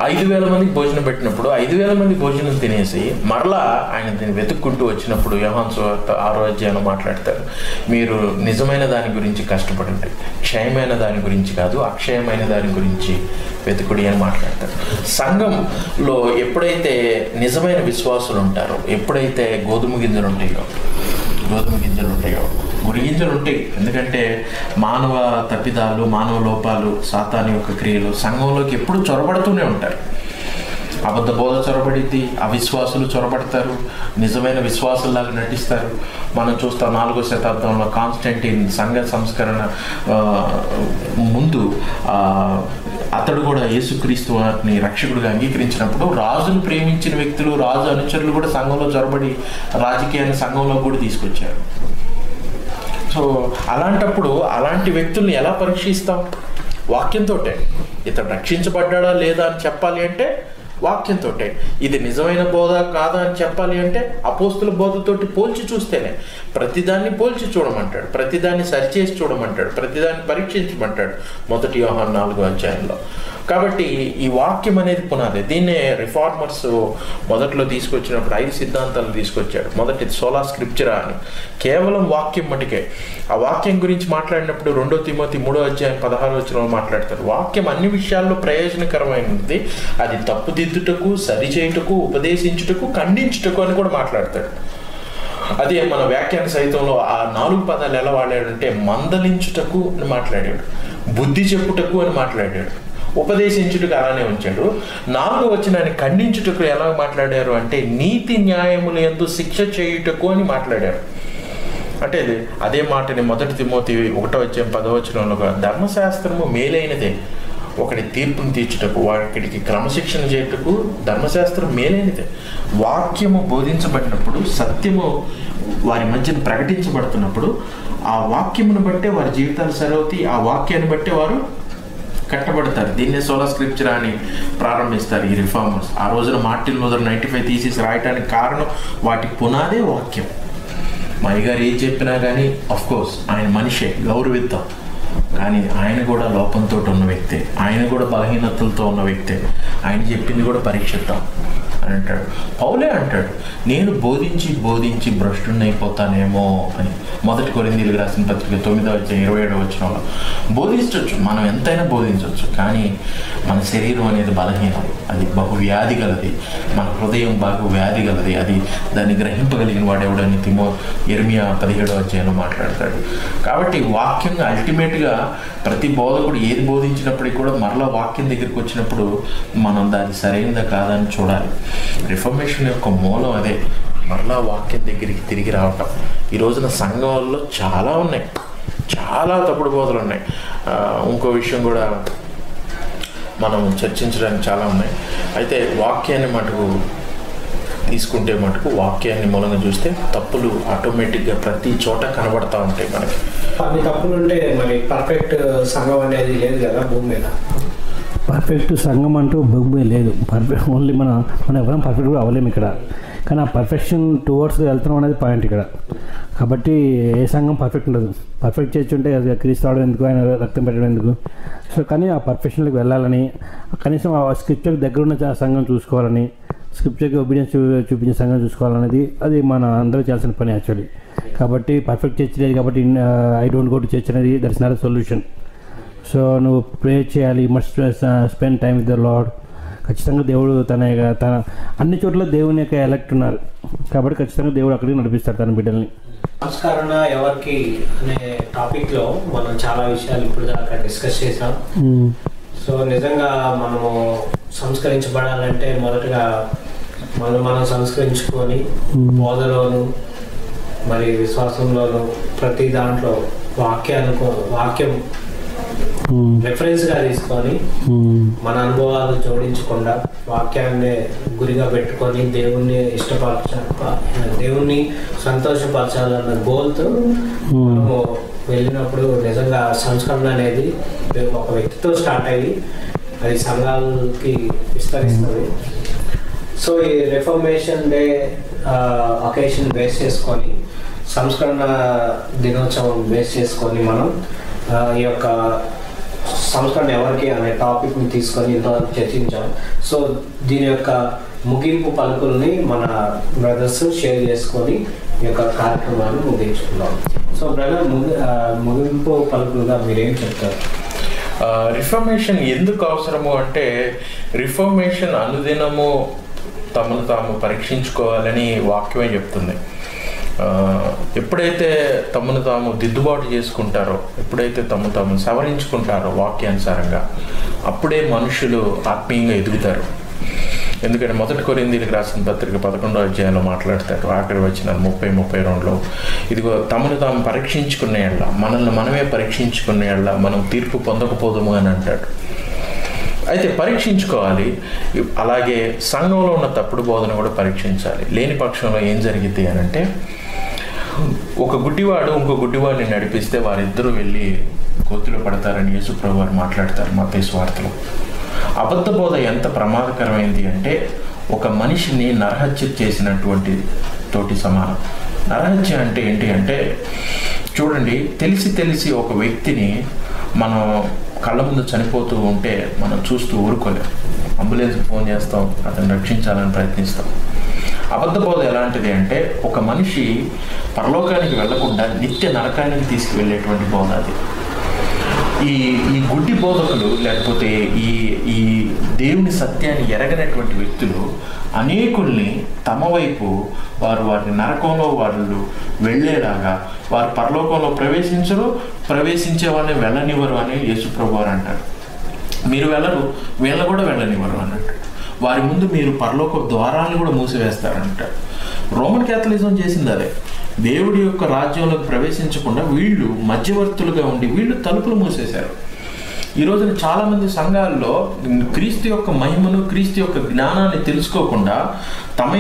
5,000 మందికి భోజనం పెట్టినప్పుడు 5,000 మంది భోజనం తినేసి మరలా ఆయన దీన్ని వెతుక్కుంటూ వచ్చినప్పుడు యోహాను సువార్త 6వ అధ్యాయంలో మాట్లాడతారు, మీరు నిజమైన దాని గురించి కష్టపడండి, క్షయమైన దాని గురించి కాదు, అక్షయమైన దాని గురించి వెతుకుడి అని మాట్లాడతారు. సంఘంలో ఎప్పుడైతే నిజమైన విశ్వాసులు ఉంటారో, ఎప్పుడైతే గోధుమ గింజలు ఉంటాయో, గురి గింజలు ఉంటాయి. ఎందుకంటే మానవ తప్పిదాలు, మానవ లోపాలు, సాతాను యొక్క క్రియలు సంఘంలోకి ఎప్పుడు చొరబడుతూనే ఉంటారు. అబద్ధ బోధ చొరబడిద్ది, అవిశ్వాసులు చొరబడతారు, నిజమైన విశ్వాసుల్లాగా నటిస్తారు. మనం చూస్తాం 4వ శతాబ్దంలో కాన్స్టంటైన్ సంఘ సంస్కరణ ముందు అతడు కూడా యేసుక్రీస్తు వారిని రక్షకుడిగా అంగీకరించినప్పుడు రాజును ప్రేమించిన వ్యక్తులు, రాజు అనుచరులు కూడా సంఘంలో చొరబడి రాజకీయాన్ని సంఘంలో కూడా తీసుకొచ్చారు. సో అలాంటప్పుడు అలాంటి వ్యక్తుల్ని ఎలా పరీక్షిస్తాం? వాక్యంతో. ఇతడు రక్షించబడ్డా లేదా అని చెప్పాలి అంటే వాక్యంతో. ఇది నిజమైన బోధ కాదా అని చెప్పాలి అంటే అపోస్తుల బోధతోటి పోల్చి చూస్తేనే. ప్రతిదాన్ని పోల్చి చూడమంటాడు, ప్రతిదాన్ని సరిచేసి చూడమంటాడు, ప్రతిదాన్ని పరీక్షించమంటాడు 1 యోహాను 4వ అధ్యాయంలో. కాబట్టి ఈ వాక్యం అనేది పునాది. దీన్నే రిఫార్మర్స్ మొదట్లో తీసుకొచ్చినప్పుడు 5 సిద్ధాంతాలు తీసుకొచ్చాడు. మొదటిది సోలా స్క్రిప్చరా అని, కేవలం వాక్యం మటుకే. ఆ వాక్యం గురించి మాట్లాడినప్పుడు 2 తిమోతి 3వ అధ్యాయం 16వ వచనంలో మాట్లాడతారు, వాక్యం అన్ని విషయాల్లో ప్రయోజనకరమైనది, అది తప్పుదిద్దుటకు, సరిచేయుటకు, ఉపదేశించుటకు, ఖండించుటకు అని కూడా మాట్లాడతాడు. అదే మన వ్యాఖ్యాన సహితంలో ఆ 4 పదాలు ఎలా వాడాడంటే, మందలించుటకు అని మాట్లాడాడు, బుద్ధి చెప్పుటకు అని మాట్లాడాడు, ఉపదేశించుటకు అలానే ఉంచాడు. 4వ వచనాన్ని ఖండించుటకు ఎలా మాట్లాడారు అంటే, నీతి న్యాయములు యందు శిక్ష చేయుటకు అని మాట్లాడారు. అంటే అదే మాటని 1 తిమోతి 1వ అధ్యాయం 10వ వచనంలో, ధర్మశాస్త్రము మేలైనదే, ఒకటి తీర్పును తీర్చుటకు, వాడికి క్రమశిక్షణ చేయుటకు ధర్మశాస్త్రం మేలైనదే. వాక్యము బోధించబడినప్పుడు, సత్యము వారి మధ్యన ప్రకటించబడుతున్నప్పుడు ఆ వాక్యమును బట్టే వారి జీవితాలు సరవుతాయి, ఆ వాక్యాన్ని బట్టే వారు కట్టబడతారు. దీన్నే సోలా స్క్రిప్చర్ అని ప్రారంభిస్తారు ఈ రిఫార్మర్స్. ఆ రోజున మార్టిన్ లూథర్ 95 థీసిస్ రాయటానికి కారణం వాటి పునాదే వాక్యం. మా అయ్యగారు ఏం చెప్పినా కానీ కోర్స్ ఆయన మనిషే, గౌరవిద్దాం, కానీ ఆయన కూడా లోపంతో ఉన్న వ్యక్తే, ఆయన కూడా బలహీనతలతో ఉన్న వ్యక్తే, ఆయన చెప్పింది కూడా పరీక్షిద్దాం అని అంటాడు. పౌలే అంటాడు, నేను బోధించి భ్రష్టున్నైపోతానేమో అని. 1 కొరింథీయులకు రాసిన పత్రిక 9:27 బోధించవచ్చు, మనం ఎంతైనా బోధించవచ్చు, కానీ మన శరీరం అనేది బలహీనం, అది బహు వ్యాధి గలది, మన హృదయం బాగా వ్యాధి గలది, అది దాన్ని గ్రహింపగలిగిన వాడెవడని యెర్మియా 17 మాట్లాడతాడు. కాబట్టి వాక్యంగా అల్టిమేట్గా ప్రతి బోధకుడు ఏది బోధించినప్పటికీ కూడా మరలా వాక్యం దగ్గరికి వచ్చినప్పుడు మనం దాన్ని సరైనదా కాదని చూడాలి. రిఫర్మేషన్ యొక్క మూలం అదే, మరలా వాక్యం దగ్గరికి తిరిగి రావటం. ఈ రోజున సంఘాల్లో చాలా ఉన్నాయి, చాలా తప్పుడు బోధలు ఉన్నాయి. ఇంకో విషయం కూడా మనం చర్చించడానికి చాలా ఉన్నాయి. అయితే వాక్యాన్ని మటుకు తీసుకుంటే మటుకు వాక్యాన్ని మూలంగా చూస్తే తప్పులు ఆటోమేటిక్గా ప్రతి చోట కనబడతా ఉంటాయి మనకి. అన్ని తప్పులు ఉంటే మరి పర్ఫెక్ట్ సంఘం అనేది లేదు కదా భూమి మీద. పర్ఫెక్ట్ సంఘం అంటూ భూమి లేదు. ఓన్లీ మనం ఎవరైనా పర్ఫెక్ట్ కూడా అవ్వలేము ఇక్కడ, కానీ ఆ పర్ఫెక్షన్ టువర్డ్స్ వెళ్తున్నాం అనేది పాయింట్ ఇక్కడ. కాబట్టి ఏ సంఘం పర్ఫెక్ట్ ఉండదు. పర్ఫెక్ట్ చేస్తుంటే అది క్రీస్తు రావడం ఎందుకు, ఆయన రక్తం పెట్టడం ఎందుకు. సో కానీ ఆ పర్ఫెక్షన్లోకి వెళ్ళాలని, కనీసం ఆ స్క్రిప్చర్కి దగ్గర ఉన్న సంఘం చూసుకోవాలని, స్క్రిప్చర్కి ఒబీడియన్స్ చూపించే సంఘం చూసుకోవాలనేది అది మన అందరూ చేయాల్సిన పని యాక్చువల్లీ. కాబట్టి పర్ఫెక్ట్ చర్చ్ లేదు కాబట్టి I don't go to church అనేది that is not a solution. So నువ్వు ప్రే చేయాలి, must spend time with the lord. ఖచ్చితంగా దేవుడు తన అన్ని చోట్ల దేవుని యొక్క ఎలక్ట్ ఉన్నారు కాబట్టి ఖచ్చితంగా దేవుడు అక్కడికి నడిపిస్తాడు తన బిడ్డల్ని. సంస్కరణ ఎవరికి అనే టాపిక్లో మనం చాలా విషయాలు ఇప్పుడు దాకా డిస్కస్ చేసాం. సో నిజంగా మనము సంస్కరించబడాలంటే మొదటగా మనం సంస్కరించుకొని బోధలోను మరి విశ్వాసంలోను ప్రతి దాంట్లో వాక్యం రెఫరెన్స్గా తీసుకొని మన అనుభవాలు జోడించకుండా వాక్యాన్ని గురిగా పెట్టుకొని దేవుణ్ణి సంతోషపరచాలన్న గోల్తో మనము వెళ్ళినప్పుడు నిజంగా సంస్కరణ అనేది ఒక వ్యక్తితో స్టార్ట్ అయ్యి అది సంఘాలకి విస్తరిస్తుంది. సో ఈ రిఫర్మేషన్ డే అకేషన్ బేస్ చేసుకొని, సంస్కరణ దినోత్సవం బేస్ చేసుకొని మనం ఈ యొక్క సంస్కరణ ఎవరికి అనే టాపిక్ని తీసుకొని ఇంతవరకు చర్చించాం. సో దీని యొక్క ముగింపు పలుకుల్ని మన బ్రదర్స్ షేర్ చేసుకొని ఈ యొక్క కార్యక్రమాన్ని ముగించుకున్నాం. సో బ్రదర్, ముగింపు పలుకులుగా మీరేం చెప్తారు? రిఫర్మేషన్ ఎందుకు అవసరము అంటే, రిఫర్మేషన్ అనుదినము తమను తాము పరీక్షించుకోవాలని వాక్యమే చెప్తుంది. ఎప్పుడైతే తమను తాము దిద్దుబాటు చేసుకుంటారో, ఎప్పుడైతే తమను తాము సవరించుకుంటారో వాక్యానుసారంగా, అప్పుడే మనుషులు ఆత్మీయంగా ఎదుగుతారు. ఎందుకంటే 1 కొరింథీయులకు రాసిన పత్రిక 11 మాట్లాడతారు, ఆఖరి వచనాలు 30-32 ఇదిగో తమను తాము పరీక్షించుకునే యెడల, మనల్ని మనమే పరీక్షించుకునే యెడల మనం తీర్పు పొందకపోదుము అని అంటాడు. అయితే పరీక్షించుకోవాలి. అలాగే సంఘంలో ఉన్న తప్పుడు బోధన కూడా పరీక్షించాలి. లేని పక్షంలో ఏం జరిగింది అని అంటే, ఒక గుడ్డివాడు ఇంకో గుడ్డివాడిని నడిపిస్తే వారిద్దరూ వెళ్ళి కోతిలో పడతారని యేసు ప్రభువు వారు మాట్లాడతారు మత్తయి సువార్తలో. అబద్ధ బోధ ఎంత ప్రమాదకరమైంది అంటే, ఒక మనిషిని నరహత్య చేసినటువంటి తోటి సమానం. నరహత్య అంటే ఏంటి అంటే, చూడండి, తెలిసి ఒక వ్యక్తిని మనం కళ్ళ ముందు చనిపోతూ ఉంటే మనం చూస్తూ ఊరుకోలేం. అంబులెన్స్కి ఫోన్ చేస్తాం, అతన్ని రక్షించాలని ప్రయత్నిస్తాం. అబద్ధ బోధ ఎలాంటిది అంటే, ఒక మనిషి పరలోకానికి వెళ్లకుండా నిత్య నరకానికి తీసుకువెళ్ళేటువంటి బోధ అది. ఈ గుడ్డి బోధకులు, లేకపోతే ఈ దేవుని సత్యాన్ని ఎరగనటువంటి వ్యక్తులు అనేకుల్ని తమ వైపు వారిని నరకంలో వాళ్ళు వెళ్ళేలాగా, వారు పరలోకంలో ప్రవేశించే వాళ్ళని వెళ్ళనివ్వరు అని యేసు ప్రభువారు అంటారు. మీరు వెళ్ళరు, వీళ్ళ కూడా వెళ్ళనివ్వరు అన్నట్టు. వారి ముందు మీరు పరలోక ద్వారాలను కూడా మూసివేస్తారంటారు. రోమన్ క్యాథలిజం చేసింది అదే. దేవుడి యొక్క రాజ్యంలోకి ప్రవేశించకుండా వీళ్ళు మధ్యవర్తులుగా ఉండి వీళ్ళు తలుపులు మూసేశారు. ఈ రోజున చాలామంది సంఘాల్లో క్రీస్తు యొక్క మహిమను, క్రీస్తు యొక్క జ్ఞానాన్ని తెలుసుకోకుండా తమ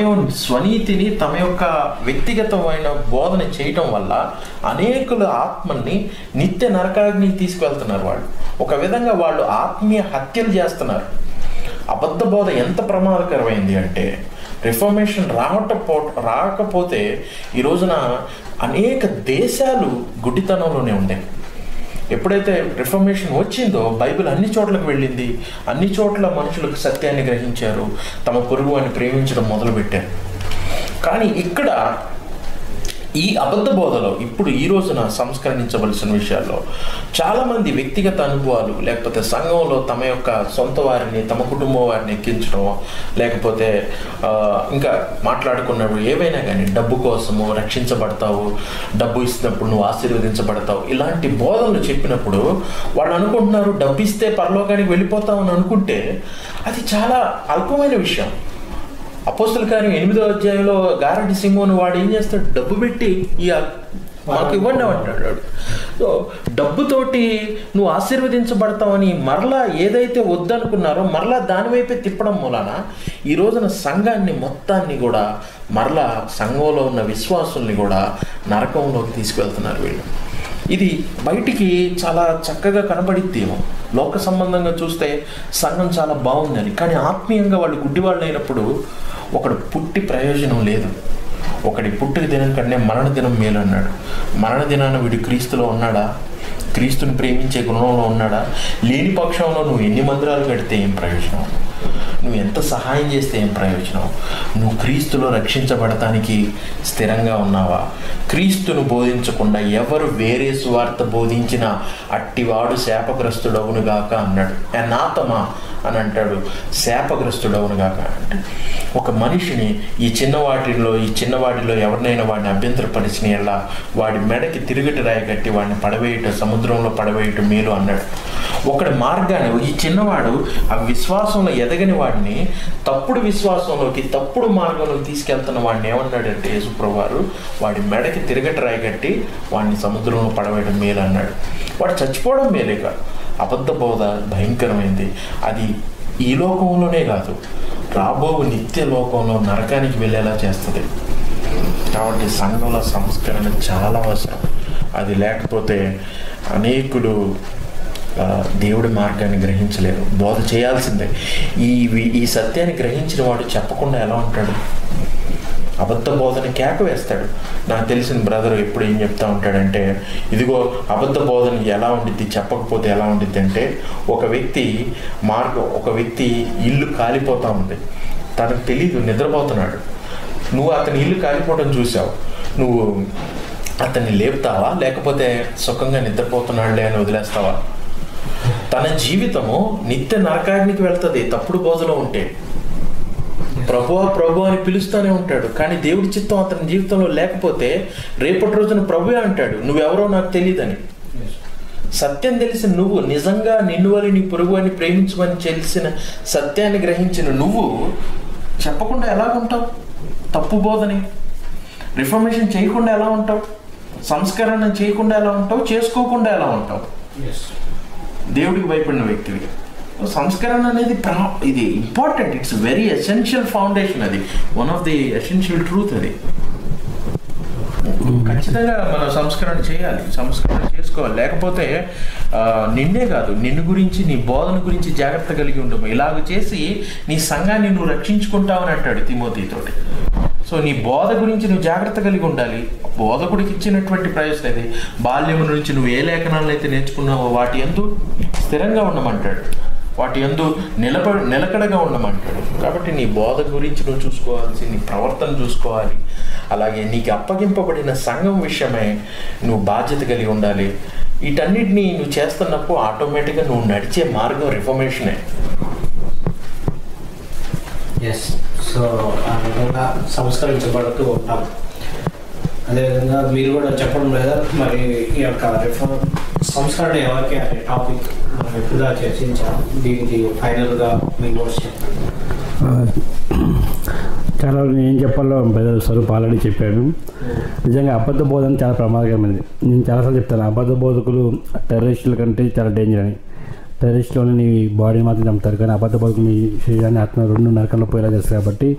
స్వనీతిని, తమ యొక్క వ్యక్తిగతమైన బోధన చేయటం వల్ల అనేకుల ఆత్మని నిత్య నరకాగ్నికి తీసుకువెళ్తున్నారు. వాళ్ళు ఒక విధంగా వాళ్ళు ఆత్మీయ హత్యలు చేస్తున్నారు. అబద్ధ బోధ ఎంత ప్రమాదకరమైంది అంటే, రిఫర్మేషన్ రాకపోతే ఈ రోజున అనేక దేశాలు గుడ్డితనంలోనే ఉన్నాయి. ఎప్పుడైతే రిఫర్మేషన్ వచ్చిందో బైబిల్ అన్ని చోట్లకు వెళ్ళింది. అన్ని చోట్ల మనుషులకు సత్యాన్ని గ్రహించారు, తమ పొరుగు అని ప్రేమించడం మొదలుపెట్టారు. కానీ ఇక్కడ ఈ అబద్ధ బోధలో ఇప్పుడు ఈ రోజున సంస్కరించవలసిన విషయాల్లో చాలామంది వ్యక్తిగత అనుభవాలు, లేకపోతే సంఘంలో తమ యొక్క సొంత వారిని, తమ కుటుంబం వారిని ఎక్కించడం, లేకపోతే ఇంకా మాట్లాడుకున్నప్పుడు ఏవైనా కానీ డబ్బు కోసము రక్షించబడతావు, డబ్బు ఇచ్చినప్పుడు నువ్వు ఆశీర్వదించబడతావు, ఇలాంటి బోధనలు చెప్పినప్పుడు వాళ్ళు అనుకుంటున్నారు డబ్బు ఇస్తే పరలోకానికి వెళ్ళిపోతావు అని అనుకుంటే అది చాలా అల్పమైన విషయం. అపోస్తల కార్యం 8వ అధ్యాయంలో గారడి సిమోను వాడు ఏం చేస్తాడు, డబ్బు పెట్టి మాకు ఇవ్వండి అంటాడు. సో డబ్బుతోటి నువ్వు ఆశీర్వదించబడతావని మరలా ఏదైతే వద్దనుకున్నారో మరలా దాని వైపే తిప్పడం మూలాన ఈ రోజున సంఘాన్ని మొత్తాన్ని కూడా మరలా సంఘంలో ఉన్న విశ్వాసుల్ని కూడా నరకంలోకి తీసుకువెళ్తున్నారు వీళ్ళు. ఇది బయటికి చాలా చక్కగా కనబడిద్దేమో, లోక సంబంధంగా చూస్తే సంఘం చాలా బాగుందని. కానీ ఆత్మీయంగా వాళ్ళు గుడ్డివాళ్ళు అయినప్పుడు ఒకడు పుట్టి ప్రయోజనం లేదు. ఒకడి పుట్టుక దినం కన్నా మరణ దినం మేలు అన్నాడు. మరణ దినాన వీడు క్రీస్తులో ఉన్నాడా? క్రీస్తుని ప్రేమించే గుణంలో ఉన్నాడా? లేని పక్షంలో నువ్వు ఎన్ని మందిరాలు కడితే ఏం ప్రయోజనం? నువ్వు ఎంత సహాయం చేస్తే ఏం ప్రయోజనం? నువ్వు క్రీస్తులో రక్షించబడటానికి స్థిరంగా ఉన్నావా? క్రీస్తును బోధించకుండా ఎవరు వేరే సువార్త బోధించినా అట్టివాడు శాపగ్రస్తుడవునుగాక అన్నాడు. అనాథమా అని అంటాడు, శాపగ్రస్తుడవునుగాక అంటే ఒక మనిషిని ఈ చిన్నవాటిలో ఎవరినైనా వాడిని అభ్యంతరపరిచిన ఎలా వాడి మెడకి తిరుగటి రాయి కట్టి వాడిని పడవేయటం, సముద్రంలో పడవేయటం మేలు అన్నాడు. ఒకడి మార్గాన్ని ఈ చిన్నవాడు ఆ విశ్వాసంలో ఎదగని వాడిని తప్పుడు విశ్వాసంలోకి, తప్పుడు మార్గంలోకి తీసుకెళ్తున్న వాడిని ఏమన్నాడంటే యేసుప్రభువారు వాడి మెడకి తిరగటి రాయి కట్టి వాడిని సముద్రంలో పడవేయడం మేలు అన్నాడు. వాడు చచ్చిపోవడం మేలే కాదు. అబద్ధ బోధ భయంకరమైంది. అది ఈ లోకంలోనే కాదు, రాబో నిత్య లోకంలో నరకానికి వెళ్ళేలా చేస్తుంది. కాబట్టి సంఘంలో సంస్కరణ చాలా అవసరం. అది లేకపోతే అనేకులు దేవుడి మార్గాన్ని గ్రహించలేరు. బోధ చేయాల్సిందే. ఈ సత్యాన్ని గ్రహించిన వాడు చెప్పకుండా ఎలా ఉంటాడు? అబద్ధ బోధని కేక వేస్తాడు. నాకు తెలిసిన బ్రదర్ ఎప్పుడు ఏం చెప్తా ఉంటాడంటే, ఇదిగో అబద్ధ బోధన ఎలా ఉండిద్ది, చెప్పకపోతే ఎలా ఉండిద్ది అంటే, ఒక వ్యక్తి ఇల్లు కాలిపోతూ ఉంది, తనకు తెలీదు, నిద్రపోతున్నాడు. నువ్వు అతని ఇల్లు కాలిపోవడం చూసావు, నువ్వు అతన్ని లేపుతావా లేకపోతే సుఖంగా నిద్రపోతున్నాడులే అని వదిలేస్తావా? తన జీవితము నిత్య నరకాగ్నికి వెళ్తుంది తప్పుడు బోధలో ఉంటే. ప్రభు అని పిలుస్తూనే ఉంటాడు, కానీ దేవుడి చిత్తం అతని జీవితంలో లేకపోతే రేపటి రోజున ప్రభువే అంటాడు నువ్వెవరో నాకు తెలియదని. సత్యం తెలిసిన నువ్వు, నిజంగా నిన్ను వల్ల నీ పొరుగు అని ప్రేమించమని తెలిసిన సత్యాన్ని గ్రహించిన నువ్వు చెప్పకుండా ఎలా ఉంటావు? తప్పు బోధని రిఫర్మేషన్ చేయకుండా ఎలా ఉంటావు? సంస్కరణ చేయకుండా ఎలా ఉంటావు? చేసుకోకుండా ఎలా ఉంటావు? దేవుడికి భయపడిన వ్యక్తివి. సంస్కరణ అనేది ఇది important, it's very essential foundation. అది one of the essential truth. అది ఖచ్చితంగా మనం సంస్కరణ చేయాలి, సంస్కరణ చేసుకోవాలి. లేకపోతే నిన్నే కాదు, నిన్ను గురించి, నీ బోధన గురించి జాగ్రత్త కలిగి ఉండము. ఇలాగ చేసి నీ సంఘాన్ని నువ్వు రక్షించుకుంటావని అంటాడు తిమోతితోటి. సో నీ బోధ గురించి నువ్వు జాగ్రత్త కలిగి ఉండాలి. బోధకుడికి ఇచ్చినటువంటి ప్రయోజనం ఇది. బాల్యము నుంచి నువ్వు ఏ లేఖనాలను అయితే నేర్చుకున్నావో వాటి యందు స్థిరంగా ఉండమంటాడు, వాటి యందు నిలకడగా ఉండమంటాడు. కాబట్టి నీ బోధ గురించి నువ్వు చూసుకోవాల్సి, నీ ప్రవర్తన చూసుకోవాలి. అలాగే నీకు అప్పగింపబడిన సంఘం విషయమై నువ్వు బాధ్యత కలిగి ఉండాలి. వీటన్నిటినీ నువ్వు చేస్తున్నప్పుడు ఆటోమేటిక్గా నువ్వు నడిచే మార్గం రిఫర్మేషనే. ఎస్. సో ఆ విధంగా సంస్కరించబడుతూ ఉంటాం. అదేవిధంగా మీరు కూడా చెప్పడం లేదా మరి ఈ యొక్క సంస్కరణ ఎవరికి అనే టాపిక్ మనం ఎప్పుడుగా చర్చించాం. దీనికి ఫైనల్గా మీ నోట్స్ చెప్పండి. చాలా ఏం చెప్పాలో బ్రదర్ స్వరూప్ ఆల్రెడీ చెప్పాడు. నిజంగా అబద్ధ బోధన చాలా ప్రమాదకరమైనది. నేను చాలాసార్లు చెప్తాను, అబద్ధ బోధకులు టెర్రరిస్టుల కంటే చాలా డేంజర్ అని. టెర్రరిస్ట్లోని నీ బాడీ మాత్రం చంపుతారు, కానీ అబద్ధ బతుకు నీ శరీరాన్ని ఆత్మ రెండు నరకంలో పోయేలా చేస్తారు. కాబట్టి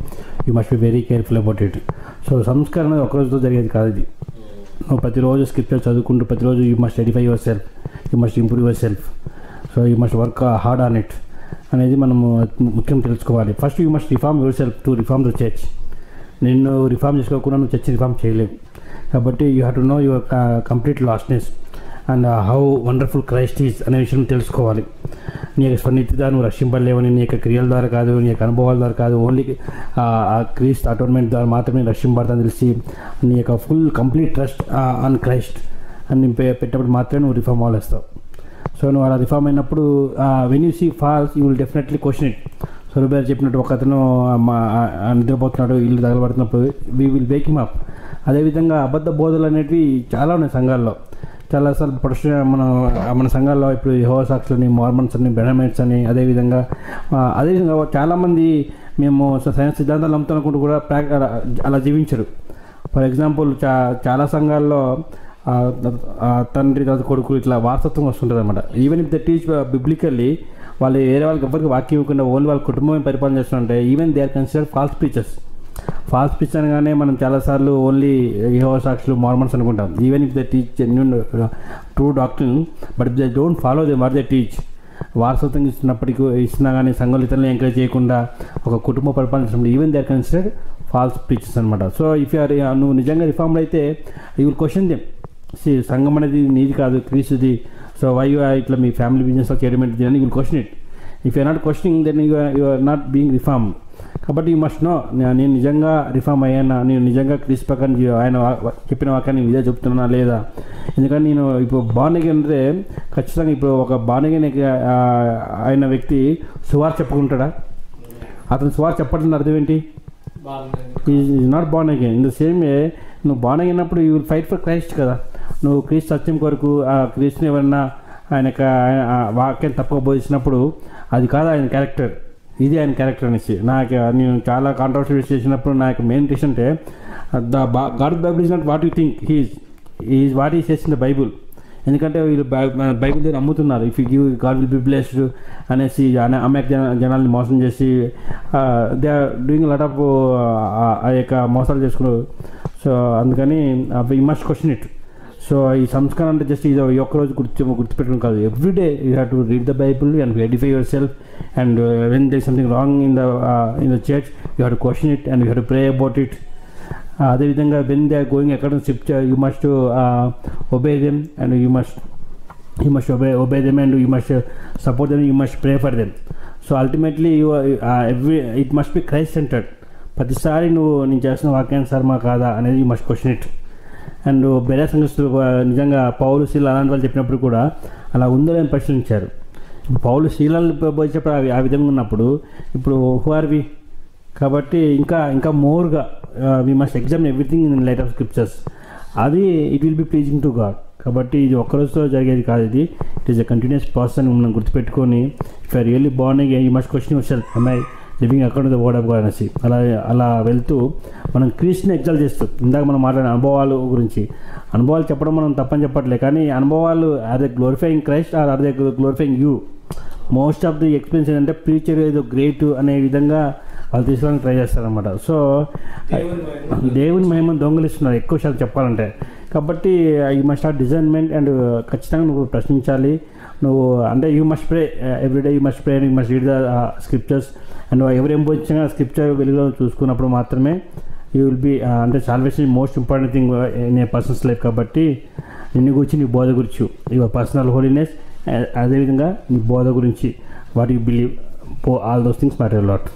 you must be very careful about it. So సంస్కరణ ఒకరోజుతో జరిగేది కాదు ఇది. నువ్వు ప్రతిరోజు స్క్రిప్చర్ చదువుకుంటూ ప్రతిరోజు you must edify yourself, you must improve yourself. So you must work hard on it అనేది మనము ముఖ్యం తెలుసుకోవాలి. First you must reform yourself to reform the church. నిన్ను రిఫార్మ్ చేసుకోకుండా నువ్వు చర్చ్ రిఫార్మ్ చేయలేవు. కాబట్టి you have to know your complete lostness and how wonderful Christ is అనే విషయం తెలుసుకోవాలి. నీ యొక్క స్వనిధిగా నువ్వు రక్షింపలేవని, నీ యొక్క క్రియల ద్వారా కాదు, నీ యొక్క అనుభవాల ద్వారా కాదు, ఓన్లీ ఆ క్రీస్తు అటోన్మెంట్ ద్వారా మాత్రమే రక్షింపడతాను తెలిసి నీ యొక్క full complete trust on Christ అని పెట్టినప్పుడు మాత్రమే నువ్వు రిఫార్మ్ అవ్వలేస్తావు. సో నువ్వు అలా రిఫార్మ్ అయినప్పుడు when you see false you will definitely question it. సొరబేర్ చెప్పినట్టు ఒక అతను నిద్రపోతున్నాడు, ఇల్లు తగలబడుతున్నప్పుడు we will wake him up. అదేవిధంగా అబద్ధ బోధలు అనేటివి చాలా ఉన్నాయి సంఘాల్లో. చాలాసార్లు మన సంఘాల్లో ఇప్పుడు యెహోవా సాక్షులని, మార్మన్స్ అని, బెనమైట్స్ అని, అదేవిధంగా చాలామంది మేము సైన్స్ సిద్ధాంతాలు నమ్ముతున్నప్పుడు కూడా అలా జీవించరు. ఫర్ ఎగ్జాంపుల్ చాలా సంఘాల్లో తండ్రి తర్వాత కొడుకు ఇట్లా వారసత్వం వస్తుంటుంది అనమాట. Even if the teach biblically వాళ్ళు వేరే వాళ్ళకి ఎవరికి వాక్యం ఇవ్వకుండా ఓన్లీ వాళ్ళ కుటుంబమే పరిపాలన చేస్తుంటే even they are considered false preachers. False preach అనగానే మనం చాలాసార్లు ఓన్లీ యెహోవా సాక్షులు, మార్మన్స్ అనుకుంటాం. Even if they teach genuine true doctrine but they don't follow they what they teach. వారసత్వం ఇస్తున్నా కానీ సంఘాలు ఇతరులను ఎంకరేజ్ చేయకుండా ఒక కుటుంబ పరిపాలన చేసినప్పుడు even they are considered false preachers అనమాట. సో ఇఫ్ యూ ఆర్ నువ్వు నిజంగా రిఫార్మ్డ్ అయితే యూ విల్ క్వశ్చన్ దెమ్. సంఘం అనేది నీది కాదు, క్రీస్తుది. సో వై యూ ఇట్లా మీ ఫ్యామిలీ బిజినెస్లో చేయడం ఏంటి అని you will question it. If you are not questioning then you are not being reform. కాబట్టి యూ మస్ట్ నో, నేను నిజంగా రిఫార్మ్ అయ్యానా, నేను నిజంగా క్రీస్తు ప్రకారం ఆయన చెప్పిన వాక్యాన్ని ఇదే చెప్తున్నా లేదా. ఎందుకంటే నేను ఇప్పుడు బార్న్ అగైన్ అంటే ఖచ్చితంగా ఇప్పుడు ఒక బార్న్ అగైన్ అయిన వ్యక్తి సువార్త చెప్పుకుంటాడా? అతను సువార్త చెప్పడం అర్థం ఏంటి? Is not born again. In the same way నువ్వు బార్న్ అయినప్పుడు you will fight for Christ కదా. నువ్వు క్రీస్తు సత్యం కొరకు ఆ క్రీస్తుని ఎవరన్నా ఆయన వాక్యం తప్పక బోధించినప్పుడు అది కాదు ఆయన క్యారెక్టర్, ఇది ఆయన క్యారెక్టర్ అనేసి. నేను చాలా కాంట్రవర్సీ చేసినప్పుడు నాకు మెయిన్ రీజన్ అంటే God Bible is not what you think, is what he says in the Bible. ఎందుకంటే వీళ్ళు బైబుల్ దగ్గర అమ్ముతున్నారు. If you give God will be blessed అనేసి అమెరిక జనాల్ని మోసం చేసి they are doing lot of ఆ యొక్క మోసాలు చేసుకున్నారు. సో అందుకని you must question it. So ఈ సంస్కారం అంటే జస్ట్ ఇది ఒక్కరోజు గుర్తుపెట్టడం కాదు. Everyday you have to read the Bible and Edify yourself. And when there something wrong in the church you have to question it and you have to pray about it. అదేవిధంగా when they are going ఎక్కడ scripture you must obey them and you must obey them and you must support them, you must pray for them. So ultimately it must be Christ centred. ప్రతిసారి నేను చేసిన వాక్యానుసారమా కాదా అనేది you must question it. And బెరే సంఘస్థులు నిజంగా పౌలు శీల అలాంటి వాళ్ళు చెప్పినప్పుడు కూడా అలా ఉందో లేని పరిశీలించారు. ఇప్పుడు పౌలు శీలను పోయినప్పుడు ఆ విధంగా ఉన్నప్పుడు ఇప్పుడు హూ ఆర్ వి? కాబట్టి ఇంకా మోర్గా we must examine everything in light of scriptures. అది it will be pleasing to God. కాబట్టి ఇది ఒక్కరోజుతో జరిగేది కాదు, it is a continuous process అని మనం గుర్తుపెట్టుకొని if I really born again you must question yourself, am I living according to the word of God అనేసి. అలా వెళ్తూ మనం క్రీస్తుని ఎగ్జాల్ట్ చేస్తూ ఇందాక మనం మాట్లాడిన అనుభవాలు గురించి, అనుభవాలు చెప్పడం మనం తప్పని చెప్పట్లేదు, కానీ అనుభవాలు are they glorifying Christ or are they glorifying you? Most of the experience ఏంటంటే ప్రీచర్ ఏదో గ్రేట్ అనే విధంగా వాళ్ళు తీసుకోవడానికి ట్రై చేస్తారనమాట. సో దేవుని మహిమను దొంగలిస్తున్నారు ఎక్కువ శాతం చెప్పాలంటే. కాబట్టి యూ మస్ట్ హావ్ డిజైన్మెంట్ అండ్ ఖచ్చితంగా నువ్వు ప్రశ్నించాలి. నువ్వు అంటే you must pray everyday, you must pray, you must read the scriptures. And ఎవరేం పోయించినా స్క్రిప్చర్ వెలుగులో చూసుకున్నప్పుడు మాత్రమే యూ విల్ బి అంటే salvation most important thing in a persons life. కాబట్టి నిన్ను గురించి నీ బోధ గురించి యువర్ పర్సనల్ హోలీనెస్, అదేవిధంగా నీ బోధ గురించి what you believe, all those things matter lot.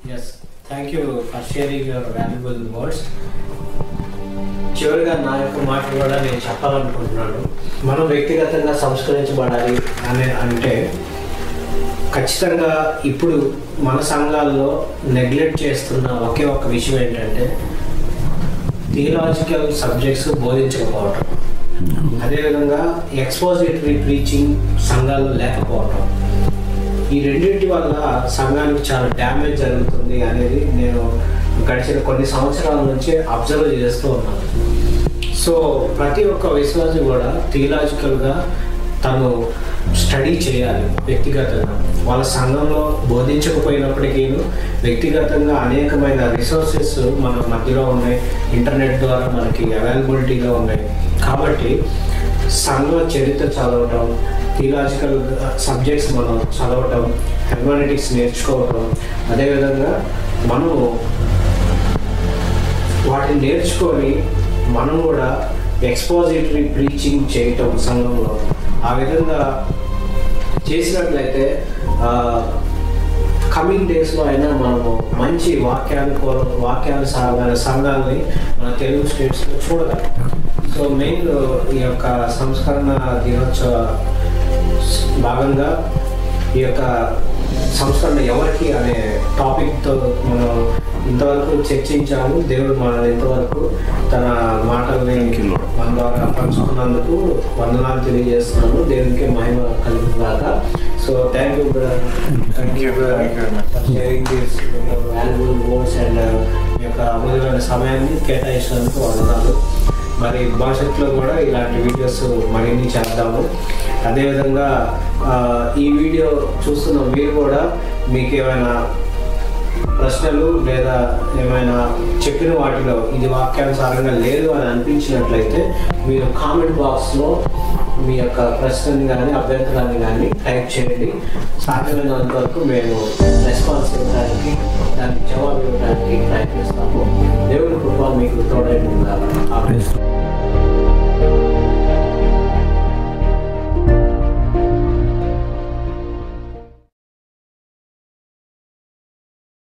Yes, thank you for sharing your valuable words. చివరిగా నా యొక్క మాటలు కూడా నేను చెప్పాలనుకుంటున్నాను. మనం వ్యక్తిగతంగా సంస్కరించబడాలి అంటే ఖచ్చితంగా ఇప్పుడు మన సంఘాల్లో నెగ్లెక్ట్ చేస్తున్న ఒకే ఒక్క విషయం ఏంటంటే థియలాజికల్ సబ్జెక్ట్స్ బోధించకపోవటం, అదేవిధంగా ఎక్స్పోజిటరీ ప్రీచింగ్ సంఘాల్లో లేకపోవటం. ఈ రెండింటి వల్ల సంఘానికి చాలా డ్యామేజ్ జరుగుతుంది అనేది నేను గడిచిన కొన్ని సంవత్సరాల నుంచి అబ్జర్వ్ చేస్తూ ఉన్నాను. సో ప్రతి ఒక్క విశ్వాసి కూడా థియలాజికల్గా తను స్టడీ చేయాలి వ్యక్తిగతంగా. వాళ్ళ సంఘంలో బోధించకపోయినప్పటికీ వ్యక్తిగతంగా అనేకమైన రిసోర్సెస్ మన మధ్యలో ఉన్నాయి, ఇంటర్నెట్ ద్వారా మనకి అవైలబిలిటీగా ఉన్నాయి. కాబట్టి సంఘ చరిత్ర చదవటం, థియలాజికల్ సబ్జెక్ట్స్ మనం చదవటం, హెర్మనెటిక్స్ నేర్చుకోవటం, అదేవిధంగా మనం వాటిని నేర్చుకొని మనం కూడా ఎక్స్పోజిటరీ ప్రీచింగ్ చేయటం సంఘంలో. ఆ విధంగా చేసినట్లయితే కమింగ్ డేస్లో అయినా మనము మంచి వాక్యానుసారమైన సంఘాలని మన తెలుగు స్టేట్స్లో చూడగలం. సో మెయిన్ ఈ యొక్క సంస్కరణ దినోత్సవ భాగంగా ఈ యొక్క సంస్కరణ ఎవరికి అనే టాపిక్తో మనం ఇంతవరకు చర్చించాము. దేవుడు మనల్ని ఇంతవరకు తన మాటల్ని మన ద్వారా పంచుకున్నందుకు వందనాలు తెలియజేస్తున్నాను. దేవునికి మహిమ కలుగుగాక. So thank you for sharing this valuable words and మీ యొక్క అమూల్యమైన సమయాన్ని కేటాయించినందుకు వందనాలు. మరి భవిష్యత్తులో కూడా ఇలాంటి వీడియోస్ మరిన్ని చేద్దాము. అదేవిధంగా ఈ వీడియో చూస్తున్న మీరు కూడా మీకు ఏమైనా ప్రశ్నలు లేదా ఏమైనా చెప్పిన వాటిలో ఇది వాక్యానుసారంగా లేదు అని అనిపించినట్లయితే మీరు కామెంట్ బాక్స్లో మీ యొక్క ప్రశ్నని కానీ అభ్యంతరాన్ని కానీ టైప్ చేయండి. సాధ్యమైనంత వరకు మేము రెస్పాన్స్ ఇవ్వడానికి, దానికి జవాబు ఇవ్వడానికి ప్రయత్నిస్తాము. దేవుని కృప మీకు తోడై ఉండాలి.